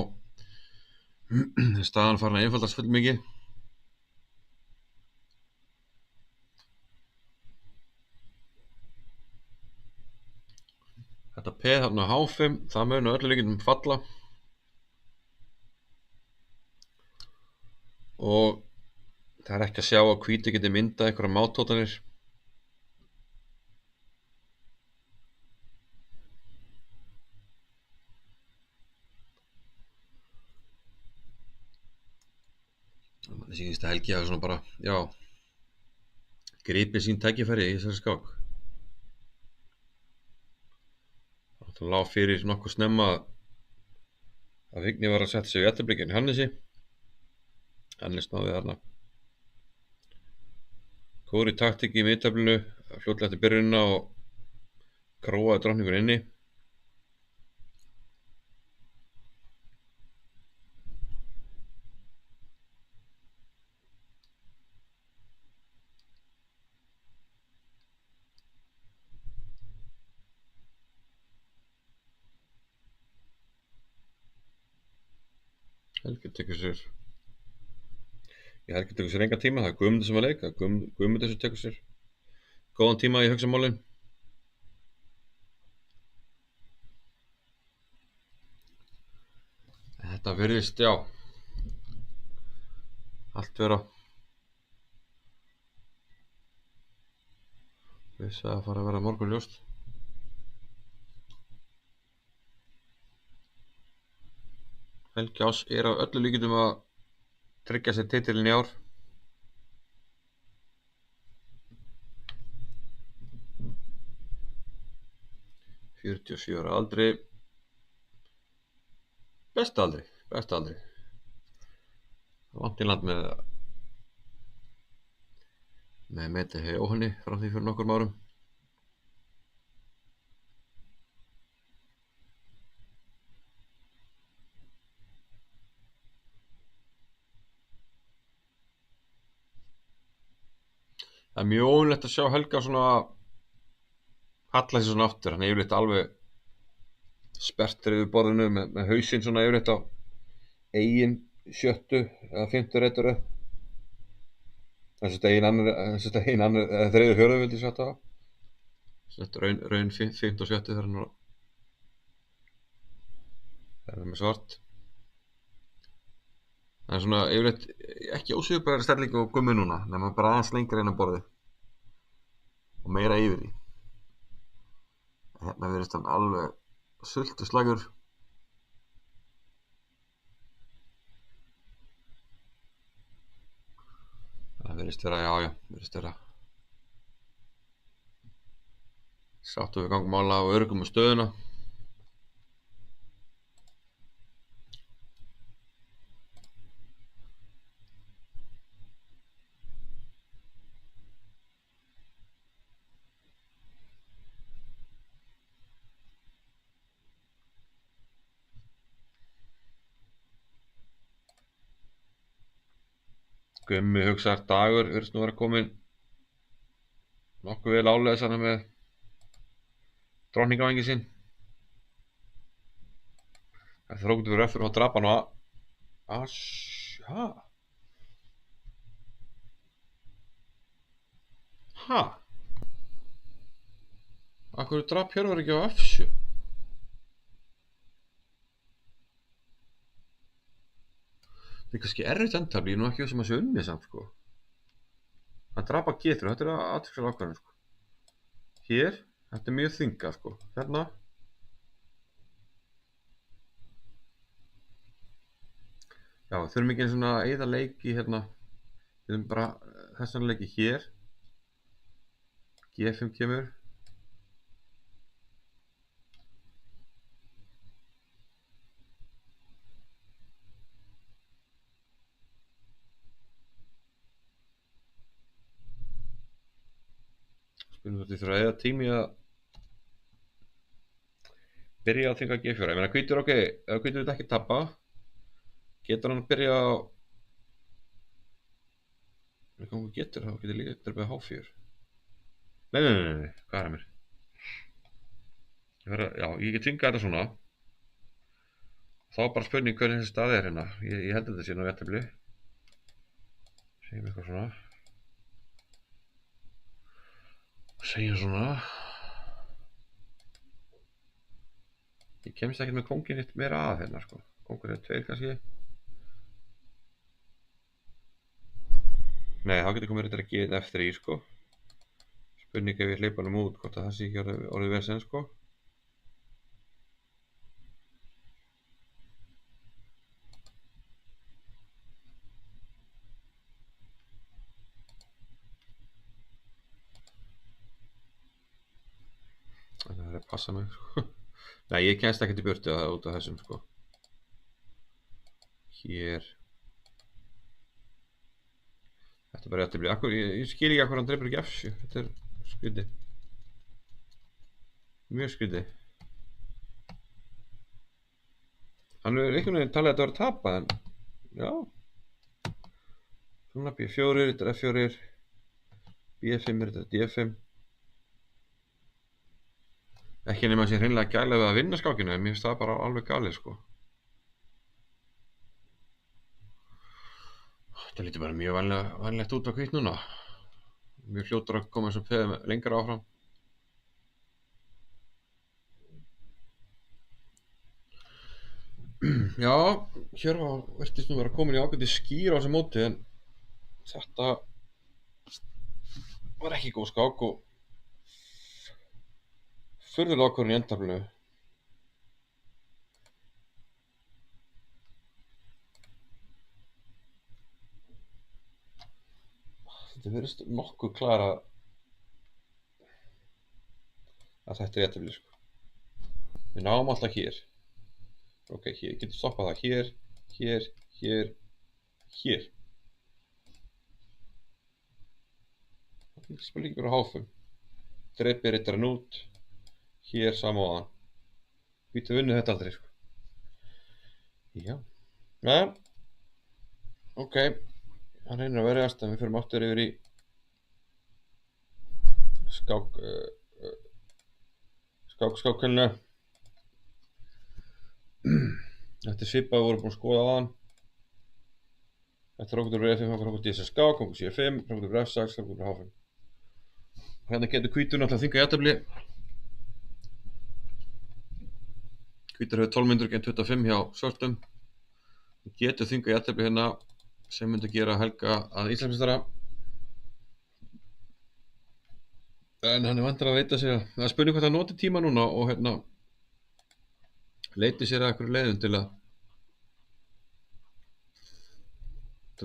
er staðan farin að einfaldast full mikið. Þetta peð þarna á H5, það mun að öllu líkindum falla og það er ekki að sjá að hvíti geti myndað einhverja mátótanir. Það sýnist að Helgi hafi svona bara, já, gripið sín tækifæri í þessari skák. Það lá fyrir nokkuð snemma að Vigni var að setja sig í jafntefli Hannesi. Hannes náði þarna góðri taktík í miðteflinu fljótlega eftir byrjunina og króaði drottningur inni. Helgi tekur sér engan tíma, það er Guðmundur sem að leika, Guðmundur sem tekur sér góðan tíma í hugsamálin. Þetta virðist, já, allt vera vissi að fara að vera morgunljóst. Helgi Ás er á öllu líkindum að tryggja sér titilinn í ár. ...47 ára aldri. Besta aldri. Vant í land með Mette Jóhanni frá því fyrir nokkrum árum. Það er mjög óvenjulegt að sjá Helga svona halla sig svona aftur. Hann er yfirleitt alveg sperrtur yfir borðinu með hausinn svona yfirleitt á eigin sjöttu eða fimmtu reitur. Þess að eigin annar eða þriðju fjórðu vildi ég sagt það. Þetta raun fimmt og sjöttu þegar hann er með svart. Það er svona yfirleitt ekki ósvipaðri stellingu og Gummi núna, nema bara aðeins lengra inn á borðið og meira yfir því. Hérna virðist hann alveg sultuslagur. Það virðist vera, já, virðist vera sáttu við gangmála og öruggum með stöðuna. Gummi hugsar Dagur virðist nú vera komin nokkuð vel áleiðis hann með drottningavænginn sinn. Það þrókti fyrir öffur og drap hann á Akkur drap Hjörvar ekki á F7? Það er kannski erfitt endafli, ég er nú ekki sem að sé unnið samt, sko. Að drapa G3, þetta er aðtökslega ákvæðin, sko. Hér, þetta er mjög þingað, sko. Hérna. Já, þurfum ekki eins og að eyða leiki, hérna. Við þurfum bara þessan leiki hér. G5 kemur. Spilum þetta þurfa að eyða tími að byrja að þinga G4. Ég meina, hvítur, ok, ef hvítur vil ekki tappa, getur hann að byrja á... Ef hann getur, þá getur líka þetta með H4. Nei, hvað er að mér? Já, ég get þingað þetta svona. Þá er bara spurning hvernig þessi staði er hérna. Ég held að þetta sé nú jafntefli. Segjum eitthvað svona. Segjum svona. Ég kemst ekkert með kóngin eitt meira að hérna, sko. Kóngur er 2 kannski. Nei, þá getur komið þetta að geta F3, sko. Spurning ef ég hleypa hann út, hvort að það sé ekki orðið vesen, sko. Það er að passa mig, sko. Nei, ég kemst ekkert í burtu út af þessum, sko. Hér. Þetta er bara rétt að bli. Ég skil ekki hvað hann dreipur ekki F7. Þetta er skrítið. Mjög skrítið. Hann er einhvern veginn talið að þetta var að tapa, en... Já. Svona B4, þetta er F4. B5 þetta er D5. Ekki nema að sé hreinlega gælið við að vinna skákinu, en mér finnst það bara alveg galið, sko. Þetta lítur bara mjög vænlegt út á hvítt núna. Mjög fljótur að koma eins og peðum lengra áfram. Já, hér virtist nú vera komin í ágæti skýr á þessu móti, en þetta var ekki góð skák og furðulega ákvörðun í endaflinu. Þetta virðist nokkuð klara að þetta er jafntefli, sko. Við náum alltaf hér. Ok, hér getum stoppað það hér, hér, hér, hér. Það spil ekki verið á H5. Dreipið rittarinn út. Hér sama á hann. Hvítur vinnur þetta aldrei, sko. Já. Nei. Ok. Hann reynir að verjast, en við förum aftur yfir í skákkunna. Þetta er svipað við vorum búin að skoða á hann. Þetta er okkur F5, okkur D6 skák, okkur C5, okkur F6, okkur H5. Hérna getur hvítur náttúrulega þingað jafntefli. Hvítur hefur 12 mínútur gegn 25 hjá svörtum. Getur þingað jafntefli hérna sem myndi gera Helga að Íslandsmeistara. En hann er vantur að veita sér að það er spurning hvort hann noti tíma núna og hérna leiti sér að einhverju leiðum til að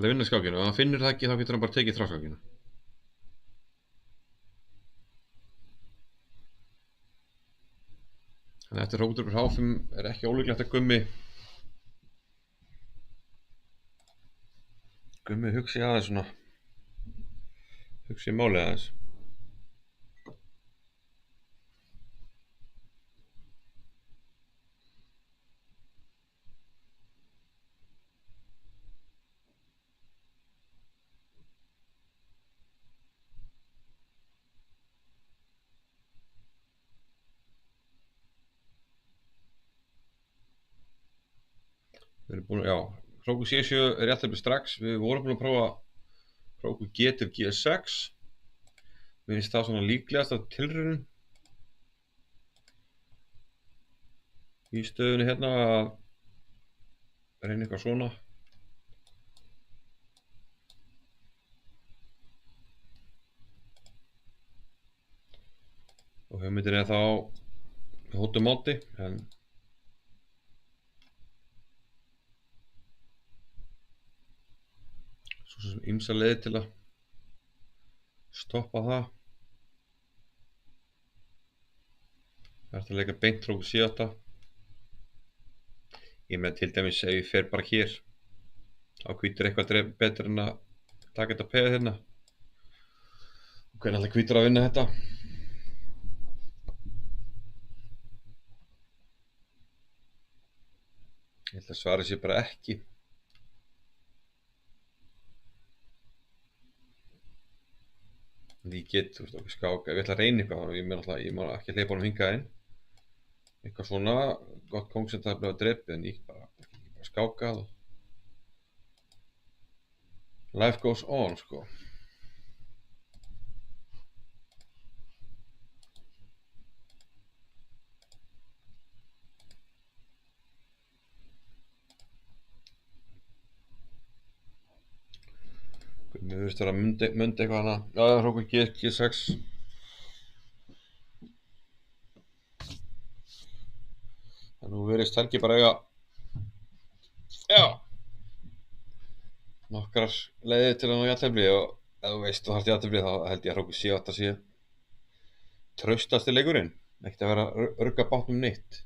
vinna skákinu. Ef hann finnur það ekki, þá getur hann bara tekið þráskákinu. Þannig að eftir Róbert H5 er ekki ólíklegt að Gummi hugsi aðeins svona. Hugsi málið aðeins. Við erum búin að, já, Krókur C7 er jafntefli strax. Við vorum búin að prófa Krókur G til G6. Mér finnst það svona líklegast að tilraun í stöðunni hérna að reyna eitthvað svona. hugmyndin er þá hóttu móti, en svo sem ýmsar leiðir til að stoppa það. Það er að leika beint frá 7-8. Ég með til dæmis ef ég fer bara hér, þá hvítur eitthvað betur en að taka þetta peðið hérna. Og hvernig ætla hvítur að vinna þetta? Ég held að svarið sé bara ekki. Ég get, þú veist, okkur skák, ef ég ætla að reyna eitthvað, ég má ekki hleypa honum hingað inn. Eitthvað svona, gott kóng sem það er bleið að drepið, en ég bara skákað og life goes on, sko. Mér finnst það að mundi eitthvað hana. Já, hrókur G6. Það nú verðist Helgi bara eiga, já, nokkrar leiðir til að ná jafntefli, og ef þú veist þú þarft jafntefli þá held ég að hrókur 7-8 sé traustasti leikurinn. Ekkert að vera að rugga bátnum neitt.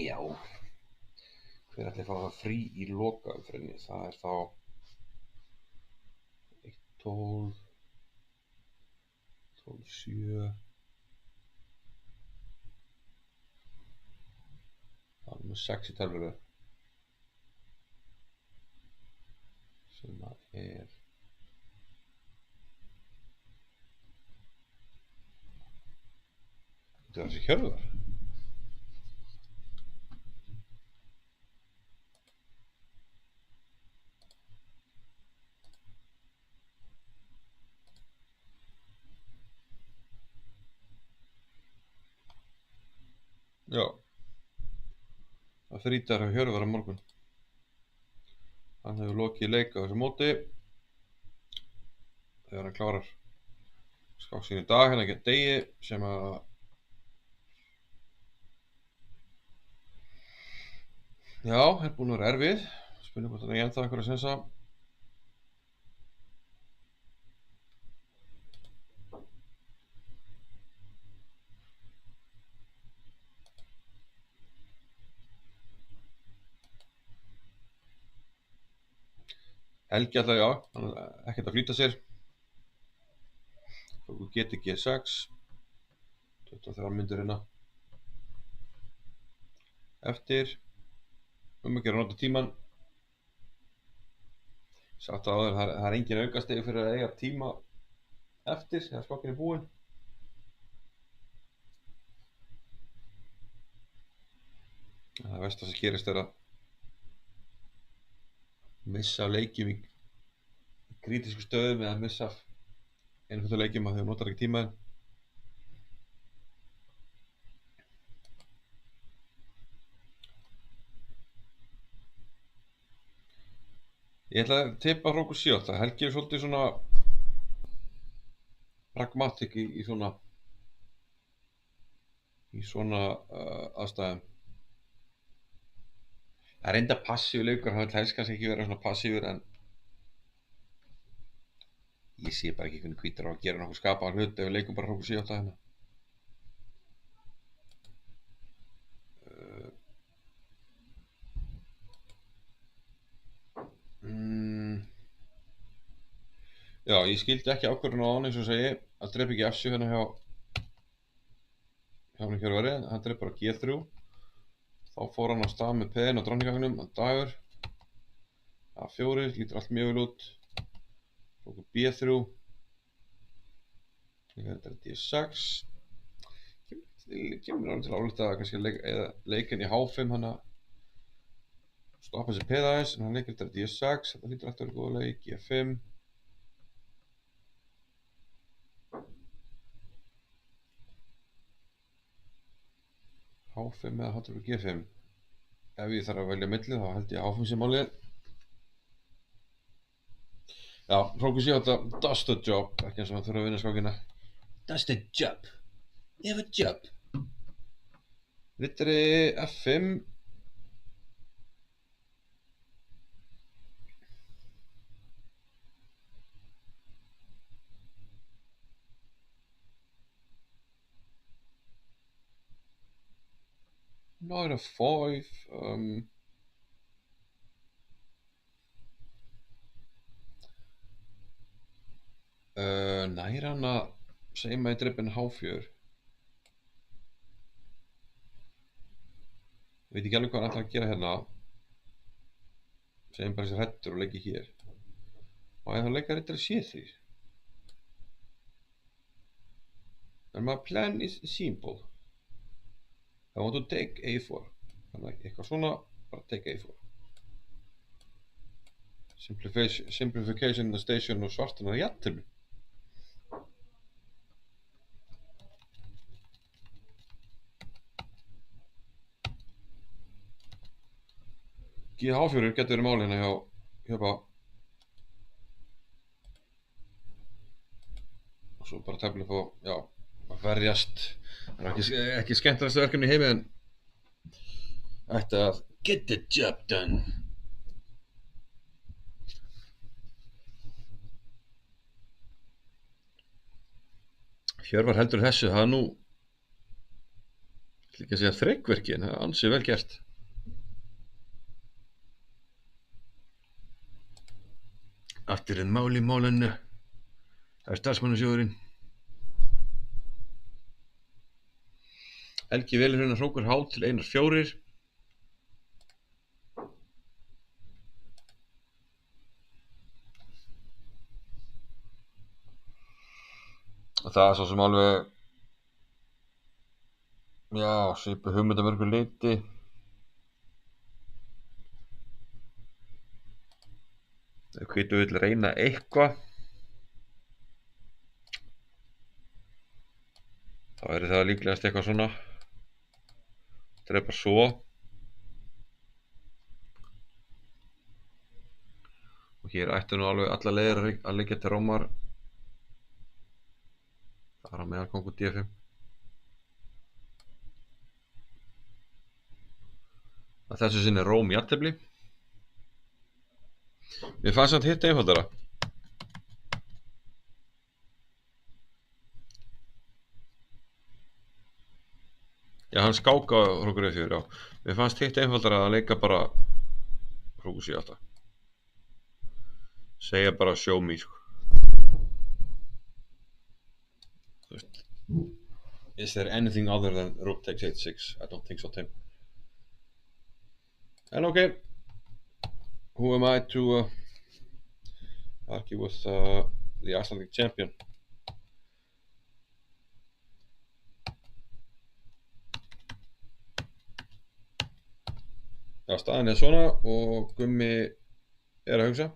Já, hver ætli fá það frí í lokaumferðinni? Það er þá 1-12, 12-7. Það er með 6 í tölvöru sem er þetta er þessi Hjörvar. Já, það frítar hjá Hjörvar á morgun. Hann hefur lokið leik á þessu móti þegar hann klárar skák sín í dag, hérna ekki degi, sem að já, er búin að vera erfið. Spurning hvort hann er ennþá einhverja sensa. Helgi alltaf, já, hann er ekkert að flýta sér. Þú getur G6, 23 myndir hérna eftir, að gera nota tíman. Sagt á þér, það er engin aukastegi fyrir að eiga tíma eftir þegar skákin er búinn. Það versta sem gerist er að missa af leikjum í krítísku stöðum eða missa af einhverju leikjum að þau notar ekki tímaðinn. Ég ætla að tippa hrókur 7-8. Helgi er svolítið svona pragmatik í svona aðstæðum. Það er enda passífur leikur, hann vil helst kannski ekki vera svona passífur, en ég sé bara ekki hvernig hvítur á að gera nokkuð skapaðan hlut ef við leikum bara hrókur 7-8 hérna. Já, ég skildi ekki ákvörðun á hann, eins og segi, að drepa ekki F7 hérna hjá hann Hjörvari, hann drepa bara G3. Þá fór hann á stað með peðin á dronningganginum, hann Dagur. A4, lítur allt mjög vel út. Tóku B3. Þetta er D6. Kemur alveg til álita að kannski leikin í H5 hann að stoppa þessi peð aðeins, en hann leikir þetta D6. Þetta lítur alltaf að vera góða leik. G5. H5 eða H3 G5. Ef ég þarf að velja milli þá held ég H5 sem málið. Já, Hrókur sé þetta does the job, ekki eins og hann þurfa að vinna skákina. Does the job. You have a job. Rittari F5. Knight F5. Nær hann að seima í drippin H4. Ég veit ekki alveg hvað hann ætlar að gera hérna. Segjum bara þessi hrættur og leiki hér. Og ég þá leika rittari C3. And my plan is simple. I want to take A4. Þannig að eitthvað svona, bara take A4. Simplification in the station og svartan að jafntefli. G4 getur verið mál hérna hjá Bá. Og svo bara tefla upp á, já, að verjast. Það er ekki skemmtilegasta verkefni í heimi, en ætti að get the job done. Hjörvar heldur þessu, það er nú ekki að segja þrekverki, en það er ansið vel gert. Aftur en mál í málinu. Það er starfsmannasjóðurinn. Helgi velur hérna Hrókur H til 1-4. Og það er svo sem alveg, já, svipu hugmynda mörgur leiti. Ef hvítu vill reyna eitthvað, þá er það líklegast eitthvað svona. Drepa svo. Og hér ættu nú alveg alla leiðir að liggja til rómar. Það er á meðal kongur D5. Að þessu sinni róm jafntefli. Mér fannst samt hitt einfaldara. Já, hann skáka Hrókur E4, já. Mér fannst hitt einfaldara að leika bara Hrókur C8. Segja bara show me, sko. Þú veist. Is there anything other than rook takes h6? I don't think so, Tim. And okay. Who am I to argue with the Icelandic champion? Já, staðan er svona og Gummi er að hugsa.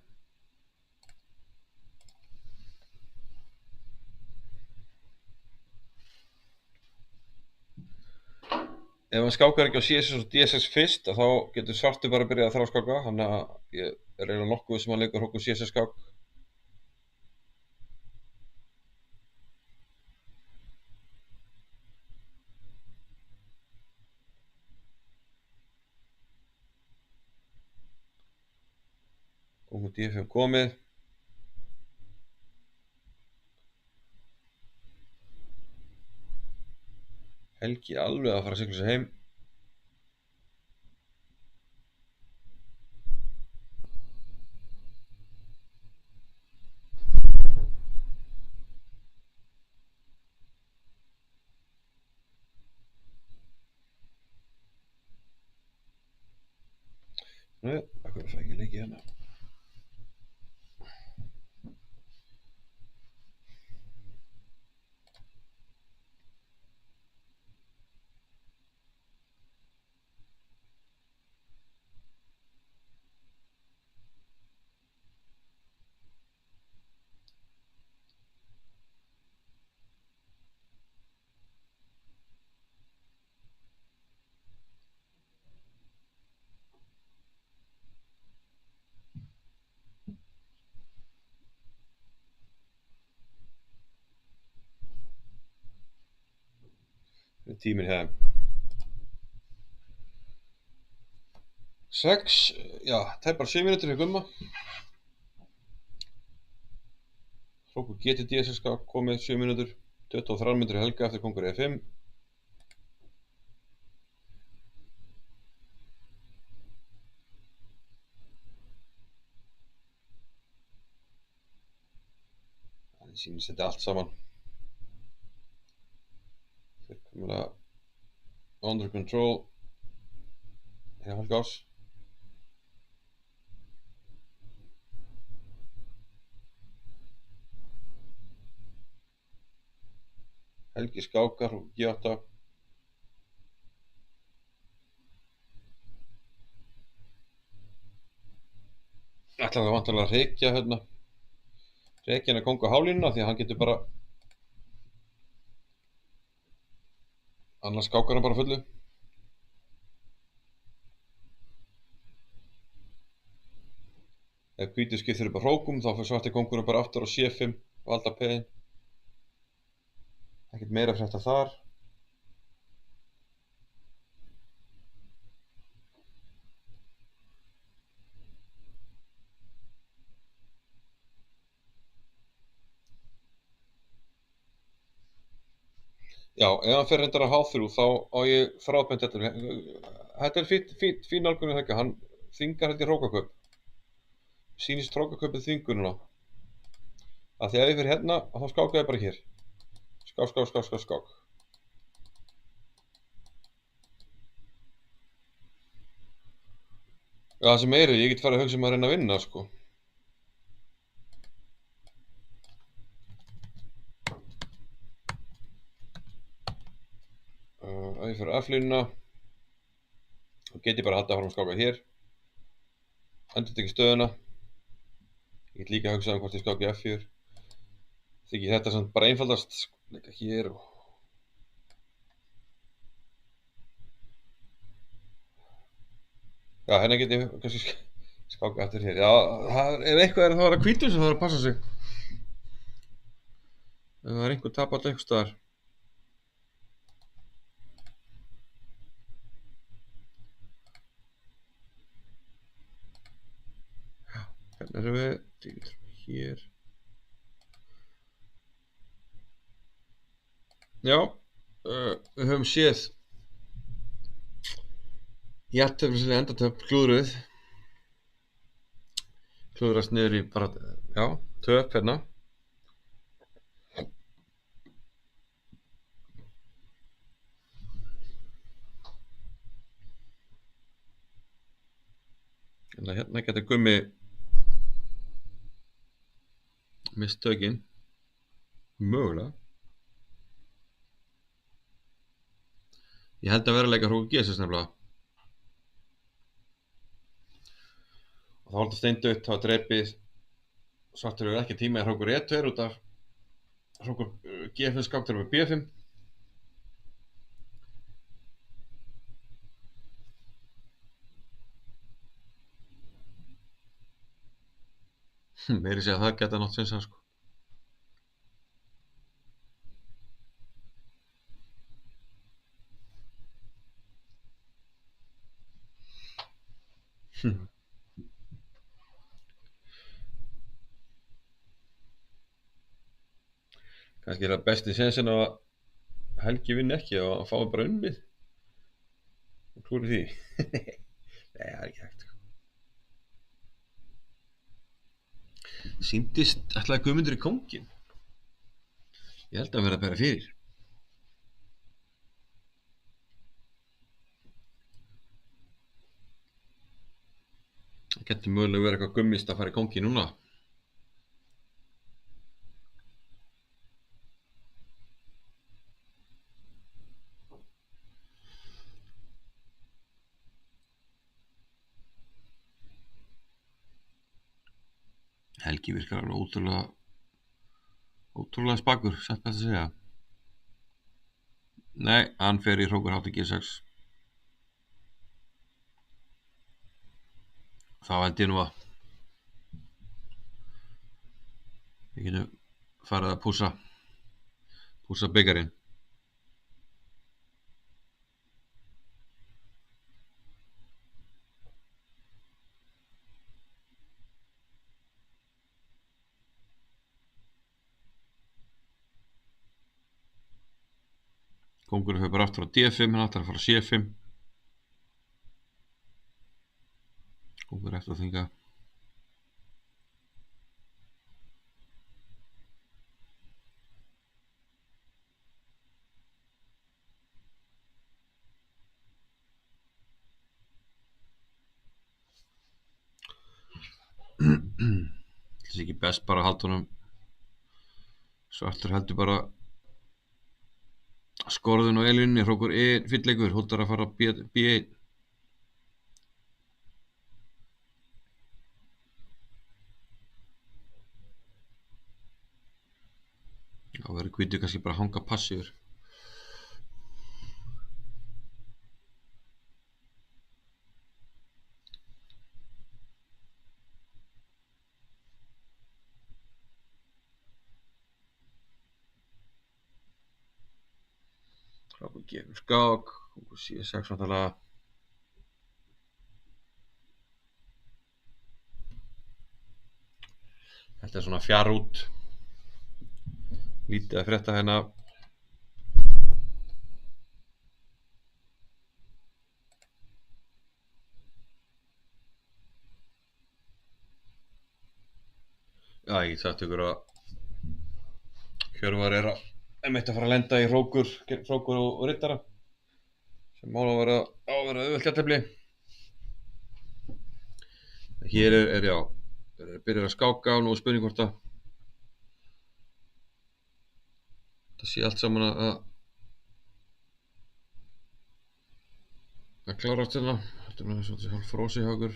Ef hann skákar ekki á C6 og D6 fyrst, þá getur svartur bara að byrja að þráskáka. Þannig að ég er eiginlega nokkuð sem hann leikur Hrókur C6 skák. Kongur D5 komið. Helgi alveg að fara að sigla sig heim. Nei, akkur fæ ekki leikið hérna. tíminn hjá þeim. 6, já, tæpar 7 mínútur fyrir Gumma. Hrókur GTD skal komið 7 mínútur, 23 mínútur Helga eftir kongur E5. Þannig sýnist þetta allt saman. Fullkomlega under control hjá Helga Ás. Helgi skákar og G8. Ætlar það vantarlega að hrekja hérna. Hrekja hann að konga hálínuna því að hann getur bara. Annars skákar hann bara fullu. Ef hvítur skiptir upp á hrókum þá fyrir svarti kongurinn bara aftur á C5 og valda peðin. Ekkert meira frétta þar. Já, ef hann fer reyndar að H3 þá á ég þráðbeint þetta. Þetta er fín nálgun Helga, hann þvingar þetta í hrókakaup. Sýnist hrókakaupið þvingununa. Af því að ef ég fer hérna þá skáka ég bara hér. Skák. Já, það sem meiri, ég get farið að hugsa að reyna að vinna, sko. Ef ég fer F-línuna þá get ég bara haldið áfram að skáka hér. Endurtekið stöðuna. Ég get líka að hugsa hvort ég skáki F4. Þykir þetta samt bara einfaldast. Leika hér og... Já, hérna get ég kannski skáka eftir hér. Já, ef eitthvað þá er það hvítur sem það er að passa sig. Ef það er einhver tapall einhvers staðar. Já, hérna erum við hér. Já, við höfum séð jafnteflislega endatöp klúðrast niður í bara, já, töp hérna. Hérna getur Gummi mist tökin, mögulega. Ég held að veruleika hrókur G6 nefnilega. Og þá var þetta steindautt, það var drepið. Svartur hefur ekki tíma í hrókur E2 út af hrókur G5 skáktur með B5. Meiri segja að það geta nátt sinns að sko. Kannski er það besti sensin að Helgi vinni ekki og að fái bara unnið. Og klúri því. Nei, það er ekki hægt. Sýndist ætlaði Guðmundur í kónginn. Ég held að hann verði að bera fyrir. Það getur mögulega verið eitthvað gummist að fara í kónginn núna. Helgi virkar alveg ótrúlega spakur, satt best að segja. Nei, hann fer í hrókur hátt í G6. Þá held ég nú að við getum farið að pússa byggarinn. Kóngurinn fyrir bara aftur á D5, hann ætlar að fara á C5. Kóngur eftir að þinga. Það sé ekki best bara að halda honum. Svartur heldur bara skorðun og elunni, hrókur fylleikur, hóttar að fara B1. Þá verður hvítur kannski bara að hanga passífur. Hrókur gefur skák, hrókur C6 vantarlega. Þetta er svona fjær út. Lítið að frétta hérna. Já, ég sagt ykkur að Hjörvar er einmitt að fara að lenda í hrókur og riddara sem má að vera auðvelt jafntefli. Hér er já, byrjar að skáka og nú er spurning hvort að það sé allt saman að klárast hérna. Þetta er svona hálf frosi hjá okkur.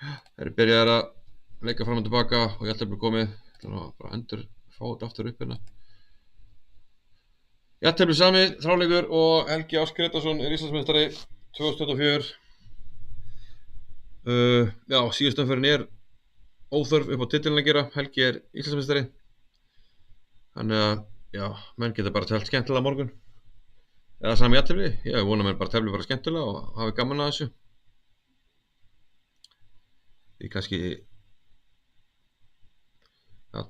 Það er byrjað að leika fram og tilbaka og jafntefli komið. Það er bara endur fá þetta aftur upp hérna. Jafntefli samið, þráleikur og Helgi Ás Gretarsson er Íslandsmeistari 2024. Já, síðustu umferðin er óþörf upp á titilinn að gera. Helgi er Íslandsmeistari. Þannig að, já, menn geta bara teflt skemmtilega morgun. Eða sami jafntefli. Ég vona menn bara tefli bara skemmtilega og hafi gaman að þessu. Við kannski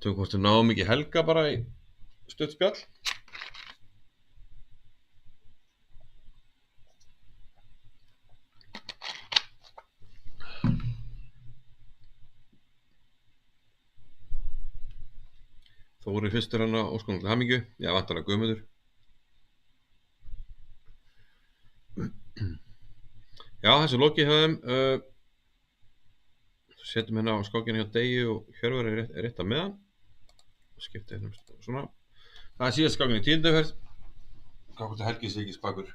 tökum hvort við náum ekki Helga bara í stutt spjall. Þóri fyrstur hann á óskonum til hamingju. Já, vantarlega Guðmundur. Já, þessu lokið hjá þeim. Setjum hérna á skákinu hjá Degi og Hjörvar er rétt að meðan. Skipta hérna svona. Það er síðast skákinu í 10. umferð. Hvað hvort Helgi sé ekki spakur.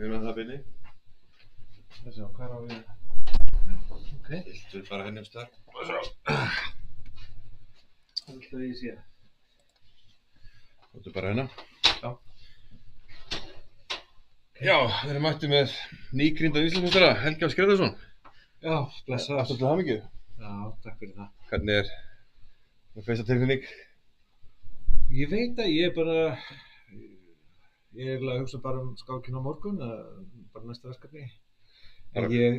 Við erum að það byrni. Þessi á, hvað á við? Ok. Viltu bara henni star? Þetta ég sé. Viltu bara hérna? Já. Já, við erum mættið með nýgrínda Íslandsmeistara, Helgi Áss Grétarsson. Já, blessaður. Aftur til hamingju. Já, takk fyrir það. Hvernig er fyrsta tilfinning? Ég veit að ég er bara, ég er að hugsa bara skákinn á morgun, bara næsta verkefni. En ég,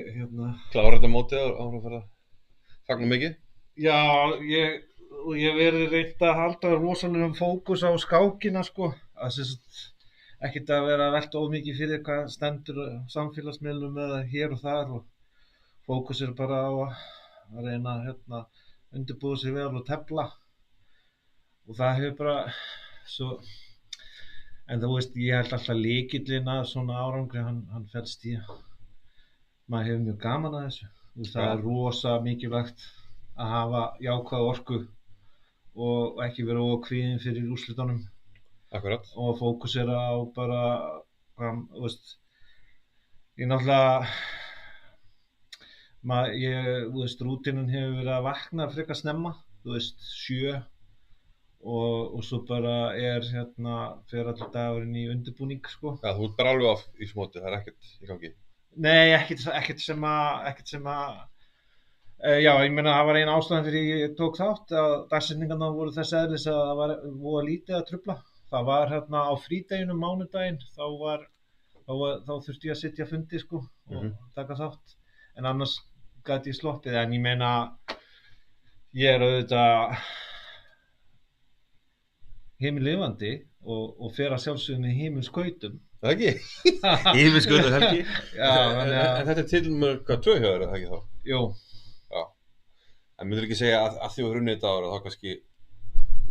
Klára þetta mótið og ára að fara að fagna mikið? Já, ég verið reynt að halda rosalegum fókus á skákina, sko. Það sé ekkert að vera að velta of mikið fyrir hvað stendur á samfélagsmiðlum eða hér og þar og fókus er bara á að reyna að undirbúa sig vel og tefla. Og það hefur bara svo, en þú veist, ég held alltaf lykillinn að svona árangri, hann felst í að maður hefur mjög gaman að þessu. Þú veist, það er rosa mikilvægt að hafa jákvæða orku og ekki vera kvíðinn fyrir úrslitunum. Akkurat. Og fókusera á bara, þú veist, ég náttúrulega, þú veist, rútínan hefur verið að vakna frekar snemma, þú veist, 7. Og svo bara fer allir dagurinn í undirbúning, sko. Já, þú ert bara alveg á í smóti, það er ekkert í gangi. Nei, ekkert sem að, já, ég meina það var ein ástæðan fyrir ég tók þátt að dagsetningarnar voru þess eðlis að það var voða lítið að trufla. Það var á frídeginum, mánudaginn, þá þurfti ég að sitja fundi, sko, og taka þátt. En annars gat ég sloppið, en ég meina, ég er auðvitað himinlifandi og fer að sjálfsögðu með himinskautum. Það ekki? Himinskautum, Helgi? Já, þannig að... En þetta er til mörg hvað 2 hjá þér, það ekki þá? Jú. Já. En myndirðu ekki segja að því þú runnið þetta ára, þá kannski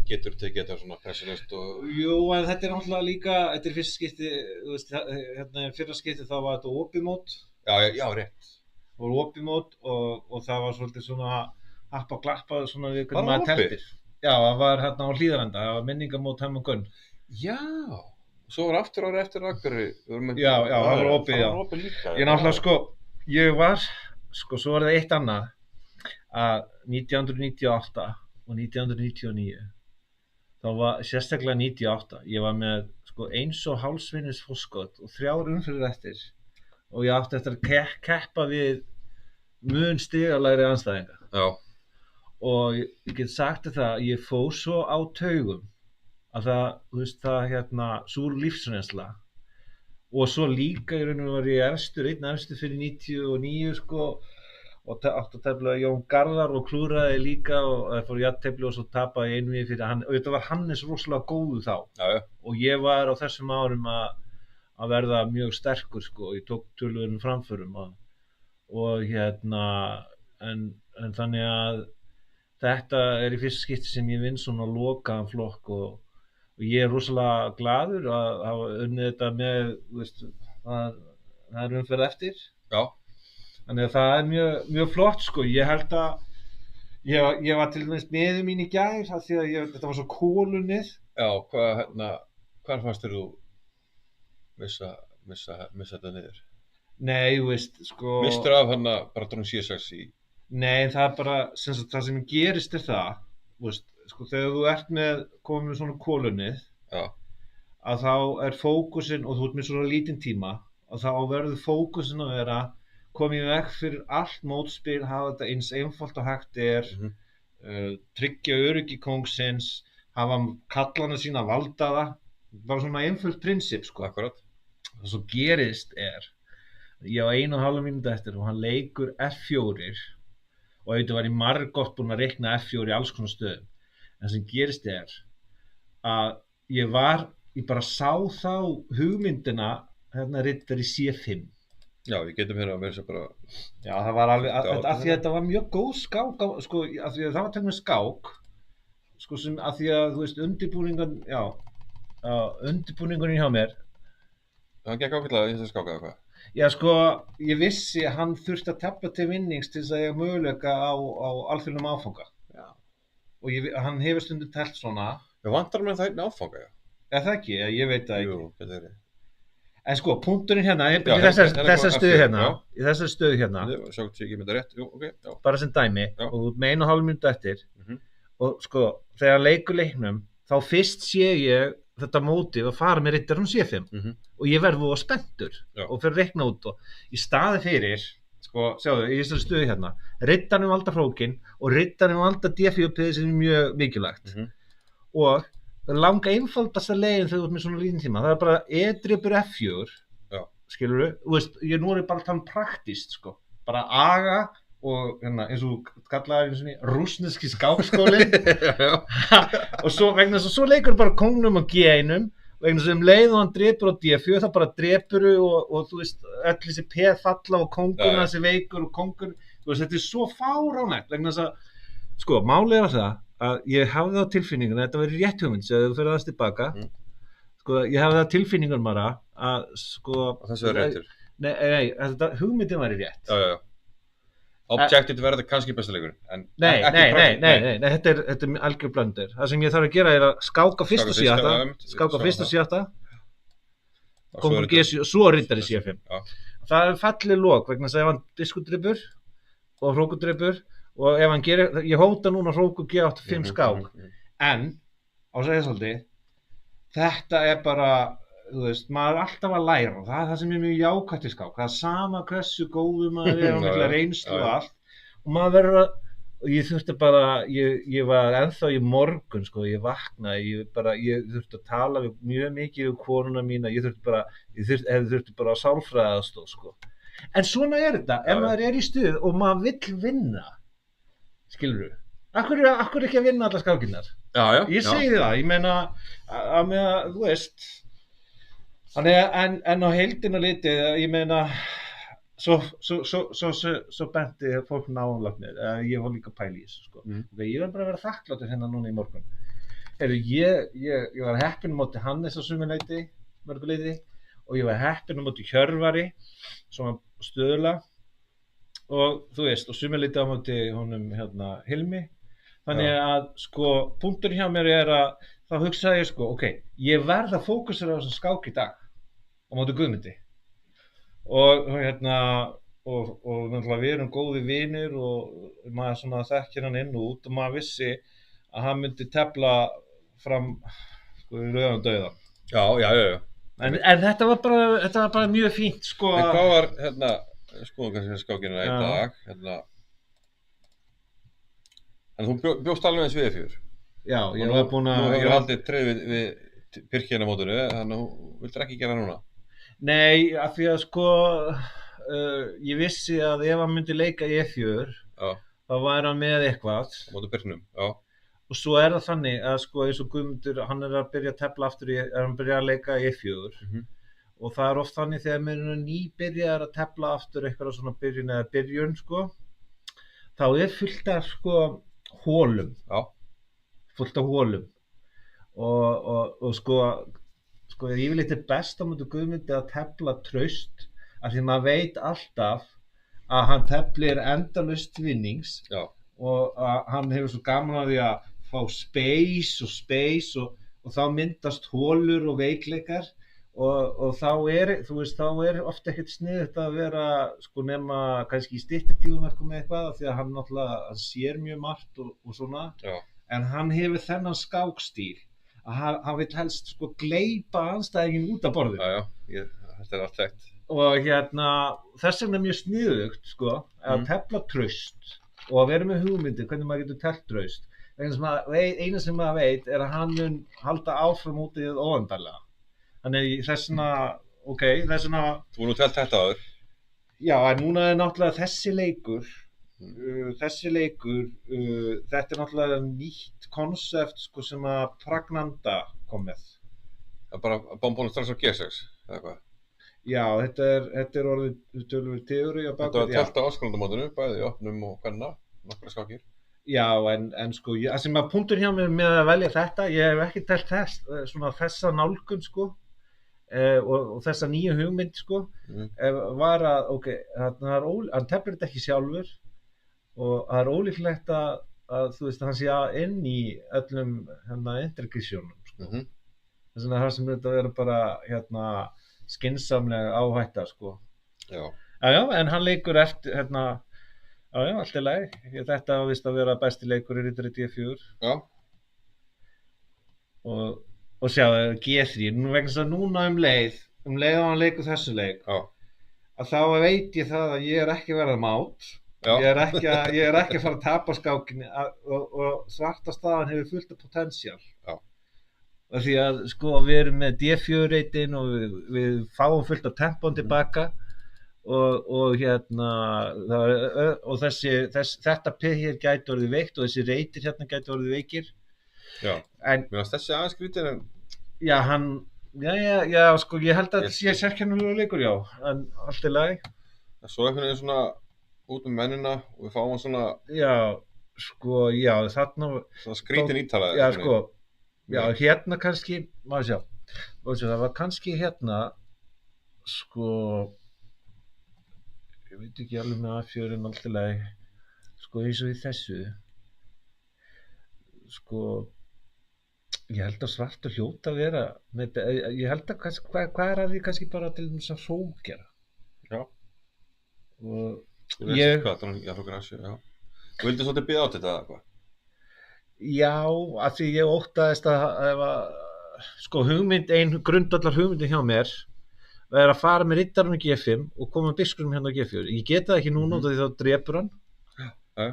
getur tekið þetta svona pressunist og... Jú, en þetta er náttúrulega líka, þetta er fyrsta skipti, þú veist, fyrra skipti þá var þetta opið mót. Já, rétt. Það var opið mót og það var svolítið svona happa glappa svona við hvernig Var maður opið? teltir. Já, það var á Hlíðarenda, það var minningamót Heim og Gunn. Já, svo var aftur ári eftir Akureyri. Já, það var opið, já. Það var opið líka. Ég náttúrulega, ég var, svo var það eitt annað, að 1998 og 1999, þá var sérstaklega 98, ég var með 1,5 vinnis fórskot og 3 umferðir eftir og ég átti eftir að keppa við mun stigalegri andstæðinga. Já. Og ég get sagt það, ég fór svo á taugum að það, þú veist, súr lífsreynsla og svo líka í rauninu var ég einn efstur fyrir 99, sko, og átti að tefla Jón Garðar og klúraði líka og það fór jafntefli og svo tapaði ég einvígi fyrir hann og þetta var Hannes rosalega góður þá. Já. Og ég var á þessum árum að verða mjög sterkur, sko, og ég tók töluverðum framförum og en þannig að þetta er í fyrsta skipti sem ég vinn svona lokaðan flokk og ég er rosalega glaður að hafa unnið þetta með, þú veist, það er umferð eftir. Já. Þannig að það er mjög flott, sko. Ég held að ég var til dæmis með mín í gær af því að þetta var svo kólunnið. Já, hvað fannst þér þú missa þetta niður? Nei, þú veist, sko... Mistur af bara drónu C6 í... Nei, það er bara, það sem gerist er það, veist, sko, þegar þú komið með svona kólunnið, að þá er fókusinn, og þú ert með svona lítinn tíma, að þá verður fókusinn að vera komið vekk fyrir allt mótspil, hafa þetta eins einfalt og hægt er, tryggja öryggi kóngsins, hafa kallana sína valdaða, bara svona einföld prinsip, sko. Akkurat. Það svo gerist er, ég á 1,5 mínútu eftir og hann leikur F4 og auðvitað var ég margoft búinn að reikna F4 í alls konar stöðum. En sem gerist er að ég bara sá þá hugmyndina riddari C5. Já, við getum hérna að vera svo bara... Já, það var alveg, af því að þetta var mjög góð skák, sko, af því að það var teknið skák, sko, sem af því að, þú veist, undirbúningunni hjá mér. Það gekk ákveðlega í þessu skáka eða hvað? Já, sko, ég vissi að hann þurfti að tefla til vinnings til þess að ég möguleika á alþjóðlegum áfanga. Já. Og hann hefur stundum telt svona. Já, vantar með það einn áfanga, já. Er það ekki? Ég veit það ekki. Jú, þetta er. En sko, punkturinn hérna, Já, í hérna þessa kom stöðu F4, hérna, já. í þessa stöðu hérna, Sjá hvort ég ekki með þetta rétt. Jú, ok, já. bara sem dæmi, Já. og út með 1,5 mínútu eftir, Mhm. og sko, þegar leikur leiknum, þá fyrst sé ég þetta mótið að fara með Riddarann C5 Mhm. og ég verð voða spenntur Já. og fyrir að reikna út og í staði fyrir, sko, sjáðu, í þessari stöðu hérna, Riddarann valda hrókin og Riddarann valda D4 sem er mjög mikilvægt. Mhm. Og langa einfaldasta leiðin þegar þú ert með svona lítinn tíma, það er bara E-drepur F4, Já. skilurðu, þú veist, nú er ég bara að tala um praktískt, sko, bara aga og hérna, eins og kallaði einu sinni rússneski skákskólinn Já. og svo vegna þess að svo leikur bara kongnum á G1 vegna þess að leið og hann drepur á D4 þá bara drepuru og þú veist öll þessi peð falla og kongurna þessi veikur og kongur, þú veist, þetta er svo fáránlegt vegna þess að, sko, málið er það að ég hafði á tilfinningunum að þetta verið rétt hugmynd sem þú fyrir aðeins tilbaka sko, ég hafði á tilfinningunum bara að, sko Og þessu er réttur. Nei, þetta hugmyndin væri rétt. Já. Objective verður kannski besta leikur, en Nei, ekki þetta er algjör blöndur. Það sem ég þarf að gera er að skáka fyrst og síðasta, kongur G7 og svo riddari C5. Það er fallið lok vegna þess að ef hann diskudripur og hrókudripur og ef hann gerir, ég hóta núna hróku G8 5 skák, en á að segja svolítið, þetta er bara, þú veist, maður er alltaf að læra og það er það sem er mjög jákvætt í skák, það er sama hversu góður maður er og mikla reynslu og allt og maður verður að, og ég þurfti bara, ég var ennþá í morgun, sko, ég vaknaði, ég þurfti að tala mjög mikið við konuna mína, ég þurfti bara að sálfræðast og sko. En svona er þetta, ef maður er í stuð og maður vill vinna, skilurðu, akkur ekki að vinna allar skákinnar? Já. Ég segi það, ég meina, að þú veist, þannig en á heildina litið, ég meina, svo benti fólk nálægt ég var líka pæli í þessu, sko. Ég var bara að vera þakkláttur hérna núna í morgun. Ég var heppinn á móti Hannes á sumarleiti, mörguleiti, og ég var heppinn á móti Hjörvari, svona Stöðla, og þú veist, og sumarleiti á móti honum hérna Hilmi. Þannig að, sko, punkturinn hjá mér er að þá hugsaði ég, sko, ok, ég verð að fókusera á þessum skák í dag á móti Guðmundi og hérna og náttúrulega við erum góði vinir og maður svona þekkir hann inn og út og maður vissi að hann myndi tefla fram sko í rauðan dauðan. Já. En þetta var bara mjög fínt, sko. En hvað var hérna, skoðum kannski skákina í dag, hérna. En þú bjóst alveg eins við F4. Já, ég var búinn að... Nú hefur haldið treið við Pirkina mótinu, þannig að þú vildir ekki gera núna. Nei, af því að sko, ég vissi að ef hann myndi leika í E4, þá væri hann með eitthvað. Á móti Pirkinum, já. Og svo er það þannig að sko eins og Guðmundur, hann er að byrja að tefla aftur hann byrja að leika í E4. Og það er oft þannig þegar mér er nýbyrjar að tefla aftur eitthvað svona byrjun, sko. Þá er fullt af sko hólum. Já. Fullt af hólum. Og sko yfirleitt er best á móti Guðmundi að tefla traust af því maður veit alltaf að hann teflir endalaust vinnings og að hann hefur svo gaman að því að fá space og þá myndast hólur og veikleikar og þá er ofta ekkert sniðugt að vera sko nema kannski í styttri tímaverkum með eitthvað af því að hann náttúrulega sér mjög margt og svona en hann hefur þennan skákstíl að hann vill helst sko gleypa andstæðinginn út af borðinu. Já, þetta er allt þekkt. Og hérna, þess vegna er mjög sniðugt sko, að tefla traust og að vera með hugmyndir hvernig maður getur teflt traust. Eina sem maður veit er að hann mun halda áfram út í það óendanlega. Þannig þessna, þessna... Þú nú teflt þetta áður. Já, en núna er náttúrulega þessi leikur, þetta er náttúrulega nýtt konsept sko, sem að Pragnanda kom með. Það er bara bombónum strax á G6, eða hvað? Já, þetta er orðið tölvöld teóri á bakvið. Þetta var telt á áskrifandamótinu, bæði í opnum og hvenna, nokkra skákir. Já, en sko, það sem að punktur hjá mér með að velja þetta, ég hef ekki telt þessa nálgun sko, og þessa nýju hugmynd sko, var að, hann teflir þetta ekki sjálfur, og það er ólíklegt að þú veist að hann sé inn í öllum hérna integrisjónum sko. Þess vegna það sem þetta verður bara hérna skynsamlega áhætta sko. Já. Já, en hann leikur eftir já, allt í lagi. Þetta á víst að vera besti leikur í Ritteri D4 Já. og sjá G3 nú vegna þess að núna um leið og hann leikur þessu leik Já. að þá veit ég það að ég er ekki að verða mát. Já. Ég er ekki að fara að tapa skákinni og svarta staðan hefur fullt af potential. Já. Og því að sko við erum með D4 reytin og við fáum fullt af tempón tilbaka og hérna og þetta pið hér gæti orðið veikt og þessi reytir hérna gæti orðið veikir. Já. En Mér finnst þessi aðeins skrítinn en já, já, sko ég held að þetta sé sérkennilegur leikur, já, en allt í lagi. svo einhvern veginn svona út með mennina og við fáum svona Já, sko, já, þarna svona skrítin ítalaði. Já, sko, já, hérna kannski, maður sjá, það var kannski hérna, sko, ég veit ekki alveg með A4 en allt í lagi, sko, eins og í þessu, sko, ég held að svartur hljóta að vera, ég held að kannski, hvað er að því kannski bara til þess að hrókera? Já. Og Þú veist hvað, þannig að ég hrókar að sér, já. Þú vildi svolítið býða á þetta eða hvað? Já, af því ég óttaðist að sko ein grundvallar hugmyndin hjá mér er að fara með riddarann á G5 og koma biskupnum hérna á G4. Ég get það ekki núna því þá drepur hann. Já.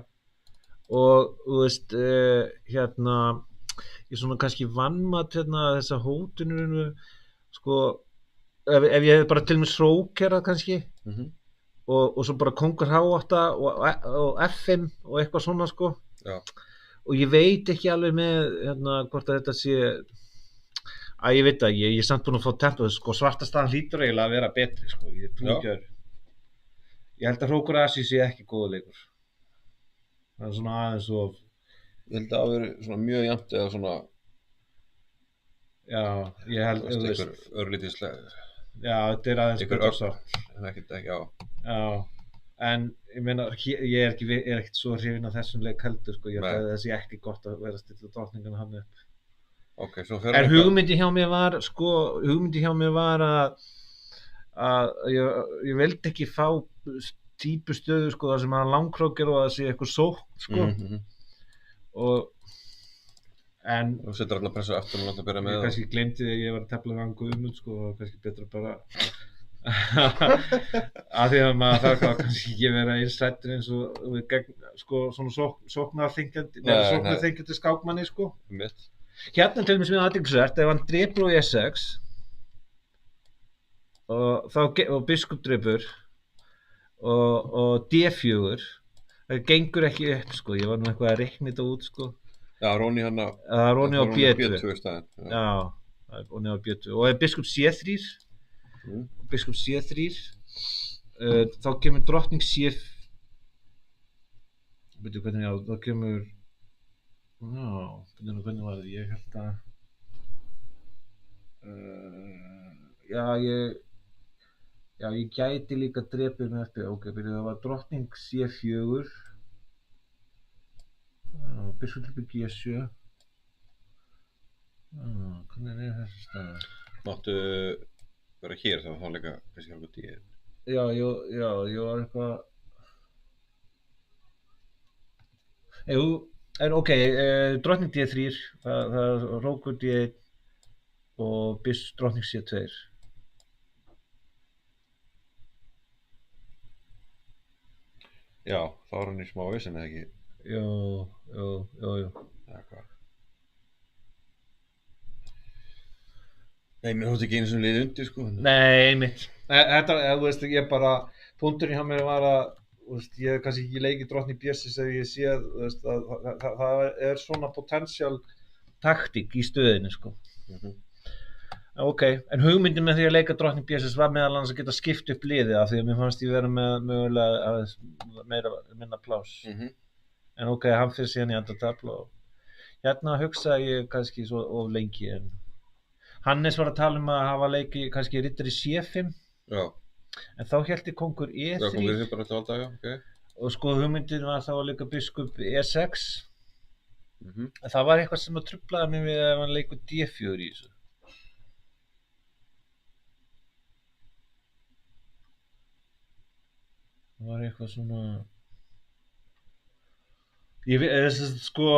Og þú veist, hérna, ég svona kannski vannmat hérna þessa hótunur, sko, ef ég hefði bara til og með hrókerað kannski, og svo bara kongur H8 og F5 og eitthvað svona sko. Já. Og ég veit ekki alveg með hérna hvort að þetta sé ég veit að ég er samt búinn að fá tempo sko, svarta staðan hlýtur eiginlega að vera betri sko, ég trúi ekki öðru. Ég held að hrókur Asi sé ekki góður leikur. Það er svona aðeins of Ég held að það veri svona mjög jafnt eða svona já, ég held einhver örlítið já, þetta er aðeins betra sátt. En ekkert ekki, já. Já, en ég meina, ég er ekkert svo hrifinn af þessum leik heldur sko, ég held að það sé ekki gott að vera að stilla drottninguna hann upp. Okay, en hugmyndi hjá mér var að ég vildi ekki fá típu stöðu sko, þar sem hann langkrókir og það sé eitthvað sókn sko. En þú setur allar pressu aftur og láta byrja með ég kannski glemdi að ég var að tefla við hann Guðmund sko, og kannski betra bara að því að maður þarf kannski ekki vera einsrættur eins og við gegn sko svona sóknarþengjandi skákmanni sko. Hérna til dæmis með athyglisvert ef hann drepur á E6 og biskup drepur og D4 það gengur ekki upp sko, ég var nú eitthvað að reikna þetta út sko. Já, Róni hann Róni á B2 staðinn. Já, Róni á B2 og ef biskup C3 biskup C3 þá kemur drottning C veitu hvernig þá kemur hvernig var það, ég held að ég gæti líka drepið með FP, ok, það var drottning C4 biskup G7 hvernig er þessi staða? Máttu vera hér þá líka kannski halva 10 Já, ég var eitthvað en ok, drottning D3 það er rókur D1 og drottning C2 Já, þá er hann í smá vesen eða ekki? Jú Eða hvað? Nei, mér hótti ekki einu sem liði undir sko. Nei, einmitt. Þetta, þú veist, ég bara punkturinn hjá mér var að ég hef kannski ekki leikið drottning B6 ef ég sé að það er svona potential taktík í stöðinu sko. Ok, en hugmyndin með því að leika drottning B6 var meðal annars að geta skipt upp liðið af því að mér fannst ég vera með mögulega minna pláss. En ok, hann fyrir síðan í endartafl og hérna hugsaði ég kannski svo of lengi en Hannes var að tala að hafa leikið kannski riddari C5 Já. En þá hélt ég kongur E3 Já, kongur E3 bara alltaf valda, já, ok og sko hugmyndin var þá að leika biskup E6 en það var eitthvað sem að truflaði mig við ef hann leikur D4 í þessu Það var eitthvað svona sko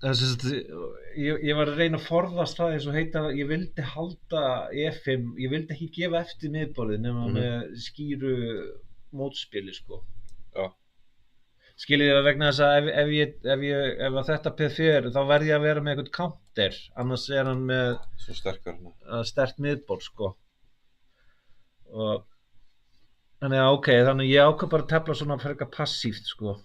ég var að reyna að forðast það eins og heita ég vildi halda E5 ég vildi ekki gefa eftir miðborðið nema með skýru mótspili sko Já. Skiljið þið vegna þess að ef að þetta P4 þá verð ég að vera með eitthvað counter annars hann með Svo sterkur sterkt miðborð sko og þannig að þannig ég ákvað bara að tefla svona frekar passíft sko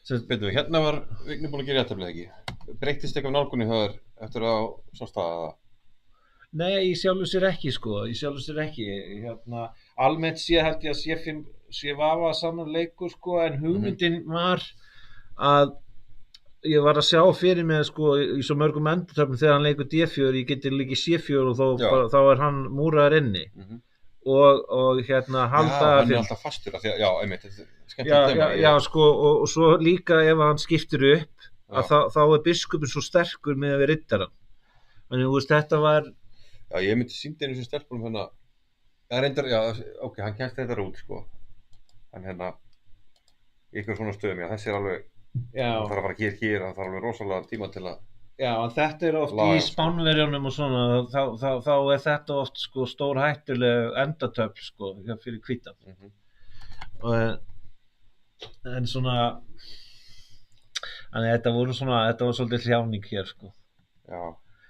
Beidu, hérna var Vigni búin að gera jafntefli ekki breyttist eitthvað nálgunni þar eftir á svo staða Nei, í sjálfu sér ekki sko hérna, almennt sé held ég að sé vafa saman leikur sko en hugmyndin var að ég var að sjá fyrir mig sko í svo mörgum endurtöfnum þegar hann leikur D4 ég geti líka C4 og þá hann múraður inni og hérna halda hann alltaf fastur að því að einmitt já sko og svo líka ef hann skiptir upp að þá biskupin svo sterkur með að við riddaran þannig þú veist þetta var ég myndi sýndi einu sem stelpunum hérna það reyndar, hann kemst þetta út sko en hérna ykkur svona stöðum, þessi alveg það þarf að fara hér, það þarf alveg rosalega tíma til að en þetta oft í Spánverjunum og svona þá þetta oft sko stór hættuleg endatöfl sko fyrir hvítan en svona þannig þetta var svolítið hljáning hér sko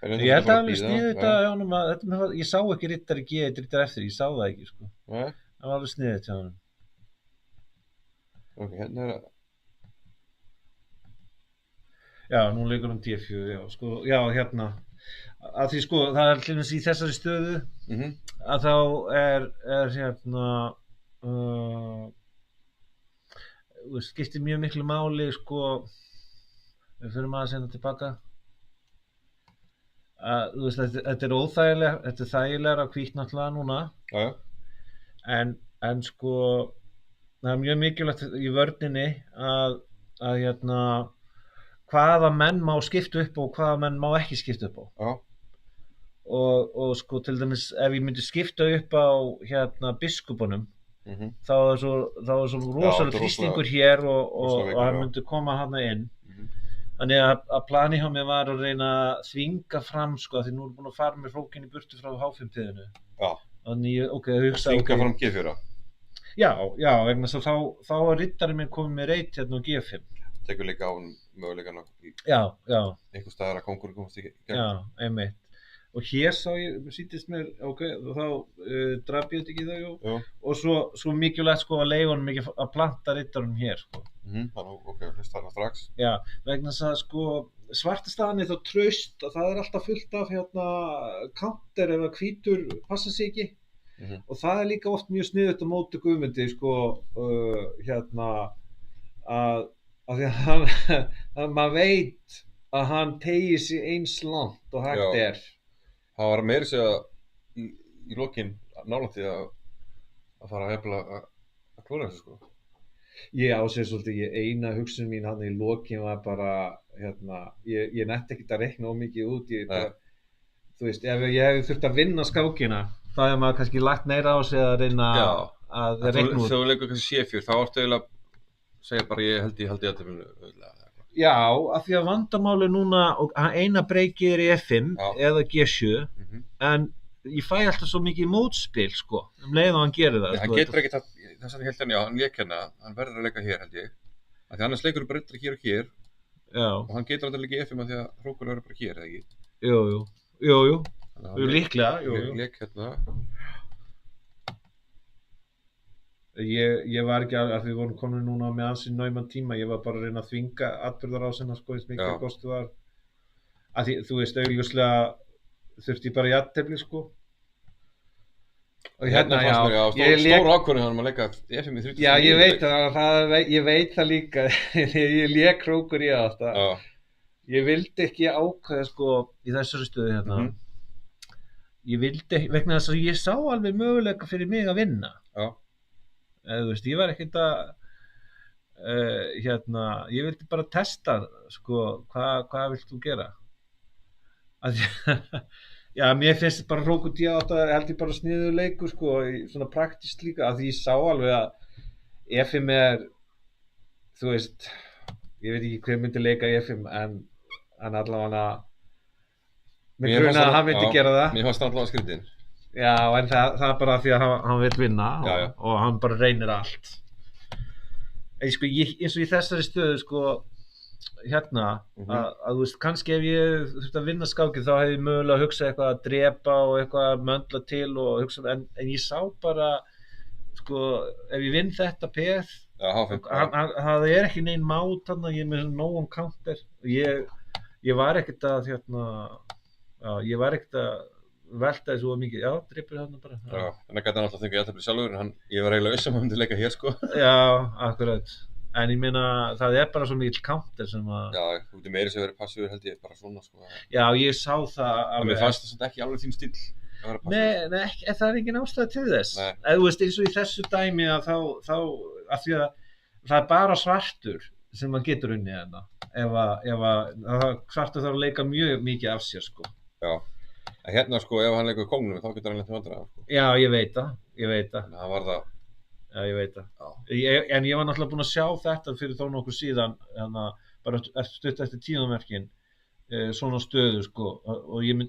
ég held að alveg sniðið þetta ég sá ekki riddari G, riddari F3 ég sá það ekki sko það var alveg sniðið hjá honum hérna nú leikur hann D4 hérna að því sko það til dæmis í þessari stöðu að þá hérna skiptir mjög miklu máli sko við förum aðeins hérna tilbaka að þú veist þetta óþægilegt þetta þægilegra hvítt náttúrulega núna en sko það mjög mikilvægt í vörninni að hérna hvaða menn má skipta upp og hvaða menn má ekki skipta upp á og sko til dæmis ef ég myndi skipta upp á hérna biskupunum þá svo rosalega þrýstingur hér og hann myndi koma hana inn þannig að plani hjá mér var að reyna að þvinga fram sko því nú búin að fara með hrókinni burtu frá H5-piðinu þannig þvinga fram G4 já vegna þess að þá var riddarinn minn komið með reit hérna á G5 tekur líka á möguleikana einhvers staðar að kóngurinn komast í gegn einmitt og hér sá ég, sýndist mér þá drap ég þetta ekki það og svo mikilvægt sko að leyfa honum ekki að planta riddarinn hér sko hlust þarna strax vegna þess að sko svarta staðan þá traust og það alltaf fullt af hérna counter ef að hvítur passa sig ekki og það líka oft mjög sniðugt á móti Guðmundi sko hérna að því að maður veit að hann tegir sig eins langt og hægt það var meira segja í lokin nálægt því að fara að hefla að klóra þessu sko ég ásegir svolítið eina hugsun mín hann í lokin var bara hérna, ég netti ekkert að reikna ómikið út þú veist, ef ég hefði þurft að vinna skákina þá hefði maður kannski lagt meira á sig að reyna að reikna út þegar þú leikur kannski C4 þá ertu eiginlega segja bara ég held ég af því að vandamáli núna og eina breykið í F5 eða G7 en ég fæ alltaf svo mikið mótspil sko leið og hann gerir það hann getur ekki þess að ég held hann lék hérna hann verður að leika hér held ég af því annars leikur bara hér og hér og hann getur alltaf líka F5 af því að hrókur verður bara hér eða ekki jú líklega lék hérna ég var ekki að við vorum komin núna með ansinn náman tíma ég var bara að reyna að þvinga atburðarásina sko eins mikið kostu var að því þú veist augljóslega þurfti ég bara jafntefli sko og hérna stór ákvörðun hann að leika F5 í 30 ég veit það líka ég lék hrókur í þetta ég vildi ekki ákveða sko í þessari stöðu hérna ég vildi vegna þess að ég sá alveg möguleika fyrir mig að vinna þú veist, ég var ekkert að hérna, ég vildi bara testa sko, hvað vilt þú gera Já, mér finnst bara Krokodía held ég bara sniðugur leikur sko, svona praktist líka, af því ég sá alveg að Efim þú veist, ég veit ekki hver myndi leika Efim, en allavega með Mér fannst gruna að hann- hann myndi já, gera það. Mér fannst allavega skrítinn. Já, en það er bara því að hann vil vinna Já, já. og hann bara reynir allt. Sko, eins og í þessari stöðu sko, hérna, að þú veist, kannski ef ég þurfti að vinna skákið þá hefði ég mögulega að hugsa eitthvað að drepa og eitthvað að möndla til og hugsa, en ég sá bara, sko, ef ég vinn þetta peð, Já, H5. það er ekki neinn mát hann að ég er með nógan counter og ég var ekkert að, hérna, já, ég var ekkert að velta þessu of mikið, já, dreipur hann bara. Já, en það gæti hann alltaf að þenga jafntefli sjálfur, en ég var eiginlega viss að hann myndi leika hér, sko. Já, akkurat. En ég meina, það er bara svo mikill counter sem að... Já, þú veitir meiri sem verið passífur held ég, bara svona, sko. Já, ég sá það En alveg. mér fannst það samt ekki alveg þín stíll að vera passífur. Nei, en það er engin ástæða til þess. Nei. Eða þú veist, eins og í þessu dæmi að þá af því að það er bara svartur sem maður getur unnið hérna. Ef svartur þarf að leika mjög mikið af sér, sko. Já, en hérna, sko, ef hann leikur kongnum, þá getur hann lent í vandræðum, sko. Já, ég veit það. En það var það, Já, ég veit það. já. En ég var náttúrulega búinn að sjá þetta fyrir þó nokkuð síðan, bara stutt eftir tíðanverkin, svona stöðu, sko, og ég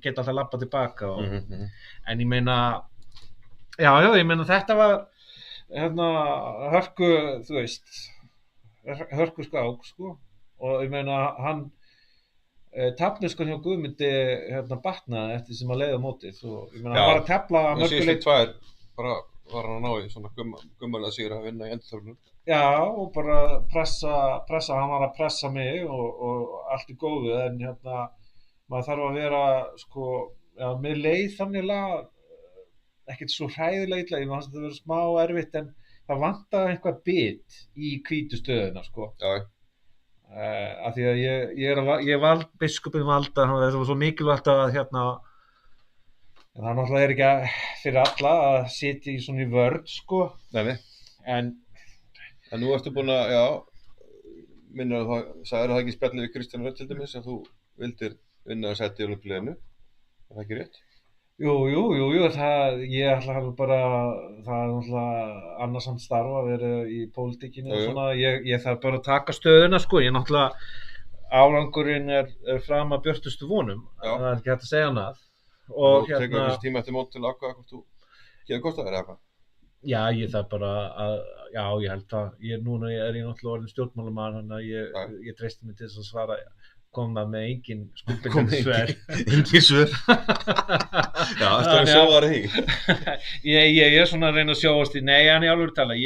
get alltaf labbað tilbaka. En ég meina, já, ég meina þetta var, hörku, þú veist, hörku skák, sko, og ég meina hann, tafliskan hjá Guðmundi, batnaði eftir sem að leiða mótið, og ég meina hann var að tefla að En síðustu mörguleit. tvær, bara var hann að ná í svona gummalega sigur að vinna í endurþörfnum. Já, og bara hann var að pressa mig og allt í góðu, en maður þarf að vera, sko, já, mér leið þannig ekkert svo hræðilega illa, ég fannst þetta vera smá erfitt, en það vantaði eitthvað bit í hvítu stöðuna, sko. Já, Af því að ég biskupinn valda, það var svo mikilvægt að en það náttúrulega ekki fyrir alla að sitja í svona í vörn, sko, nei. en En nú ertu búin að, já, minnur það, sagðir það ekki í spjallið við Kristján Rödd til dæmis að þú vildir vinna að setja í Ólympíuleiðinu. Er það ekki rétt? Jú, ég ætla hann bara, það er náttúrulega annarsamt starf að vera í pólitíkinni og svona, ég þarf bara að taka stöðuna, sko, ég náttúrulega, árangurinn er fram að björtustu vonum, það er ekki hægt að segja annað. Og Þú tekur þessi tíma eftir mót til að ákveða hvort þú getur kostað þér eða hvað? Já, ég þarf bara að, já, ég held það, núna er ég náttúrulega orðinn stjórnmálamaður, þannig að ég treysti mig til þess að svara, koma með engin skuldbindandi svör. Engin svör? Já, þetta er sjóðar í því. Ég er svona að reyna að sjóast í, nei, en ég alveg tala,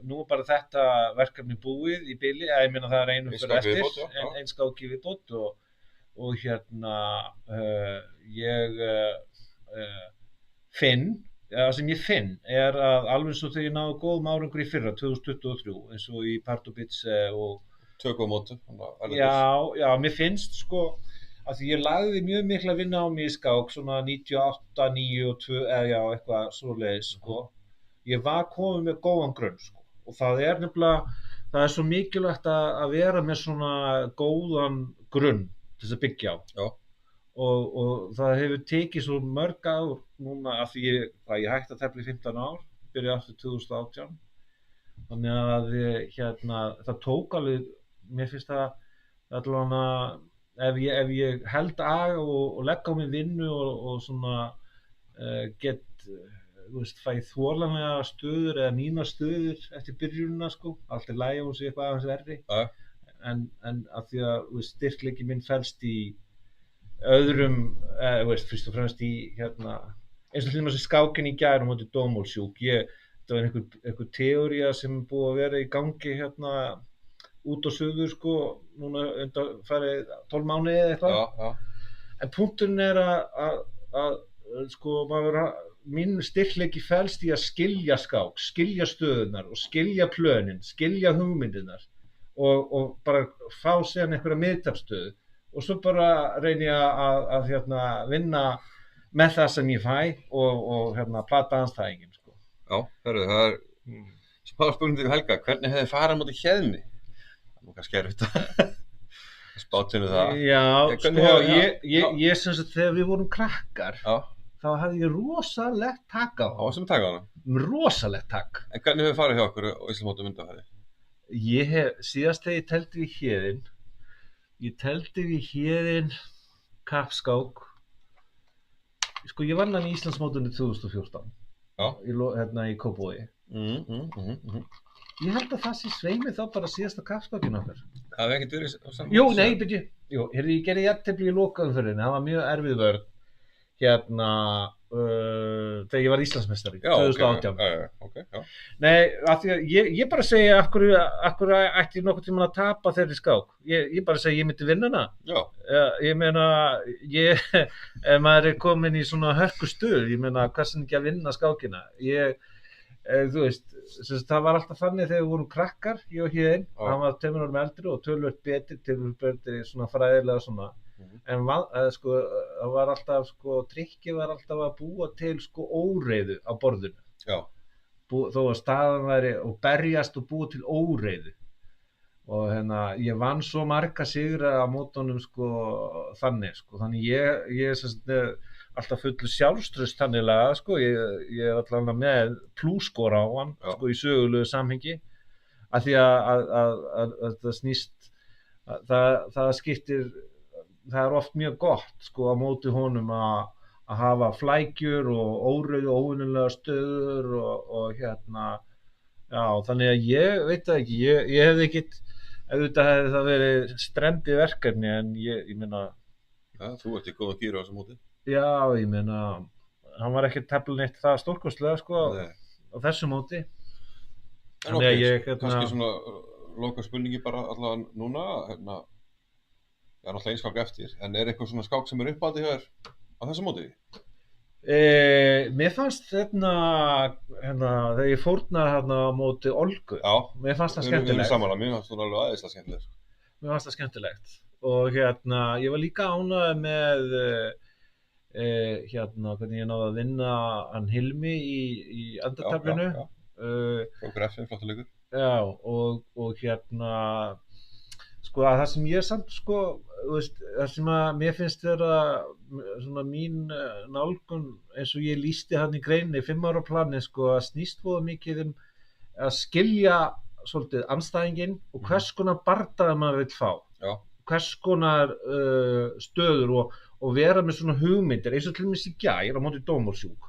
nú er bara þetta verkefni búið í bili, ég meina það er einu fyrir eftir, ein skáki viðbót og ég finn, það sem ég finn er að alveg svo þegar ég náðu góðum árangur í fyrra, 2023, eins og í Pardubice og Tökum á mótu. Já, mér finnst, sko, að því ég lagði mjög mikla vinna á mig í skák, svona 98, 9 og 2, eða já, eitthvað svoleiðis, sko. Ég var komið með góðan grunn, sko, og það er nefnilega, það er svo mikilvægt að vera með svona góðan grunn til þess að byggja á. Já. Og það hefur tekið svo mörg ár núna af því ég hætti að tefla í 15 ár, byrjaði aftur 2018. Þannig að það tók alveg, mér finnst það allavega, ef ég held að og legg á mig vinnu og svona get, þú veist, fæ þolanlega stöður eða mínar stöður eftir byrjunina, sko, allt er lægi og sé eitthvað aðeins verri. Já. En af því að styrkleiki minn felst í öðrum, fyrst og fremst í eins og til dæmis skákin í gær á móti Dómolsjúk, þetta var einhver teóría sem er búið að vera í gangi út á suður, sko, núna undanfarið 12 mánuði eða eitthvað. Já. En punkturinn er að sko, minn styrkleiki felst í að skilja skák, skilja stöðunar og skilja plönin, skilja hugmyndirnar og bara fá síðan einhverja miðtapsstöðu og svo bara reyni ég að vinna með það sem ég fæ og plata andstæðinginn, sko. Já, það er smá spurning til Helga, hvernig hefði farið á móti Héðni? Það er nú kannski erfitt. Spátinu það. Já, Hvernig sko, hefur- ég sem sagt, þegar við vorum krakkar, Já, þá hafði ég rosalegt takk á á sem taka hana. rosalegt takk. En hvernig hefur farið hjá okkur á Íslandsmótum undanfæri? Ég hef, síðast þegar ég teldi við Héðinn, kappskák, sko ég vann hann í Íslandsmótinu 2014, Já. hérna í Kópavogi. Ég held að það sé sveimi þá bara síðasta kappskákinu okkar. Það hefði ekkert verið á saman. Jú, nei, byrju, heyrðu, ég gerði jafntefli í lokaumferðinni, það var mjög erfið vörn, hérna, þegar ég var Íslandsmeistari, 2018. Já. Nei, af því að ég bara segja af hverju ætti ég nokkuð tímann að tapa þeirri skák. Ég bara segja ég myndi vinna hana. Já. Ég meina, ef maður er komin í svona hörku stuð, ég meina, hversin ekki að vinna skákina. Þú veist, það var alltaf þannig þegar við vorum krakkar, ég og Héðinn, hann var 2 árum eldri og töluvert betri svona fræðilega svona. En sko, það var alltaf, sko, trikkið var alltaf að búa til, sko, óreiðu á borðinu. Já. Þó að staðan væri og berjast og búa til óreiðu. Og hérna, ég vann svo marga sigra á mótunum, sko, þannig, sko. Þannig ég er sem sagt alltaf fullu sjálfstraust þannig sko. Ég er alltaf með plúskora á hann, sko, í sögulegu samhengi. Af því að það snýst, það skiptir. Það er oft mjög gott sko á móti honum að hafa flækjur og óreiðu og óvenjulegar stöður og hérna, já, þannig að ég veit það ekki, ég hefði ekkert, auðvitað hefði það verið strembið verkefni en ég meina. Já, þú ert í góðan gír á þessu móti. Já, ég meina, hann var ekkert teflin eitt það stórkostlega sko á þessu móti. En ok, kannski svona loka spurningi bara allavega núna, hérna. Það er náttúrulega einskák eftir, en er eitthvað svona skák sem er uppáhaldi hjá þér á þessu móti? Mér fannst þegar ég fórnaði hérna á móti Olgu. Já, mér fannst það skemmtilegt. Við erum saman, mér fannst það alveg aðeinslega skemmtilegt. Mér fannst það skemmtilegt. Og hérna, ég var líka ánægður með hvernig ég náði að vinna hann Hilmi í endataflinu. Frábær F, flottur leikur. Já, og hérna, sko að það sem ég samt sko, veist, það sem að mér finnst vera svona mín nálgun eins og ég lýsti hann í greininni 5 ára plani sko að snýst voða mikið að skilja svolítið andstæðinginn og hvers konar bardaga maður vill fá. Já. Hvers konar stöður og vera með svona hugmyndir eins og til dæmis í gær á móti Dómolsjúk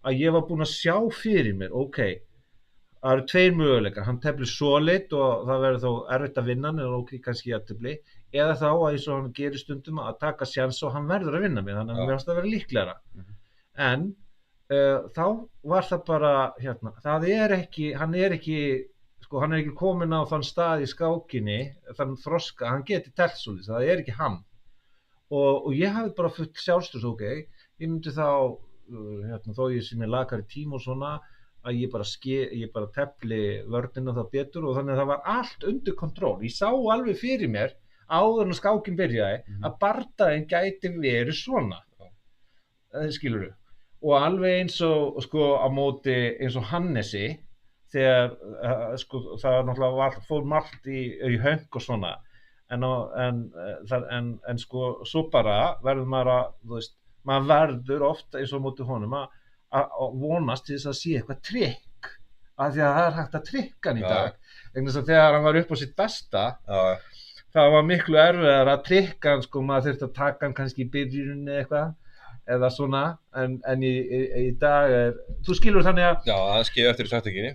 að ég var búinn að sjá fyrir mér, ok, það eru 2 möguleikar, hann teflir svoleitt og það verður þá erfitt að vinna hann eða ok, kannski jafntefli, eða þá að eins og hann gerir stundum að taka sjans og hann verður að vinna mig, þannig að mér finnst það að vera líklegra. En þá var það bara, hérna, hann er ekki kominn á þann stað í skákinni, þann þroska, hann geti telt svolítið, það er ekki hann. Og ég hafði bara fullt sjálfstraust, ok, ég myndi þá, hérna, þó ég sem er lakari tíma og svona, að ég bara tefli vörnina þá betur og þannig að það var allt undir kontról. Ég sá alveg fyrir mér áður en skákin byrjaði að bardaginn gæti verið svona. Skilurðu? Og alveg eins og sko á móti eins og Hannesi þegar sko það náttúrulega fór margt í höng og svona en sko svo bara verður maður að, þú veist, maður verður oft eins og á móti honum að vonast til þess að sé eitthvað trikk af því að það er hægt að trikka hann í dag vegna þess að þegar hann var upp á sitt besta það var miklu erfiðar að trikka hann sko, maður þurfti að taka hann kannski í byrjunni eða svona en í dag er, þú skilur þannig að já, það skeiði eftir í taktíkinni.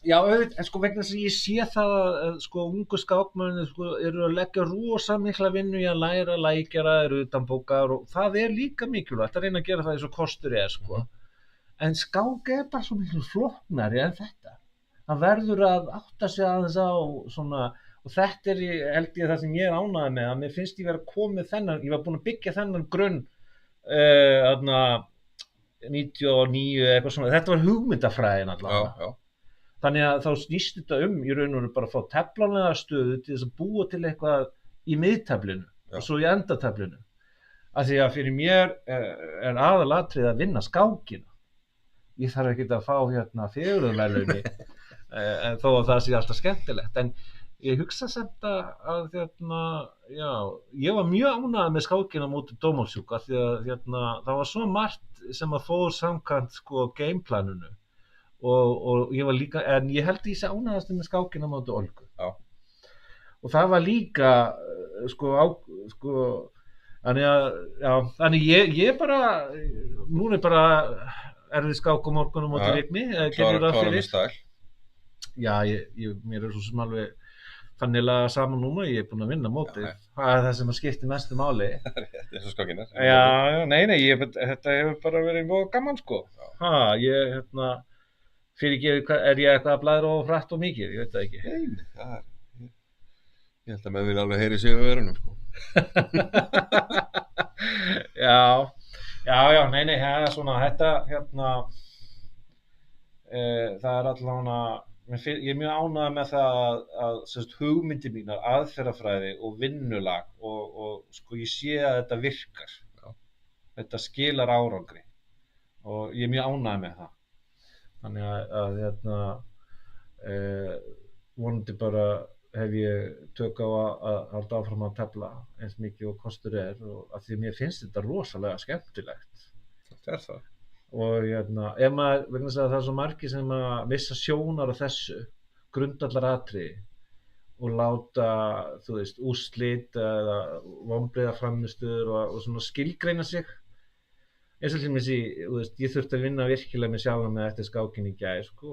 Já, en sko vegna þess að ég sé það að sko ungu skákmennir sko eru að leggja rosa mikla vinnu í að læra lækjara, eru utanbókar og það er líka mikilvægt að reyna að gera það eins og kostur er sko. En skák er bara svo miklu flóknari en þetta. Það verður að átta sig aðeins á svona, og þetta er held ég það sem ég er ánægður með, að mér finnst ég vera komið þennan, ég var búinn að byggja þennan grunn 99 eitthvað svona, þetta var hugmyndafræðin allavega. Já. Þannig að þá snýst þetta í raun og veru bara að fá teflanlega stöðu til þess að búa til eitthvað í miðteflinu og svo í endateflinu. Af því að fyrir mér er aðalatrið að vinna skákina. Ég þarf ekki að fá hérna fegurðarverðlauni þó að það sé alltaf skemmtilegt. ég hugsa samt að já, ég var mjög ánægður með skákina móti Dómálsjúk af því að það var svo margt sem að fór samkvæmt sko gameplaninu og ég var líka, en ég held ég sé ánægðast með skákina móti Olgu. Já. Og það var líka þannig ég bara, núna bara erfið skák á morgun á móti Vigni, Klára með stæl. Já, mér svo sem alveg fannilega saman núna, ég búinn að vinna mótið. Það það sem að skipti mestu máli. Eins og skákinar. Já, nei, þetta hefur bara verið mjög gaman, sko. Ég, fyrirgefið, ég eitthvað að blæðra og hratt og mikið, ég veit það ekki. Nei, ég held að menn vilja alveg heyri sig við verunum, sko. Já, nei, það er svona, þetta, það er allavega, ég er mjög ánægður með það að hugmyndir mínar, aðferðafræði og vinnulag og sko ég sé að þetta virkar. Já. Þetta skilar árangri og ég er mjög ánægður með það. Þannig að vonandi bara hef ég tök á að halda áfram að tefla eins mikið og kostur og af því að mér finnst þetta rosalega skemmtilegt. Þetta er það. Og ef maður, vegna þess að það er svo margir sem að missa sjónar á þessu grundvallaratriði og láta, þú veist, úrslit eða vonbrigðaframmistöður og svona skilgreina sig eins og til dæmis ég þurfti að vinna virkilega með sjálfan með eftir skákinn í gær, sko,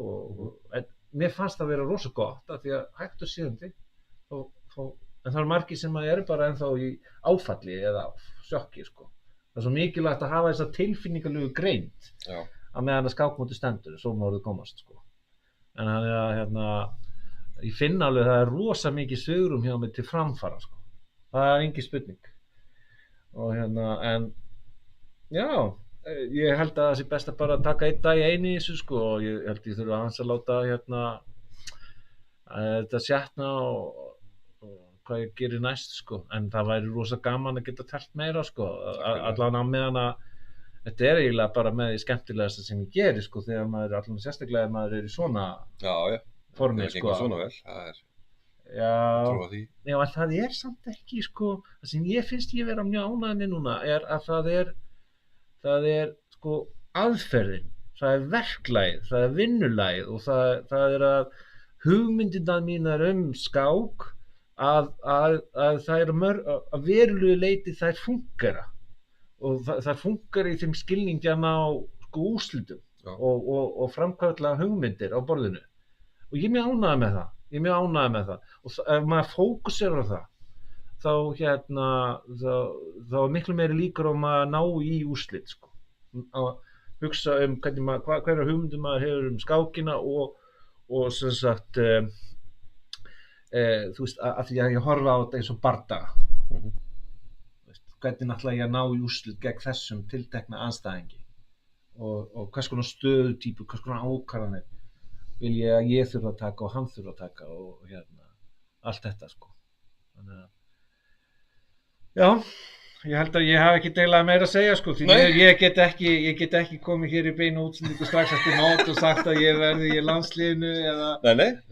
en mér fannst það vera rosa gott af því að hægt og síðandi en það eru margir sem eru bara ennþá í áfalli eða sjokki, sko. Það er svo mikilvægt að hafa þessa tilfinningalegu greind að meðan að skákmóti stendur, svo má orðið komast, sko. En þannig að ég finn alveg að það er rosa mikið svigrúm hjá mig til framfara, sko. Það er engin spurning. Og en já, ég held að það sé best að bara taka einn dag í einu í þessu, sko, og ég held ég þurfa aðeins að láta þetta sjatna og hvað ég gerir næst, sko, en það væri rosa gaman að geta telt meira, sko, allavega á meðan að þetta er eiginlega bara með því skemmtilegasta sem ég geri, sko, þegar maður allavega sérstaklega ef maður í svona formi, sko. Það svona vel, það er trúa því. Já, en það er samt ekki, sko, það sem ég finnst ég vera mjög ánægður með núna er að það er, sko, aðferðin, það er verklagið, það er vinnulagið og það er að hugmyndirnar mínar skák að það er að verulegu leyti þær fúnkera og þær fúnkera í þeim skilningi að ná sko úrslitum og framkvæmla hugmyndir á borðinu og ég er mjög ánægður með það og ef maður fókusar á það þá er miklu meiri líkur á maður ná í úrslit, sko, að hugsa hverja hugmyndir maður hefur skákina og sem sagt þú veist, af því að ég horfa á þetta eins og bardaga. Hvernig ætla ég að ná í úrslit gegn þessum tiltekna andstæðingi og hvers konar stöðutýpu, hvers konar ákvarðanir vil ég að ég þurfa að taka og hann þurfa að taka og allt þetta, sko. Þannig að já, ég held að ég hafi ekki deilað meira að segja, sko, því ég get ekki komið hér í beinu útsendingu strax eftir mót og sagt að ég verði í landsliðinu eða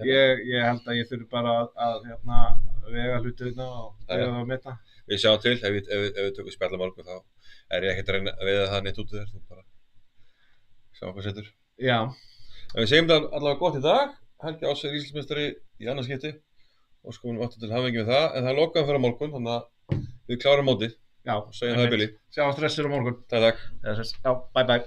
ég held að ég þurfi bara að vega hlutina og vega það að meta. Við sjáum til, ef við tökum spjall á morgun þá er ég ekkert að reyna að veiða það neitt út úr þér, þú bara sjá hvað setur. Já. En við segjum þetta allavega gott í dag, Helgi Áss er Íslandsmeistari í annað skipti og sko við áttum til hamingi með það, en það er lokaðan fyrir á morgun, þannig að við klárum mótið. Já, segjum það í bili. Sjáumst hressir á morgun. Takk. Já, bye bye.